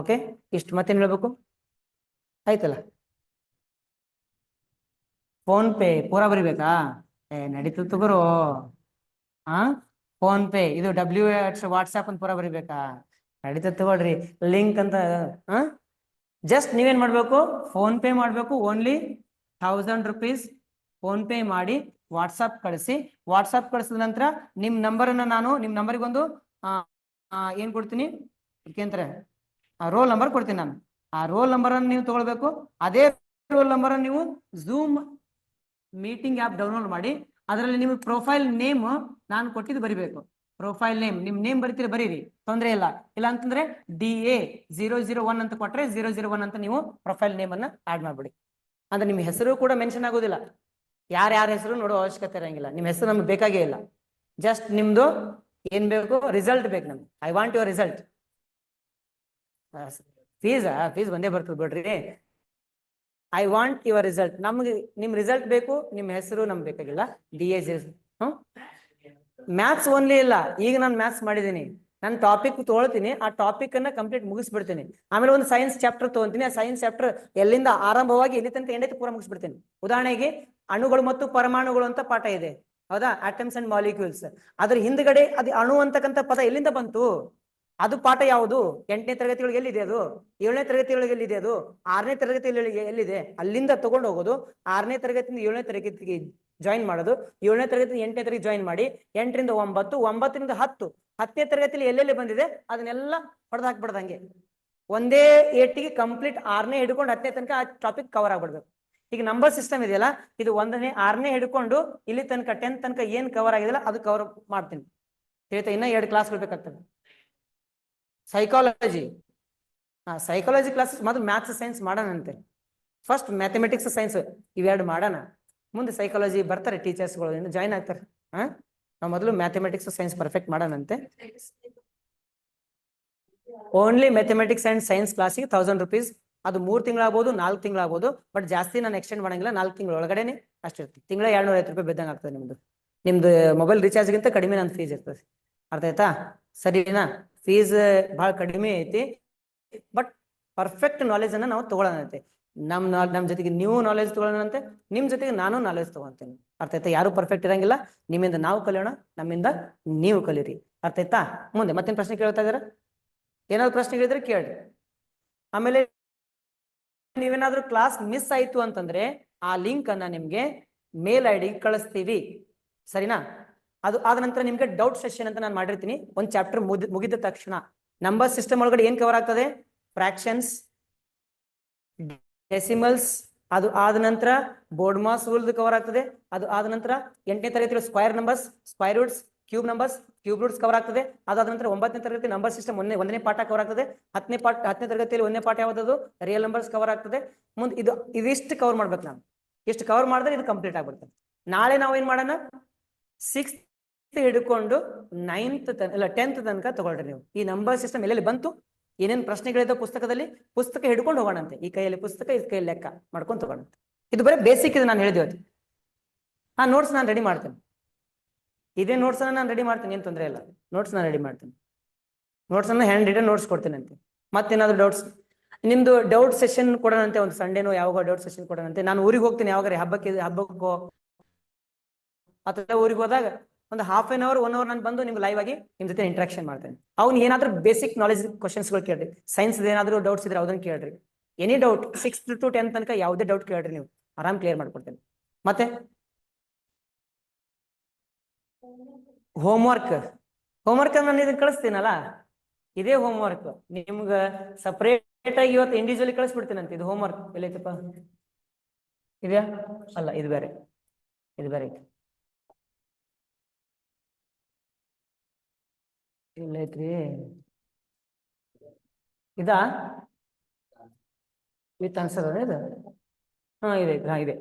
ಓಕೆ, ಇಷ್ಟು. ಮತ್ತೇನು ಹೇಳ್ಬೇಕು? ಆಯ್ತಲ್ಲ. ಫೋನ್ ಪೇ ಪೂರ ಬರಿಬೇಕಾ? ನಡೀತು ತಗೋರು. ಫೋನ್ ಪೇ ಇದು ವಾಟ್ಸ್ಆಪ್ ಅಂತ ಪೂರ ಬರಿಬೇಕಾ? ನಡೀತ ತಗೊಳ್ರಿ. ಲಿಂಕ್ ಅಂತ ಜಸ್ಟ್ ನೀವೇನ್ ಮಾಡ್ಬೇಕು, ಫೋನ್ ಪೇ ಮಾಡ್ಬೇಕು. ಓನ್ಲಿ 1000 rupees ಫೋನ್ ಪೇ ಮಾಡಿ ವಾಟ್ಸಪ್ ಕಳಿಸಿ. ವಾಟ್ಸಪ್ ಕಳಿಸಿದ ನಂತರ ನಿಮ್ ನಂಬರನ್ನ ನಾನು ನಿಮ್ ನಂಬರ್ಗೆ ಒಂದು ಏನ್ ಕೊಡ್ತೀನಿ ಅಂತಾರೆ, ರೋಲ್ ನಂಬರ್ ಕೊಡ್ತೀನಿ ನಾನು. ಆ ರೋಲ್ ನಂಬರ್ ಅನ್ನು ನೀವು ತಗೊಳ್ಬೇಕು. ಅದೇ ರೋಲ್ ನಂಬರ್ ಅನ್ನು ನೀವು ಝೂಮ್ ಮೀಟಿಂಗ್ ಆಪ್ ಡೌನ್ಲೋಡ್ ಮಾಡಿ ಅದರಲ್ಲಿ ನಿಮ್ಮ ಪ್ರೊಫೈಲ್ ನೇಮ್ ನಾನು ಕೊಟ್ಟಿದ್ದು ಬರಿಬೇಕು. ಪ್ರೊಫೈಲ್ ನೇಮ್, ನಿಮ್ ನೇಮ್ ಬರೀತೀರಿ ಬರೀರಿ, ತೊಂದರೆ ಇಲ್ಲ. ಇಲ್ಲ ಅಂತಂದ್ರೆ DA001 ಅಂತ ಕೊಟ್ರೆ 001 ಅಂತ ನೀವು ಪ್ರೊಫೈಲ್ ನೇಮ್ ಅನ್ನ ಆಡ್ ಮಾಡ್ಬಿಡಿ. ಅಂದ್ರೆ ನಿಮ್ ಹೆಸರು ಕೂಡ ಮೆನ್ಷನ್ ಆಗೋದಿಲ್ಲ, ಯಾರ್ಯಾರ ಹೆಸರು ನೋಡೋ ಅವಶ್ಯಕತೆ ಇರಂಗಿಲ್ಲ. ನಿಮ್ ಹೆಸರು ನಮ್ಗೆ ಬೇಕಾಗೇ ಇಲ್ಲ. ಜಸ್ಟ್ ನಿಮ್ದು ಏನ್ ಬೇಕು, ರಿಸಲ್ಟ್ ಬೇಕು ನಮ್ಗೆ. I want your result. Fees ಬಂದೇ ಬರ್ತದೆ ಬಿಡ್ರಿ. I want your result. ನಮ್ಗೆ ನಿಮ್ ರಿಸಲ್ಟ್ ಬೇಕು, ನಿಮ್ ಹೆಸರು ನಮ್ಗೆ ಬೇಕಾಗಿಲ್ಲ. ಮ್ಯಾಥ್ಸ್ ಓನ್ಲಿ ಇಲ್ಲ. ಈಗ ನಾನು ಮ್ಯಾಥ್ಸ್ ಮಾಡಿದ್ದೀನಿ, ನಾನು ಟಾಪಿಕ್ ತೊಗೊಳ್ತೀನಿ, ಆ ಟಾಪಿಕ್ ಅನ್ನ ಕಂಪ್ಲೀಟ್ ಮುಗಿಸ್ಬಿಡ್ತೀನಿ. ಆಮೇಲೆ ಒಂದು ಸೈನ್ಸ್ ಚಾಪ್ಟರ್ ತಗೊಂತೀನಿ, ಆ ಸೈನ್ಸ್ ಚಾಪ್ಟರ್ ಎಲ್ಲಿಂದ ಆರಂಭವಾಗಿ ಎಲ್ಲಿ ತನಕ ಎಂಡೈತೆ ಪೂರ ಮುಗಿಸ್ಬಿಡ್ತೀನಿ. ಉದಾಹರಣೆಗೆ ಅಣುಗಳು ಮತ್ತು ಪರಮಾಣುಗಳು ಅಂತ ಪಾಠ ಇದೆ, ಹೌದಾ? Atoms and molecules. ಅದ್ರ ಹಿಂದ್ಗಡೆ ಅದು ಅಣು ಅಂತಕ್ಕಂಥ ಪದ ಎಲ್ಲಿಂದ ಬಂತು, ಅದು ಪಾಠ ಯಾವುದು? 8ನೇ ತರಗತಿಯೊಳಗೆ ಎಲ್ಲಿದೆ ಅದು? 7ನೇ ತರಗತಿಯೊಳಗೆ ಎಲ್ಲಿದೆ ಅದು? 6ನೇ ತರಗತಿಯಲ್ಲಿ ಎಲ್ಲಿದೆ? ಅಲ್ಲಿಂದ ತಗೊಂಡು ಹೋಗೋದು 6ನೇ ತರಗತಿಯಿಂದ 7ನೇ ತರಗತಿಗೆ ಜಾಯಿನ್ ಮಾಡೋದು. 7ನೇ ತರಗತಿ 8ನೇ ತರಗತಿ ಜಾಯಿನ್ ಮಾಡಿ, 8ರಿಂದ 9, 9ರಿಂದ 10, 10ನೇ ತರಗತಿಯಲ್ಲಿ ಎಲ್ಲೆಲ್ಲಿ ಬಂದಿದೆ ಅದನ್ನೆಲ್ಲ ಹೊಡೆದು ಹಾಕ್ಬಿಡ್ದು. ಹಂಗೆ ಒಂದೇ ಏಟಿಗೆ ಕಂಪ್ಲೀಟ್ 6ನೇ ಹಿಡ್ಕೊಂಡು 10ನೇ ತನಕ ಆ ಟಾಪಿಕ್ ಕವರ್ ಆಗ್ಬಿಡ್ಬೇಕು. ಈಗ ನಂಬರ್ ಸಿಸ್ಟಮ್ ಇದೆಯಲ್ಲ, ಇದು 1ನೇ 6ನೇ ಹಿಡ್ಕೊಂಡು ಇಲ್ಲಿ ತನಕ 10th ತನಕ ಏನ್ ಕವರ್ ಆಗಿದೆಯಲ್ಲ ಅದು ಕವರ್ ಮಾಡ್ತೀನಿ. ಹೇಳ್ತಾ ಇನ್ನ 2 ಕ್ಲಾಸ್ ಬೇಕಾಗ್ತದೆ. ಸೈಕಾಲಜಿ, ಸೈಕಾಲಜಿ ಕ್ಲಾಸಸ್ ಮೊದಲು ಮ್ಯಾಥ್ಸ್ ಸೈನ್ಸ್ ಮಾಡೋಣಂತೆ. ಫಸ್ಟ್ ಮ್ಯಾಥಮೆಟಿಕ್ಸ್ ಸೈನ್ಸ್ ಇವೆರಡು ಮಾಡೋಣ, ಮುಂದೆ ಸೈಕಾಲಜಿ ಬರ್ತಾರೆ ಟೀಚರ್ಸ್ಗಳು, ಇನ್ನು ಜಾಯಿನ್ ಆಗ್ತಾರೆ. ನಾವು ಮೊದಲು ಮ್ಯಾಥಮೆಟಿಕ್ಸ್ ಸೈನ್ಸ್ ಪರ್ಫೆಕ್ಟ್ ಮಾಡೋಣಂತೆ. ಓನ್ಲಿ ಮ್ಯಾಥಮೆಟಿಕ್ಸ್ ಅಂಡ್ ಸೈನ್ಸ್ ಕ್ಲಾಸಿಗೆ 1000 rupees. ಅದು 3 ತಿಂಗಳಾಗ್ಬೋದು, 4 ತಿಂಗಳಾಗ್ಬೋದು, ಬಟ್ ಜಾಸ್ತಿ ನಾನು ಎಕ್ಸ್ಟೆಂಡ್ ಮಾಡಂಗಿಲ್ಲ. 4 ತಿಂಗಳ ಒಳಗಡೆನೆ ಅಷ್ಟಿರ್ತದೆ. ತಿಂಗಳ 250 ರೂಪಾಯಿ ಬಿದ್ದಂಗೆ ಆಗ್ತದೆ. ನಿಮ್ದು ಮೊಬೈಲ್ ರಿಚಾರ್ಜ್ಗಿಂತ ಕಡಿಮೆ ನನ್ನ ಫೀಸ್ ಇರ್ತದೆ. ಅರ್ಥ ಆಯ್ತಾ? ಸರಿನಾ? ಫೀಸ್ ಭಾಳ ಕಡಿಮೆ ಐತಿ, ಬಟ್ ಪರ್ಫೆಕ್ಟ್ ನಾಲೆಜ್ ಅನ್ನ ನಾವು ತಗೊಳ್ಳೋಣಂತೆ. ನಮ್ಮ ಜೊತೆಗೆ ನೀವು ನಾಲೆಜ್ ತಗೊಳ್ಳೋಣಂತೆ, ನಿಮ್ ಜೊತೆಗೆ ನಾನು ನಾಲೆಜ್ ತಗೊಂತೇನೆ. ಅರ್ಥ ಆಯ್ತಾ? ಯಾರು ಪರ್ಫೆಕ್ಟ್ ಇರಂಗಿಲ್ಲ. ನಿಮ್ಮಿಂದ ನಾವು ಕಲಿಯೋಣ, ನಮ್ಮಿಂದ ನೀವು ಕಲೀರಿ. ಅರ್ಥ ಆಯ್ತಾ? ಮುಂದೆ ಮತ್ತೇನು ಪ್ರಶ್ನೆ ಕೇಳ್ತಾ ಇದಾರ? ಏನಾದ್ರು ಪ್ರಶ್ನೆ ಕೇಳಿದ್ರೆ ಕೇಳ್ರಿ. ಆಮೇಲೆ ನೀವೇನಾದ್ರೂ ಕ್ಲಾಸ್ ಮಿಸ್ ಆಯ್ತು ಅಂತಂದ್ರೆ ಆ ಲಿಂಕ್ ಅನ್ನ ನಿಮ್ಗೆ ಮೇಲ್ ಐ ಡಿ ಕಳಿಸ್ತೀವಿ. ಸರಿನಾ? ಅದು ಆದ ನಂತರ ನಿಮ್ಗೆ ಡೌಟ್ ಸೆಷನ್ ಅಂತ ನಾನು ಮಾಡಿರ್ತೀನಿ. ಒಂದು ಚಾಪ್ಟರ್ ಮುಗಿದ ತಕ್ಷಣ ನಂಬರ್ ಸಿಸ್ಟಮ್ ಒಳಗಡೆ ಏನ್ ಕವರ್ ಆಗ್ತದೆ? ಫ್ರಾಕ್ಷನ್ಸ್, ಡೆಸಿಮಲ್ಸ್, ಅದು ಆದ ನಂತರ ಬೋರ್ಡ್ ಮಾಸ್ ರೂಲ್ ಕವರ್ ಆಗ್ತದೆ. ಅದು ಆದ ನಂತರ 8ನೇ ತರಗತಿಯಲ್ಲಿ square numbers, square roots, cube numbers, cube roots cover ಆಗ್ತದೆ. ಅದಾದ ನಂತರ 9ನೇ ತರಗತಿ ನಂಬರ್ ಸಿಸ್ಟಮ್ ಒಂದನೇ ಪಾಠ ಕವರ್ ಆಗ್ತದೆ. 10ನೇ ತರಗತಿಯಲ್ಲಿ 1ನೇ ಪಾಠ ಯಾವ್ದು? ರಿಯಲ್ ನಂಬರ್ಸ್ ಕವರ್ ಆಗ್ತದೆ. ಮುಂದೆ ಇದಿಷ್ಟು ಕವರ್ ಮಾಡ್ಬೇಕು ನಾನು. ಇಷ್ಟು ಕವರ್ ಮಾಡಿದ್ರೆ ಇದು ಕಂಪ್ಲೀಟ್ ಆಗ್ಬಿಡ್ತದೆ. ನಾಳೆ ನಾವು ಏನ್ ಮಾಡೋಣ? 6th ಹಿಡ್ಕೊಂಡು 9th 10th ತನಕ ತಗೊಳ್ರಿ ನೀವು. ಈ ನಂಬರ್ ಸಿಸ್ಟಮ್ ಎಲ್ಲೆಲ್ಲಿ ಬಂತು, ಏನೇನು ಪ್ರಶ್ನೆಗಳಿದ್ದಾವೆ ಪುಸ್ತಕದಲ್ಲಿ, ಪುಸ್ತಕ ಹಿಡ್ಕೊಂಡು ಹೋಗೋಣಂತೆ. ಈ ಕೈಯಲ್ಲಿ ಪುಸ್ತಕ, ಈ ಕೈಯಲ್ಲಿ ಲೆಕ್ಕ ಮಾಡ್ಕೊಂಡು ತಗೋಣಂತೆ. ಇದು ಬರೀ ಬೇಸಿಕ್ ಇದು ನಾನು ಹೇಳಿದ್ವಿ. ನೋಟ್ಸ್ ನಾನು ರೆಡಿ ಮಾಡ್ತೇನೆ. ಇದೇ ನೋಟ್ಸ್ ಅನ್ನ ನಾನು ರೆಡಿ ಮಾಡ್ತೀನಿ, ಏನು ತೊಂದರೆ ಇಲ್ಲ. ನೋಟ್ಸ್ ನಾನು ರೆಡಿ ಮಾಡ್ತೀನಿ. ನೋಟ್ಸ್ ಅನ್ನ ಹ್ಯಾಂಡ್ ರಿಟನ್ ನೋಟ್ಸ್ ಕೊಡ್ತೇನಂತೆ. ಮತ್ತೇನಾದ್ರು ಡೌಟ್ಸ್? ನಿಮ್ದು ಡೌಟ್ ಸೆಷನ್ ಕೊಡೋಣಂತೆ. ಒಂದು ಸಂಡೇನೋ ಯಾವಾಗ ಡೌಟ್ ಸೆಷನ್ ಕೊಡೋಣಂತೆ. ನಾನು ಊರಿಗೆ ಹೋಗ್ತೀನಿ, ಯಾವಾಗ ಹಬ್ಬಕ್ಕೋ ಅಥವಾ ಊರಿಗೆ ಹೋದಾಗ ಒಂದು ½ an hour 1 hour ನಾನು ಬಂದು ನಿಮ್ಗೆ ಲೈವ್ ಆಗಿ ನಿಮ್ ಜೊತೆ ಇಂಟ್ರಾಕ್ಷನ್ ಮಾಡ್ತೇನೆ. ಅವ್ನು ಏನಾದ್ರೂ ಬೇಸಿಕ್ ನಾಲೆಜ್ ಕ್ವಶನ್ಸ್ಗಳು ಕೇಳ್ರಿ. ಸೈನ್ಸ್ ಏನಾದ್ರು ಡೌಟ್ಸ್ ಇದ್ರೆ ಅದನ್ನ ಕೇಳ್ರಿ. Any doubt 6th to 10th ತನಕ ಯಾವುದೇ ಡೌಟ್ ಕೇಳ್ರಿ, ನೀವು ಆರಾಮ್ ಕ್ಲಿಯರ್ ಮಾಡ್ಕೊಡ್ತೇನೆ. ಮತ್ತೆ ಹೋಮ್ವರ್ಕ್ ನಾನು ಇದನ್ನ ಕಳಿಸ್ತೀನಲ್ಲ, ಇದೇ ಹೋಮ್ವರ್ಕ್ ನಿಮ್ಗೆ ಸಪರೇಟ್ ಆಗಿ ಇವತ್ತು ಇಂಡಿವಿಜುವಲಿ ಕಳಿಸ್ಬಿಡ್ತೀನಂತೆ. ಇದು ಹೋಮ್ವರ್ಕ್ ಎಲ್ಲೈತಪ್ಪ? ಇದೆಯಾ? ಅಲ್ಲ, ಇದು ಬೇರೆ, ಇದು ಬೇರೆ ಐತಿ. ಇಲ್ಲ ಐತ್ರಿ, ಇದಾ ವಿತ್ ಆನ್ಸರ್ ಇದು? ಇದೆ ಇದೆ.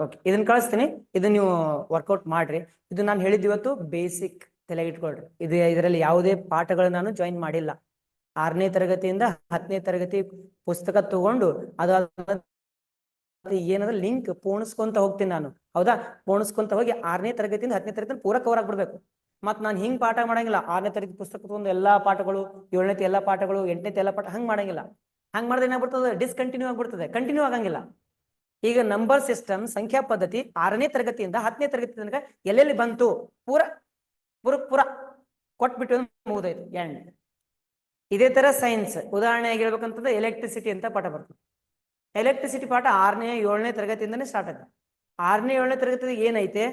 ಓಕೆ, ಇದನ್ನ ಕಳಿಸ್ತೀನಿ. ಇದನ್ನ ನೀವು ವರ್ಕೌಟ್ ಮಾಡ್ರಿ. ಇದು ನಾನು ಹೇಳಿದ್ದು ಇವತ್ತು ಬೇಸಿಕ್ ತಲೆಗೆ ಇಟ್ಕೊಳ್ರಿ. ಇದರಲ್ಲಿ ಯಾವುದೇ ಪಾಠಗಳು ನಾನು ಜಾಯಿನ್ ಮಾಡಿಲ್ಲ. 6ನೇ ತರಗತಿಯಿಂದ 10ನೇ ತರಗತಿ ಪುಸ್ತಕ ತಗೊಂಡು ಏನಾದ್ರು ಲಿಂಕ್ ಪೋಣಿಸ್ಕೊಂತ ಹೋಗ್ತೀನಿ ನಾನು. ಹೌದಾ? ಪೋಣಿಸ್ಕೊಂತ ಹೋಗಿ 6ನೇ ತರಗತಿಯಿಂದ 10ನೇ ತರಗತಿ ಪೂರ ಕವರ್ ಆಗ್ಬಿಡ್ಬೇಕು. ಮತ್ ನಾನು ಹಿಂಗ್ ಪಾಠ ಮಾಡಂಗಿಲ್ಲ. 6ನೇ ತರಗತಿ ಪುಸ್ತಕ ತಗೊಂಡು ಎಲ್ಲಾ ಪಾಠಗಳು, 7ನೇ ಎಲ್ಲಾ ಪಾಠಗಳು, 8ನೇ ಎಲ್ಲಾ ಪಾಠ ಹಂಗ್ ಮಾಡಂಗಿಲ್ಲ. ಹಂಗ್ ಮಾಡಿದ್ರೆ ಏನಾಗ್ಬಿಡ್ತದೆ? ಡಿಸ್ಕಂಟಿನ್ಯೂ ಆಗ್ಬಿಡ್ತದೆ, ಕಂಟಿನ್ಯೂ ಆಗಂಗಿಲ್ಲ. ಈಗ ನಂಬರ್ ಸಿಸ್ಟಮ್ ಸಂಖ್ಯಾ ಪದ್ಧತಿ 6ನೇ ತರಗತಿಯಿಂದ 10ನೇ ತರಗತಿ ತನಕ ಎಲ್ಲೆಲ್ಲಿ ಬಂತು ಪೂರ ಪೂರ ಪೂರ ಕೊಟ್ಬಿಟ್ಟು ಮುಗಿದೋಯ್ತು. ಇದೇ ತರ ಸೈನ್ಸ್ ಉದಾಹರಣೆಯಾಗಿ ಹೇಳ್ಬೇಕಂತಂದ್ರೆ ಎಲೆಕ್ಟ್ರಿಸಿಟಿ ಅಂತ ಪಾಠ ಬರ್ತದೆ. ಎಲೆಕ್ಟ್ರಿಸಿಟಿ ಪಾಠ 6ನೇ 7ನೇ ತರಗತಿಯಿಂದನೇ ಸ್ಟಾರ್ಟ್ ಆಗುತ್ತೆ. 6ನೇ 7ನೇ ತರಗತಿ ಏನೈತೆ,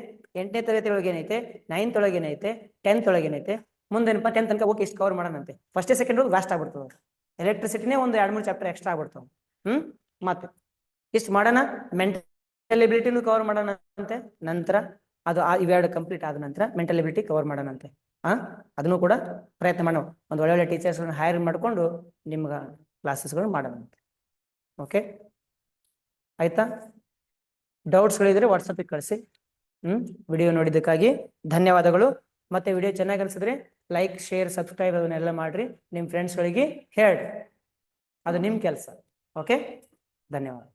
8ನೇ ತರಗತಿ ಒಳಗೆ ಏನೈತೆ, 9th ಒಳಗೆ ಏನೈತೆ, 10th ಒಳಗೆ ಏನೈತೆ, ಮುಂದೇನಪ್ಪ 10th ತನಕ ಓಕೆ ಇಷ್ಟು ಕವರ್ ಮಾಡೋಣಂತೆ. ಫಸ್ಟ್ ಸೆಕೆಂಡ್ ಲಾಸ್ಟ್ ಆಗ್ಬಿಡ್ತದೆ. ಎಲೆಕ್ಟ್ರಿಸಿಟಿನೇ ಒಂದು 2-3 ಚಾಪ್ಟರ್ ಎಕ್ಸ್ಟ್ರಾ ಆಗ್ಬಿಡ್ತಾವೆ. ಮತ್ತೆ ಇಷ್ಟು ಮಾಡೋಣ. ಮೆಂಟಲ್ ಎಬಿಲಿಟಿನೂ ಕವರ್ ಮಾಡೋಣ ಅಂತೆ. ನಂತರ ಅದು ಇವೆರಡು ಕಂಪ್ಲೀಟ್ ಆದ ನಂತರ ಮೆಂಟಲ್ ಎಬಿಲಿಟಿ ಕವರ್ ಮಾಡೋಣಂತೆ. ಅದನ್ನು ಕೂಡ ಪ್ರಯತ್ನ ಮಾಡೋಣ. ಒಂದು ಒಳ್ಳೊಳ್ಳೆ ಟೀಚರ್ಸ್ಗಳನ್ನ ಹೈರ್ ಮಾಡಿಕೊಂಡು ನಿಮ್ಗೆ ಕ್ಲಾಸಸ್ಗಳು ಮಾಡೋಣಂತೆ. ಓಕೆ, ಆಯ್ತಾ? ಡೌಟ್ಸ್ಗಳಿದ್ರೆ ವಾಟ್ಸಪ್ಗೆ ಕಳಿಸಿ. ವಿಡಿಯೋ ನೋಡಿದ್ದಕ್ಕಾಗಿ ಧನ್ಯವಾದಗಳು. ಮತ್ತೆ ವಿಡಿಯೋ ಚೆನ್ನಾಗಿ ಅನಿಸಿದ್ರೆ ಲೈಕ್, ಶೇರ್, ಸಬ್ಸ್ಕ್ರೈಬ್ ಅದನ್ನೆಲ್ಲ ಮಾಡ್ರಿ. ನಿಮ್ಮ ಫ್ರೆಂಡ್ಸ್ಗಳಿಗೆ ಹೇಳ್ರಿ, ಅದು ನಿಮ್ಮ ಕೆಲಸ. ಓಕೆ, ಧನ್ಯವಾದ.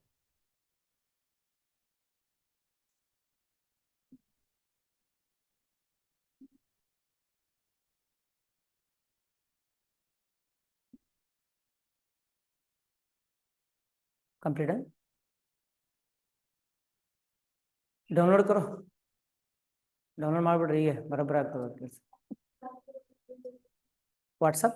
कंप्लीट है, डाउनलोड करो, डाउनलोड ಮಾಡ್ಬಿಡ್ರಿ. ಈಗ ಬರಬರ ಆಗ್ತದೆ. WhatsApp